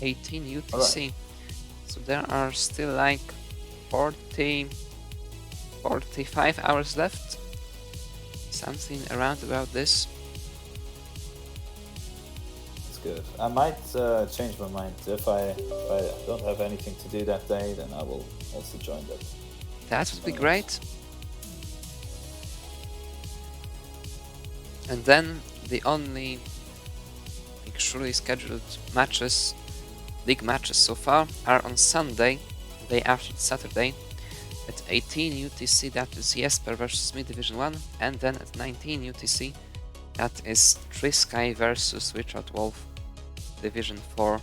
18 UTC. Alright. So there are still like 45 hours left. Something around about this. It's good. I might change my mind. If I don't have anything to do that day, then I will also join that. That would be great. And then the only surely scheduled matches, league matches so far, are on Sunday, the day after Saturday, at 18 UTC, that is Jesper versus Me Division 1, and then at 19 UTC, that is Trisky versus Richard Wolf, Division 4.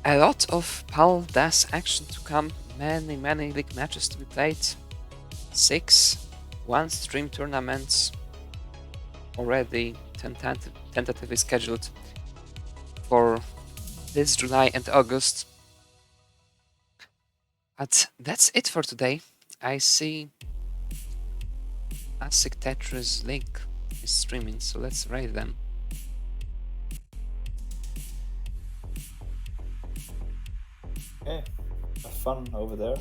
A lot of PAL DAS action to come, many league matches to be played, 6 one-stream tournaments already tentatively scheduled for this July and August. But that's it for today. I see ASIC Tetris link is streaming, so let's raid them. Okay, have fun over there.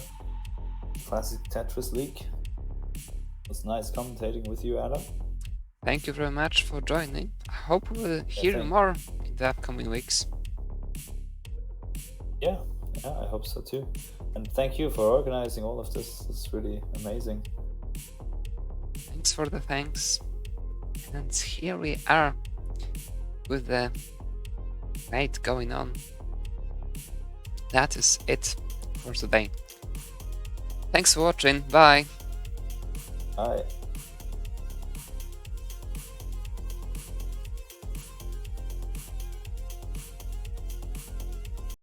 Classic Tetris League. It was nice commentating with you, Adam. Thank you very much for joining. I hope we'll hear more in the upcoming weeks. Yeah, I hope so too. And thank you for organizing all of this. It's really amazing. Thanks for the thanks. And here we are with the raid going on. That is it for today. Thanks for watching. Bye. Bye.